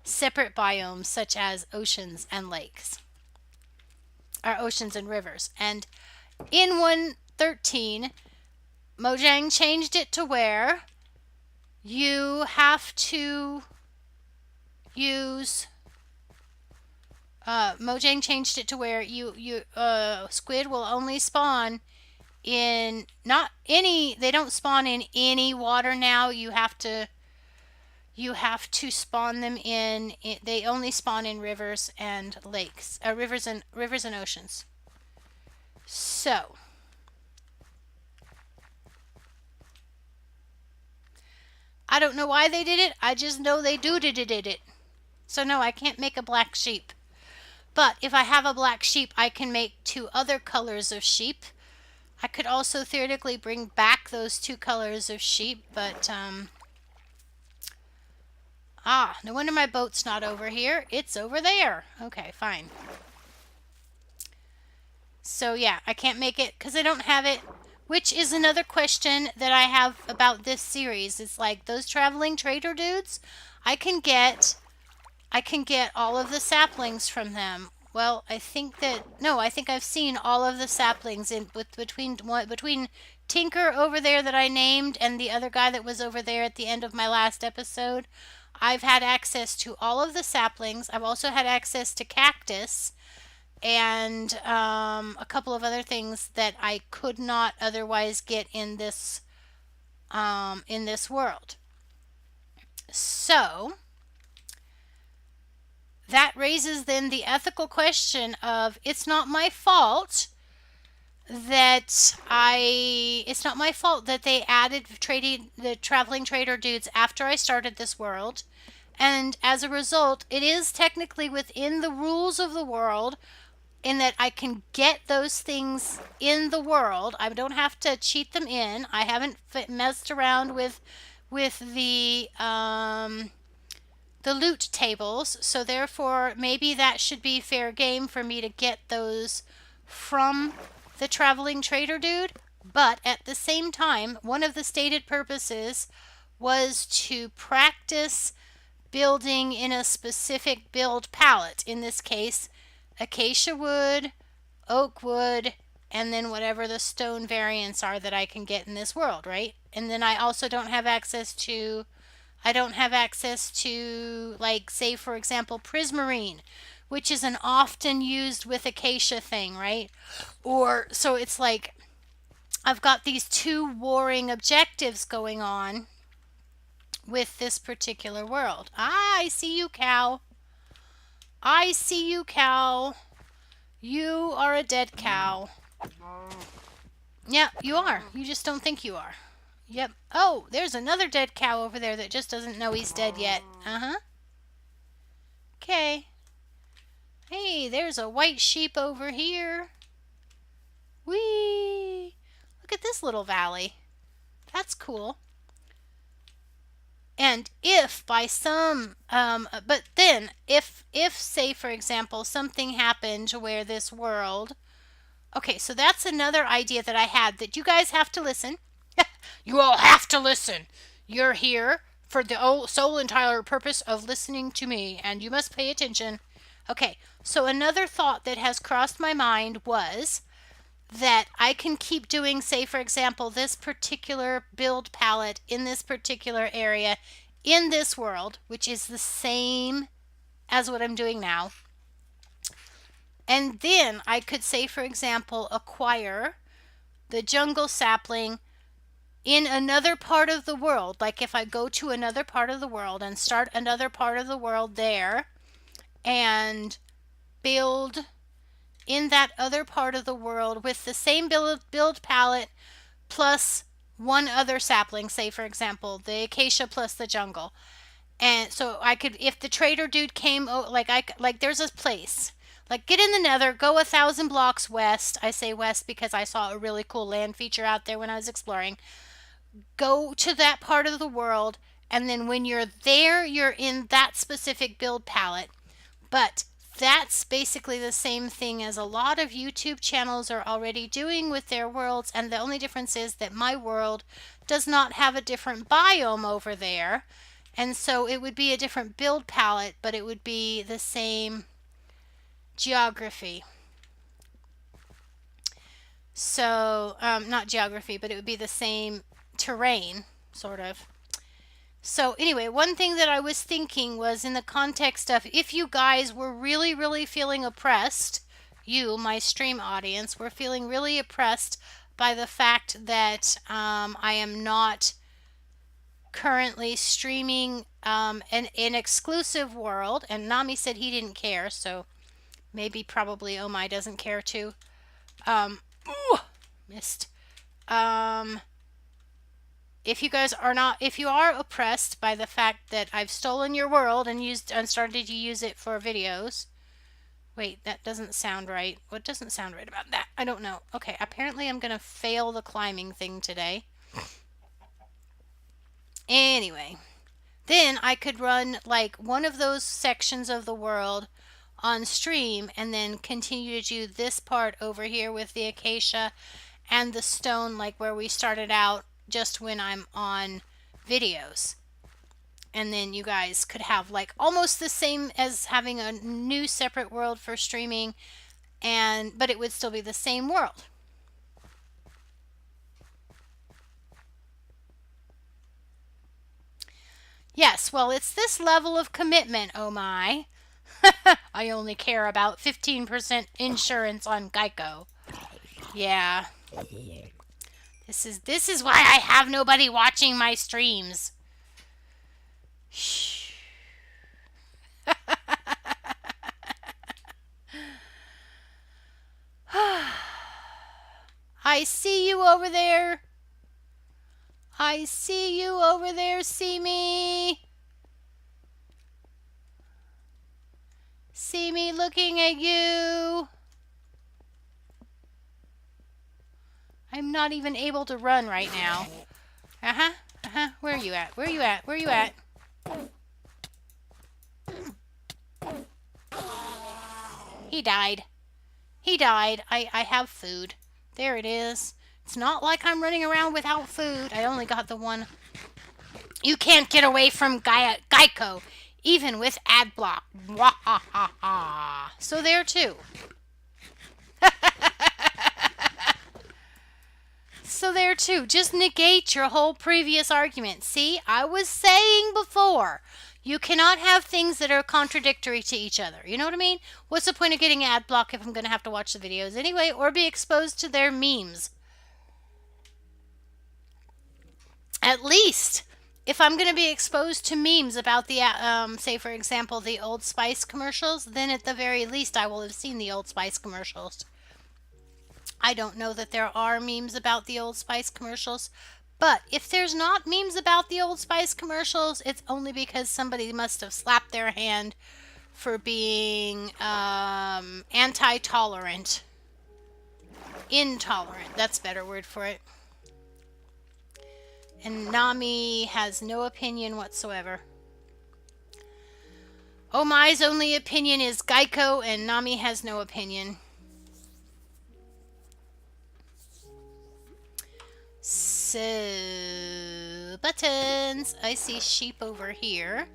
separate biomes such as oceans and lakes, or oceans and rivers. And in 1.13, Mojang changed it to where you have to use Mojang changed it to where squid will only spawn in they don't spawn in any water now. You have to spawn them they only spawn in rivers and lakes, rivers and oceans. So I don't know why they did it. I just know they did it. So no, I can't make a black sheep. But if I have a black sheep, I can make 2 other colors of sheep. I could also theoretically bring back those 2 colors of sheep, but no wonder my boat's not over here. It's over there. Okay, fine. So yeah, I can't make it because I don't have it, which is another question that I have about this series. It's like those traveling trader dudes, I can get all of the saplings from them. Well, I think I've seen all of the saplings between Tinker over there that I named and the other guy that was over there at the end of my last episode. I've had access to all of the saplings. I've also had access to cactus and a couple of other things that I could not otherwise get in this world. So that raises then the ethical question of it's not my fault that they added the traveling trader dudes after I started this world, and as a result it is technically within the rules of the world in that I can get those things in the world. I don't have to cheat them in. I haven't messed around with the the loot tables, so therefore maybe that should be fair game for me to get those from the traveling trader dude. But at the same time, one of the stated purposes was to practice building in a specific build palette. In this case, acacia wood, oak wood, and then whatever the stone variants are that I can get in this world, right? And then I also don't have access to, like, say, for example, prismarine, which is an often used with acacia thing, right? Or, so it's like, I've got these two warring objectives going on with this particular world. Ah, I see you, cow. I see you, cow. You are a dead cow. Yeah, you are. You just don't think you are. Yep. Oh, there's another dead cow over there that just doesn't know he's dead yet. Uh-huh. Okay. Hey, there's a white sheep over here. Whee! Look at this little valley. That's cool. And if by some, but then if say for example something happened where this world, okay, so that's another idea that I had that you guys have to listen. You all have to listen. You're here for the sole entire purpose of listening to me, and you must pay attention. Okay, so another thought that has crossed my mind was that I can keep doing, say, for example, this particular build palette in this particular area in this world, which is the same as what I'm doing now. And then I could, say, for example, acquire the jungle sapling in another part of the world. Like if I go to another part of the world and start another part of the world there and build in that other part of the world with the same build palette plus one other sapling, say for example the acacia plus the jungle. And so I could, if the trader dude came, like there's a place, like get in the nether, go 1,000 blocks west. I say west because I saw a really cool land feature out there when I was exploring. Go to that part of the world, and then when you're there, you're in that specific build palette. But that's basically the same thing as a lot of YouTube channels are already doing with their worlds, and the only difference is that my world does not have a different biome over there, and so it would be a different build palette, but it would be the same geography. So, not geography, but it would be the same terrain, sort of. So anyway, one thing that I was thinking was in the context of if you guys were really, really feeling oppressed, you, my stream audience, were feeling really oppressed by the fact that I am not currently streaming an exclusive world, and Nami said he didn't care, so maybe probably Oh My doesn't care too. Ooh, missed. If you guys are not, if you are oppressed by the fact that I've stolen your world and started to use it for videos. Wait, that doesn't sound right. What doesn't sound right about that? I don't know. Okay, apparently I'm gonna fail the climbing thing today. Anyway, then I could run like one of those sections of the world on stream and then continue to do this part over here with the acacia and the stone, like where we started out, just when I'm on videos. And then you guys could have like almost the same as having a new separate world for streaming, but it would still be the same world. Yes, well, it's this level of commitment, Oh My. I only care about 15% insurance on Geico. Yeah. This is why I have nobody watching my streams. Shh. I see you over there. I see you over there. See me. See me looking at you. I'm not even able to run right now. Uh-huh. Uh-huh. Where are you at? Where are you at? Where are you at? He died. He died. I have food. There it is. It's not like I'm running around without food. I only got the one. You can't get away from Geico, even with ad block. Wahahaha. So there too. So there too. Just negate your whole previous argument. See, I was saying before, you cannot have things that are contradictory to each other. You know what I mean? What's the point of getting ad block if I'm going to have to watch the videos anyway or be exposed to their memes? At least, if I'm going to be exposed to memes about the, say for example, the Old Spice commercials, then at the very least I will have seen the Old Spice commercials. I don't know that there are memes about the Old Spice commercials, but if there's not memes about the Old Spice commercials, it's only because somebody must have slapped their hand for being anti-tolerant. Intolerant, that's a better word for it. And Nami has no opinion whatsoever. Oh Mai's only opinion is Geico, and Nami has no opinion. So, buttons. I see sheep over here.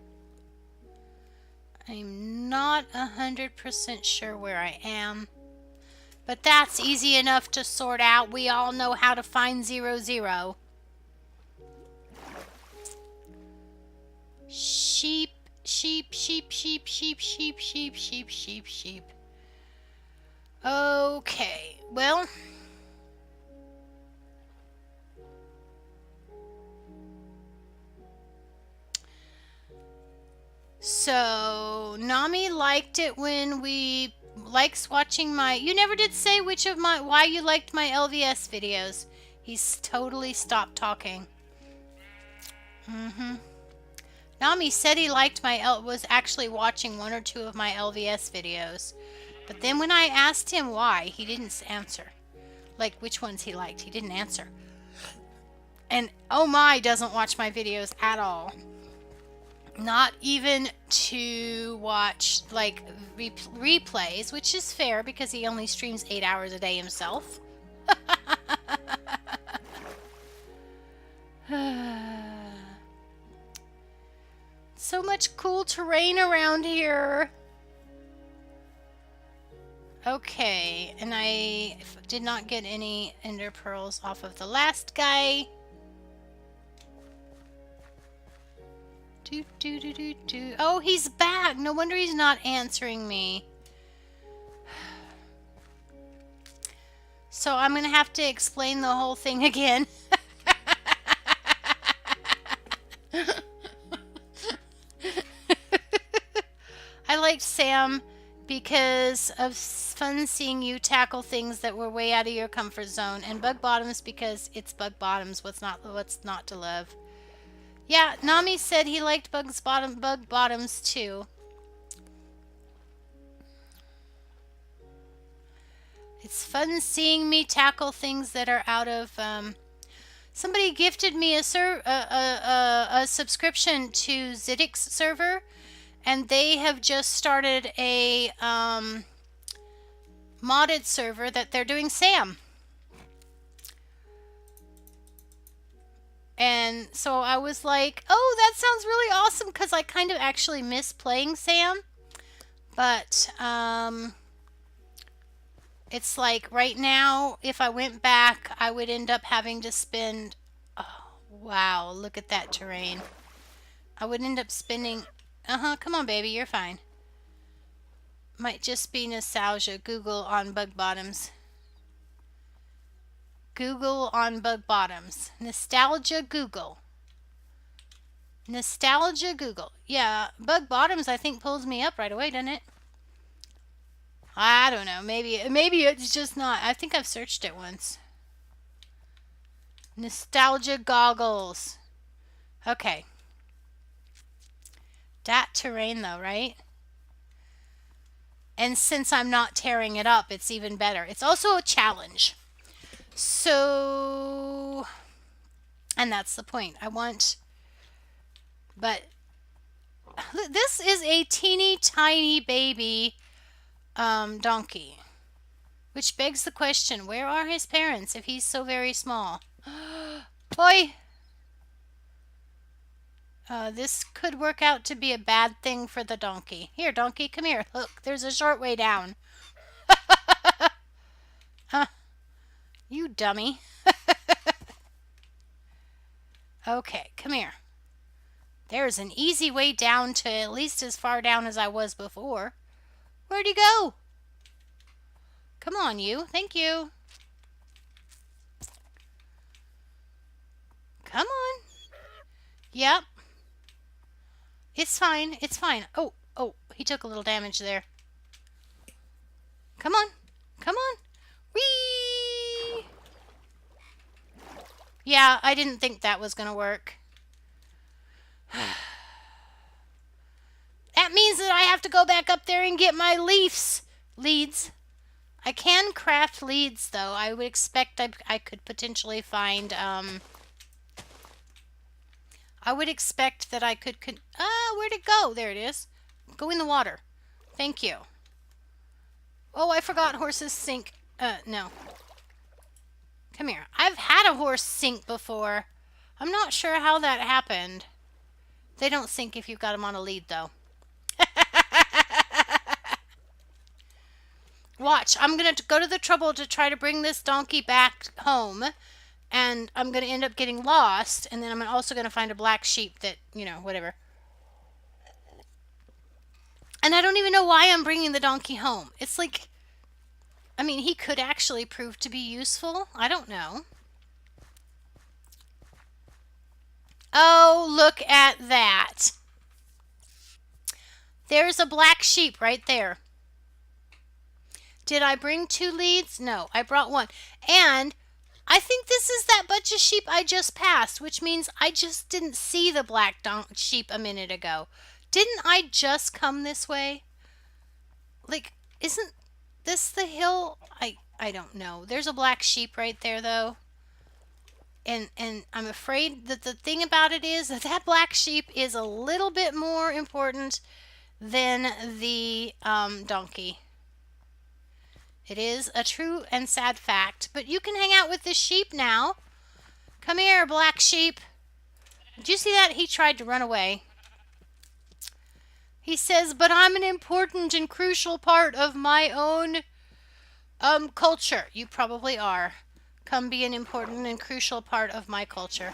I'm not 100% sure where I am. But that's easy enough to sort out. We all know how to find 0, 0. Sheep, sheep, sheep, sheep, sheep, sheep, sheep, sheep, sheep, sheep. Okay, well... So, Nami liked it when we... Likes watching my... You never did say why you liked my LVS videos. He's totally stopped talking. Nami said he liked was actually watching 1 or 2 of my LVS videos. But then when I asked him why, he didn't answer. Like, which ones he liked. He didn't answer. And Oh My doesn't watch my videos at all. Not even to watch, like, replays, which is fair because he only streams 8 hours a day himself. So much cool terrain around here. Okay, and I did not get any ender pearls off of the last guy. Oh, he's back. No wonder he's not answering me. So I'm going to have to explain the whole thing again. I liked Sam because of fun seeing you tackle things that were way out of your comfort zone, and Bug Bottoms because it's Bug Bottoms. What's not to love? Yeah, Nami said he liked Bug Bottoms too. It's fun seeing me tackle things that are out of. Somebody gifted me a subscription to Zidix server, and they have just started a modded server that they're doing Sam. And so I was like, oh, that sounds really awesome, because I kind of actually miss playing Sam. But it's like right now, if I went back, I would end up having to spend... Oh, wow, look at that terrain. I would end up spending... come on, baby, you're fine. Might just be nostalgia. Google on Bug Bottoms. Google on Bug Bottoms. Nostalgia Google. Nostalgia Google. Yeah, Bug Bottoms I think pulls me up right away, doesn't it? I don't know. Maybe it's just not. I think I've searched it once. Nostalgia Goggles. Okay. That terrain though, right? And since I'm not tearing it up, it's even better. It's also a challenge. So, and that's the point. But this is a teeny tiny baby donkey. Which begs the question, where are his parents if he's so very small? Boy, this could work out to be a bad thing for the donkey. Here, donkey, come here. Look, there's a short way down. Huh, you dummy. Okay, come here. There's an easy way down to at least as far down as I was before. Where'd he go? Come on, you. Thank you. Come on. Yep. It's fine. It's fine. Oh, he took a little damage there. Come on. Come on. Whee! Yeah, I didn't think that was going to work. That means that I have to go back up there and get my leads. I can craft leads, though. I would expect I could potentially find, I would expect that I could, where'd it go? There it is. Go in the water. Thank you. Oh, I forgot horses sink. No. Come here. I've had a horse sink before. I'm not sure how that happened. They don't sink if you've got them on a lead, though. Watch, I'm going to go to the trouble to try to bring this donkey back home, and I'm going to end up getting lost, and then I'm also going to find a black sheep that, whatever. And I don't even know why I'm bringing the donkey home. It's like, I mean, he could actually prove to be useful. I don't know. Oh, look at that. There's a black sheep right there. Did I bring 2 leads? No, I brought 1. And I think this is that bunch of sheep I just passed, which means I just didn't see the black sheep a minute ago. Didn't I just come this way? Like, isn't this the hill? I don't know. There's a black sheep right there, though. And I'm afraid that the thing about it is that black sheep is a little bit more important than the donkey. It is a true and sad fact. But you can hang out with the sheep now. Come here, black sheep. Did you see that? He tried to run away. He says, but I'm an important and crucial part of my own culture. You probably are. Come be an important and crucial part of my culture.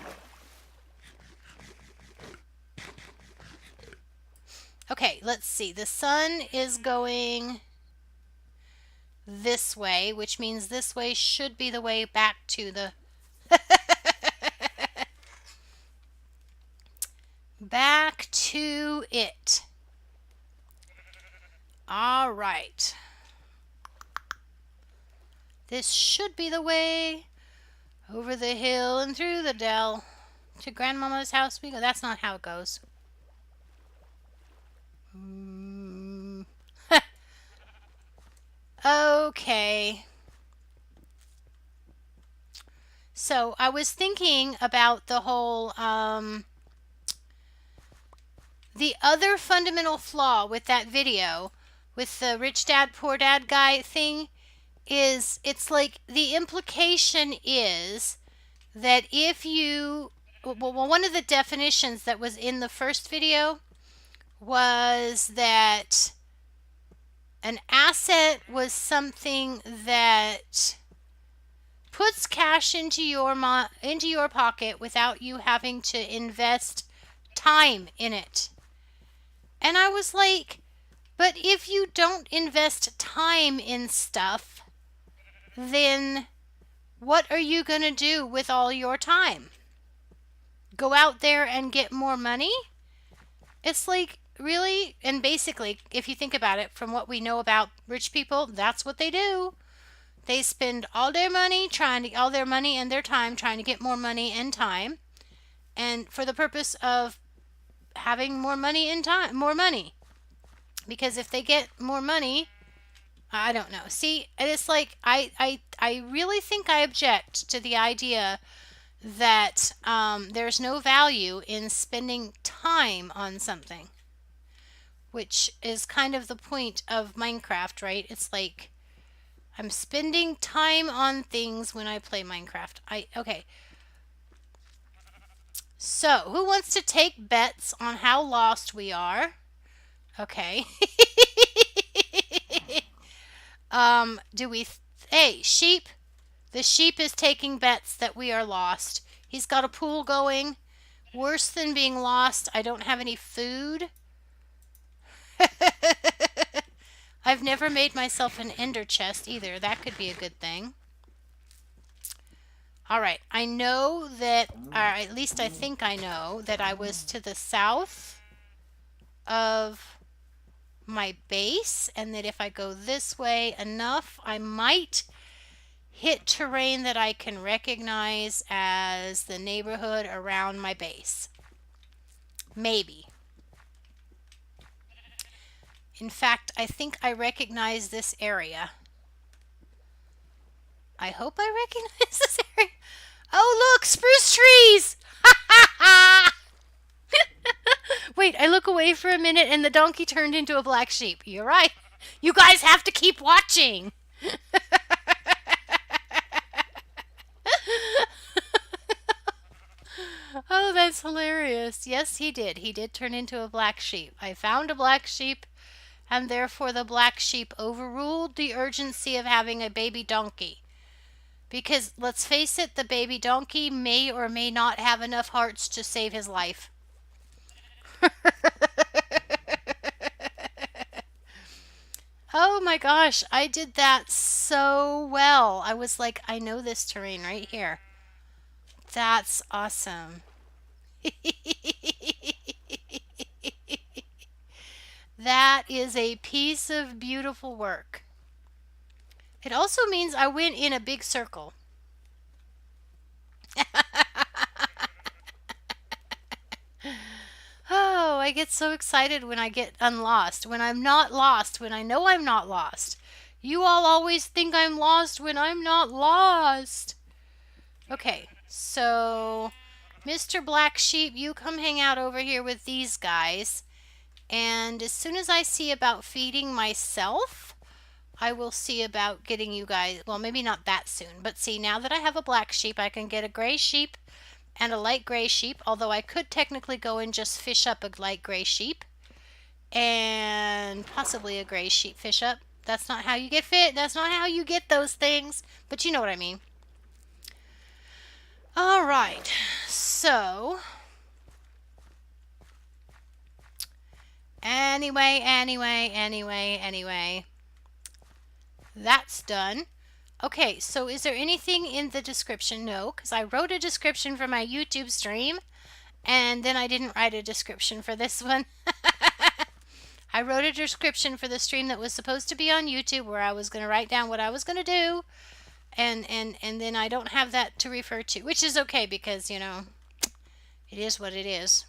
Okay, let's see. The sun is going this way, which means this way should be the way back to the back to it. All right. This should be the way over the hill and through the dell to Grandmama's house we go. That's not how it goes. Okay. So I was thinking about the whole, the other fundamental flaw with that video, with the rich dad, poor dad guy thing, is it's like the implication is that if you, well, one of the definitions that was in the first video was that an asset was something that puts cash into your pocket without you having to invest time in it. And I was like, but if you don't invest time in stuff, then what are you going to do with all your time? Go out there and get more money? It's like, really? And basically, if you think about it, from what we know about rich people, that's what they do. They spend all their money and their time trying to get more money and time, and for the purpose of having more money and time, more money. Because if they get more money, I don't know. See, it's like I really think I object to the idea that there's no value in spending time on something. which is kind of the point of Minecraft, right? It's like I'm spending time on things when I play Minecraft. Okay. So, who wants to take bets on how lost we are? Okay. Do we hey, sheep? The sheep is taking bets that we are lost. He's got a pool going. Worse than being lost, I don't have any food. I've never made myself an ender chest either. That could be a good thing. All right. I know that, or at least I think I know, that I was to the south of my base, and that if I go this way enough, I might hit terrain that I can recognize as the neighborhood around my base. Maybe. In fact, I think I recognize this area. I hope I recognize this area. Oh, look, spruce trees! Wait, I look away for a minute and the donkey turned into a black sheep. You're right. You guys have to keep watching. Oh, that's hilarious. Yes, he did. He did turn into a black sheep. I found a black sheep, and therefore the black sheep overruled the urgency of having a baby donkey. Because, let's face it, the baby donkey may or may not have enough hearts to save his life. Oh my gosh, I did that so well. I was like, I know this terrain right here. That's awesome. That is a piece of beautiful work. It also means I went in a big circle. Oh, I get so excited when I get unlost. When I'm not lost, when I know I'm not lost. You all always think I'm lost when I'm not lost. Okay, so Mr. Black Sheep, you come hang out over here with these guys. And as soon as I see about feeding myself, I will see about getting you guys, well, maybe not that soon, but see, now that I have a black sheep, I can get a gray sheep and a light gray sheep, although I could technically go and just fish up a light gray sheep and possibly a gray sheep fish up. That's not how you get fit. That's not how you get those things, but you know what I mean. All right, so anyway, that's done. Okay, so is there anything in the description? No, because I wrote a description for my YouTube stream, and then I didn't write a description for this one. I wrote a description for the stream that was supposed to be on YouTube where I was going to write down what I was going to do, and then I don't have that to refer to, which is okay because, you know, it is what it is.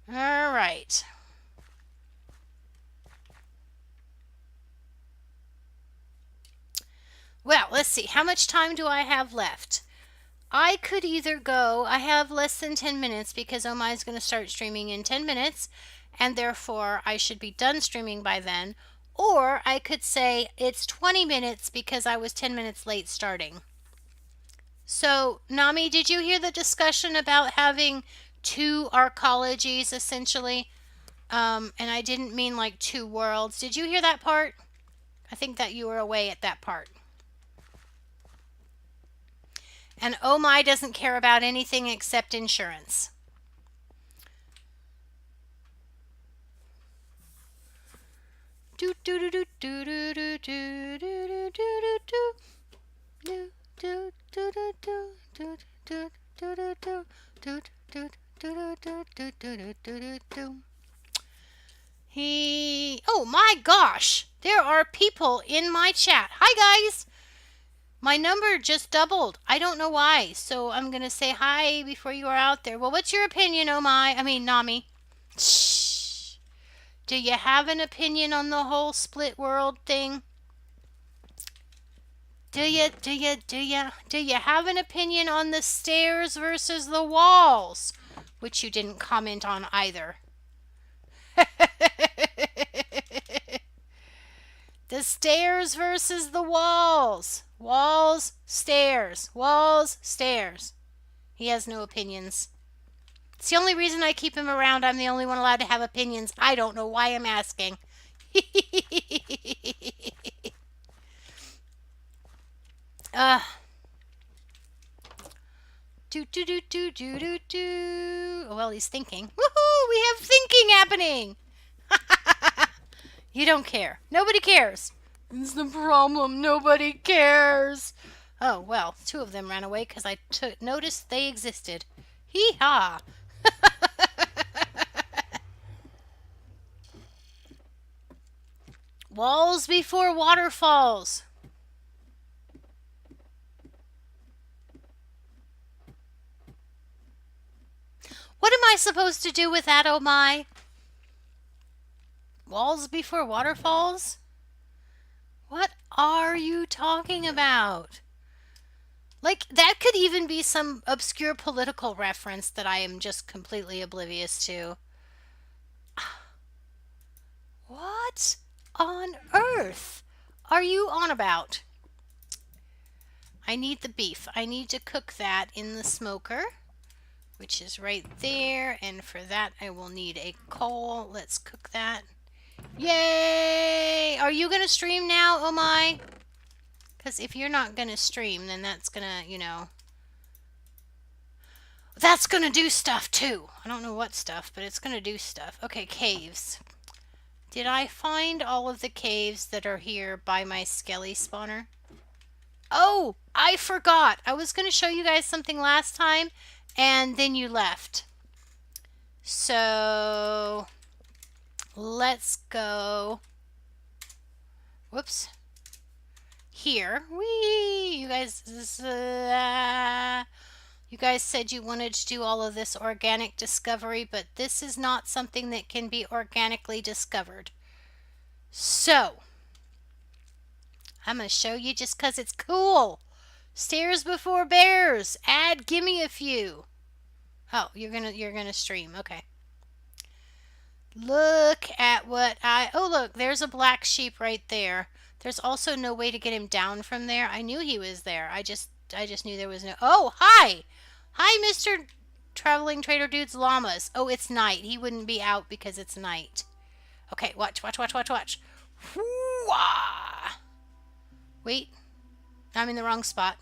All right. Well, let's see. How much time do I have left? I could either go, I have less than 10 minutes because Oh My is going to start streaming in 10 minutes, and therefore I should be done streaming by then. Or I could say it's 20 minutes because I was 10 minutes late starting. So, Nami, did you hear the discussion about having two arcologies essentially? And I didn't mean like two worlds. Did you hear that part? I think that you were away at that part. And Oh My doesn't care about anything except insurance. Do do do do do do do do do do do do do. Oh my gosh, there are people in my chat. Hi guys. My number just doubled. I don't know why. So I'm going to say hi before you are out there. Well, what's your opinion, Nami? Shh. Do you have an opinion on the whole split world thing? Do you have an opinion on the stairs versus the walls? Which you didn't comment on either. The stairs versus the walls. Walls, stairs. Walls, stairs. He has no opinions. It's the only reason I keep him around. I'm the only one allowed to have opinions. I don't know why I'm asking. uh, do. Well, he's thinking. Woohoo! We have thinking happening. You don't care. Nobody cares. It's the problem. Nobody cares. Oh, well, two of them ran away because I noticed they existed. Hee-haw. Walls before waterfalls. What am I supposed to do with that, oh my? Walls before waterfalls? What are you talking about? Like, that could even be some obscure political reference that I am just completely oblivious to. What on earth are you on about? I need the beef. I need to cook that in the smoker, which is right there. And for that, I will need a coal. Let's cook that. Yay! Are you going to stream now, oh my? Because if you're not going to stream, then that's going to, that's going to do stuff too. I don't know what stuff, but it's going to do stuff. Okay, caves. Did I find all of the caves that are here by my skelly spawner? Oh, I forgot. I was going to show you guys something last time, and then you left. So, let's go. Whoops. Here. Whee! You guys said you wanted to do all of this organic discovery, but this is not something that can be organically discovered. So, I'm going to show you just because it's cool. Stairs before bears. Gimme a few. Oh, you're gonna stream. Okay. Look at what oh look, there's a black sheep right there. There's also no way to get him down from there. I knew he was there. I just knew there was no. Oh, hi. Hi, Mr. Traveling Trader Dude's llamas. Oh, it's night. He wouldn't be out because it's night. Okay, watch. Whoo-ah! Wait. I'm in the wrong spot.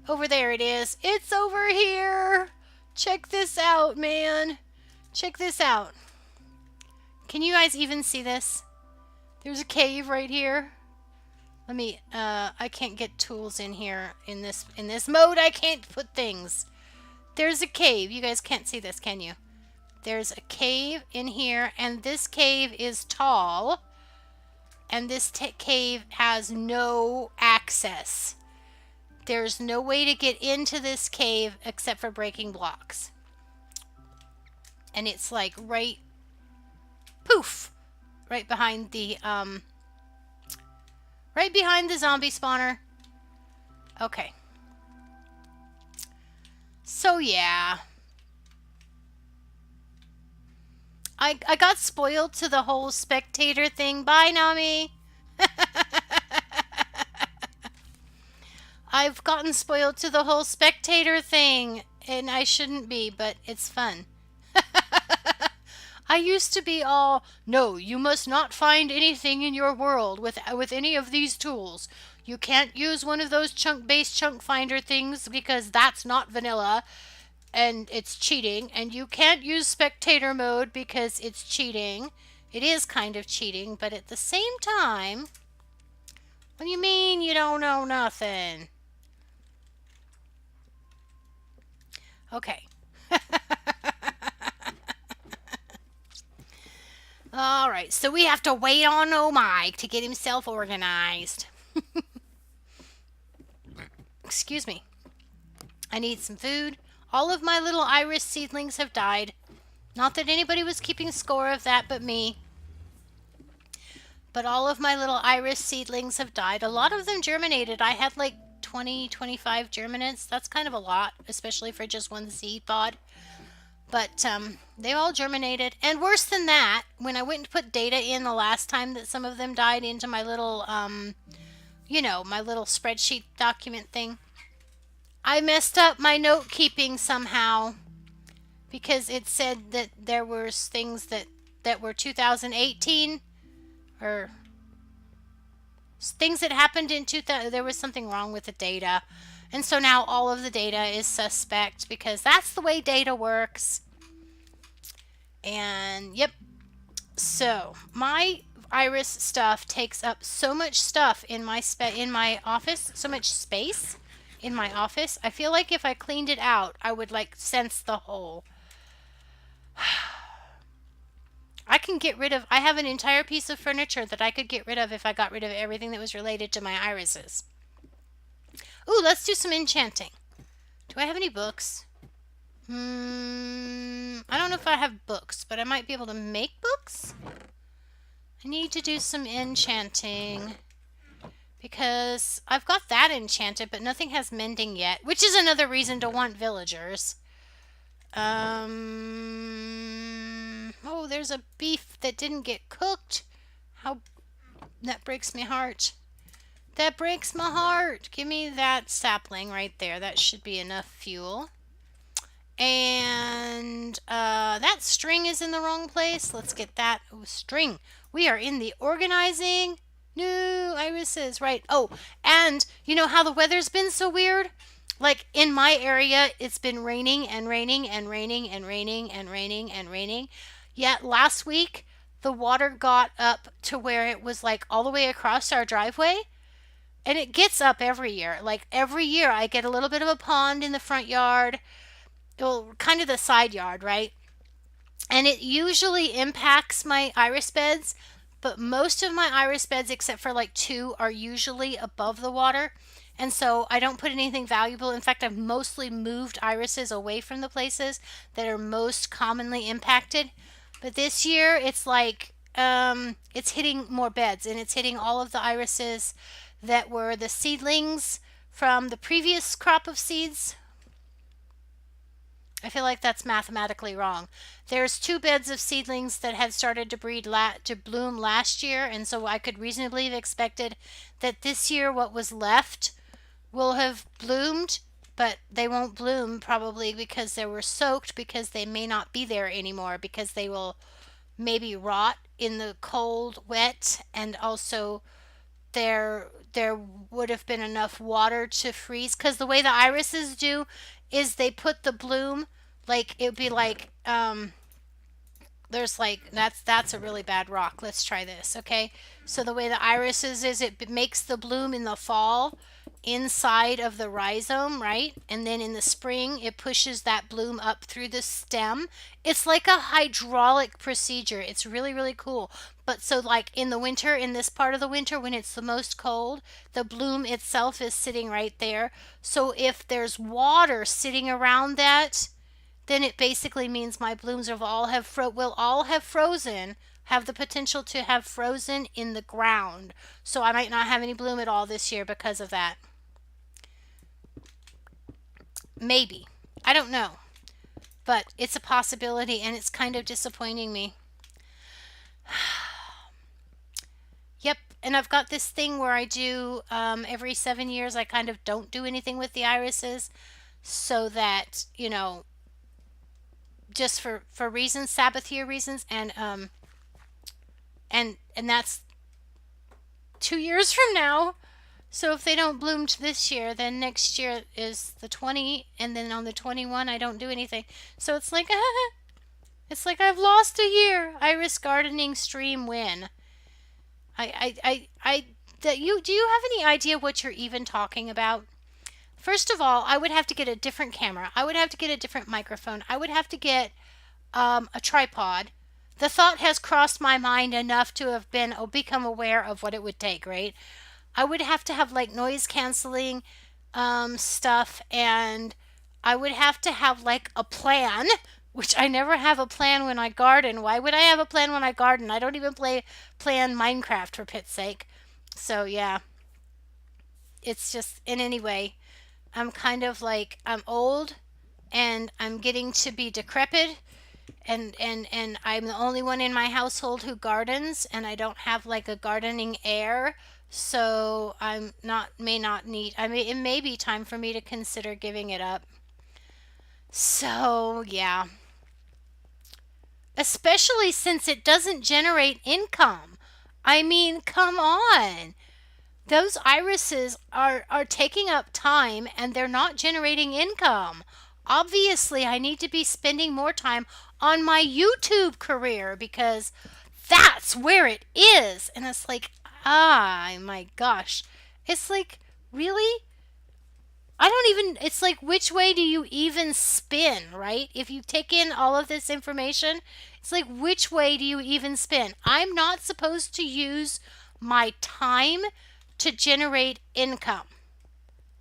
Over there it is. It's over here. Check this out, man. Check this out. Can you guys even see this? There's a cave right here. Let me, I can't get tools in here. In this mode, I can't put things. There's a cave. You guys can't see this, can you? There's a cave in here, and this cave is tall. And this cave has no access. There's no way to get into this cave except for breaking blocks. And it's like right, poof, right behind the zombie spawner. Okay. So yeah. I got spoiled to the whole spectator thing. Bye, Nami. I've gotten spoiled to the whole spectator thing, and I shouldn't be, but it's fun. I used to be all, no, you must not find anything in your world with any of these tools. You can't use one of those chunk-based chunk finder things because that's not vanilla, and it's cheating. And you can't use spectator mode because it's cheating. It is kind of cheating, but at the same time, what do you mean you don't know nothing? Okay. Alright, so we have to wait on Mike to get himself organized. Excuse me. I need some food. All of my little iris seedlings have died. Not that anybody was keeping score of that but me. But all of my little iris seedlings have died. A lot of them germinated. I had like 20, 25 germinates. That's kind of a lot, especially for just one seed pod. But they all germinated. And worse than that, when I went to put data in the last time that some of them died into my little, my little spreadsheet document thing, I messed up my note keeping somehow because it said that there was things that were 2018 or things that happened in 2000. There was something wrong with the data. And so now all of the data is suspect because that's the way data works. And yep. So my iris stuff takes up so much stuff in my office, so much space in my office. I feel like if I cleaned it out, I would like sense the hole. I have an entire piece of furniture that I could get rid of if I got rid of everything that was related to my irises. Ooh, let's do some enchanting. Do I have any books? I don't know if I have books, but I might be able to make books. I need to do some enchanting because I've got that enchanted, but nothing has mending yet, which is another reason to want villagers. Oh, there's a beef that didn't get cooked. How that breaks my heart. That breaks my heart. Give me that sapling right there. That should be enough fuel. And that string is in the wrong place. Let's get that string. We are in the organizing. New irises, right? Oh, and you know how the weather's been so weird? Like in my area, it's been raining and raining and raining and raining and raining and raining. Yet last week, the water got up to where it was like all the way across our driveway. And it gets up every year. Like every year, I get a little bit of a pond in the front yard, well, kind of the side yard, right? And it usually impacts my iris beds, but most of my iris beds, except for like two, are usually above the water. And so I don't put anything valuable. In fact, I've mostly moved irises away from the places that are most commonly impacted. But this year, it's like it's hitting more beds, and it's hitting all of the irises that were the seedlings from the previous crop of seeds. I feel like that's mathematically wrong. There's two beds of seedlings that had started to to bloom last year, and so I could reasonably have expected that this year what was left will have bloomed, but they won't bloom probably because they were soaked because they may not be there anymore because they will maybe rot in the cold, wet, and also there would have been enough water to freeze because the way the irises do is they put the bloom like it would be like there's like that's a really bad rock. Let's try this, okay? So the way the irises is it makes the bloom in the fall inside of the rhizome, right? And then in the spring it pushes that bloom up through the stem. It's like a hydraulic procedure. It's really really cool. But so like in the winter, in this part of the winter when it's the most cold, the bloom itself is sitting right there. So if there's water sitting around that, then it basically means my blooms will all have frozen, have the potential to have frozen in the ground. So I might not have any bloom at all this year because of that. Maybe. I don't know. But it's a possibility and it's kind of disappointing me. Yep, and I've got this thing where I do every 7 years, I kind of don't do anything with the irises so that, just for reasons, Sabbath year reasons, and that's 2 years from now. So if they don't bloom this year, then next year is the 20, and then on the 21 I don't do anything. So it's like it's like I've lost a year. Iris gardening stream win. I that you do you have any idea what you're even talking about? First of all, I would have to get a different camera. I would have to get a different microphone. I would have to get a tripod. The thought has crossed my mind enough to have become aware of what it would take, right? I would have to have like noise canceling stuff, and I would have to have like a plan, which I never have a plan when I garden. Why would I have a plan when I garden? I don't even plan Minecraft for pit's sake. So yeah, it's just in any way. I'm kind of like I'm old and I'm getting to be decrepit, and I'm the only one in my household who gardens, and I don't have like a gardening heir. So I'm not may not need I mean it may be time for me to consider giving it up. So, yeah, especially since it doesn't generate income. I mean, come on. Those irises are taking up time and they're not generating income. Obviously, I need to be spending more time on my YouTube career because that's where it is. And it's like, ah, my gosh. It's like, really? I don't even, it's like, which way do you even spin, right? If you take in all of this information, it's like, which way do you even spin? I'm not supposed to use my time to generate income.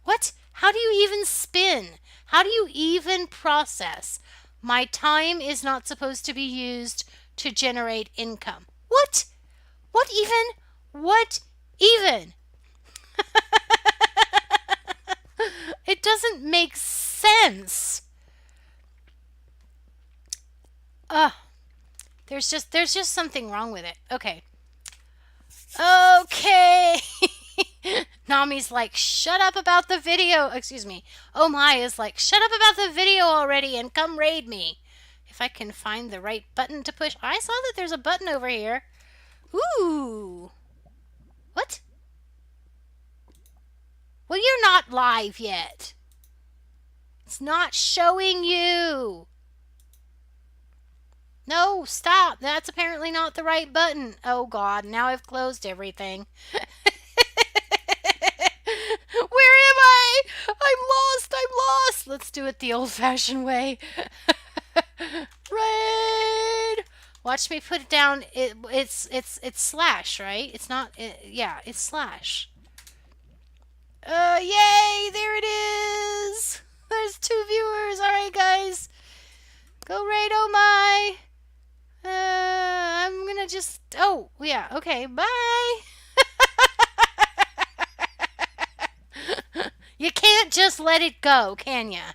What? How do you even spin? How do you even process? My time is not supposed to be used to generate income. What? What even? What even? It doesn't make sense. Ugh. There's just something wrong with it. Okay. Okay. Nami's like, shut up about the video. Excuse me. Oh my is like, shut up about the video already and come raid me. If I can find the right button to push. I saw that there's a button over here. Ooh. What? Well, you're not live yet. It's not showing you. No, stop. That's apparently not the right button. Oh god, now I've closed everything. Where am I? I'm lost. I'm lost. Let's do it the old-fashioned way. Red. Watch me put it down. It's slash, right? It's not. Yeah, it's slash. Yay! There it is. There's 2 viewers. All right, guys, go raid. Oh my. I'm gonna just. Oh yeah. Okay. Bye. You can't just let it go, can ya?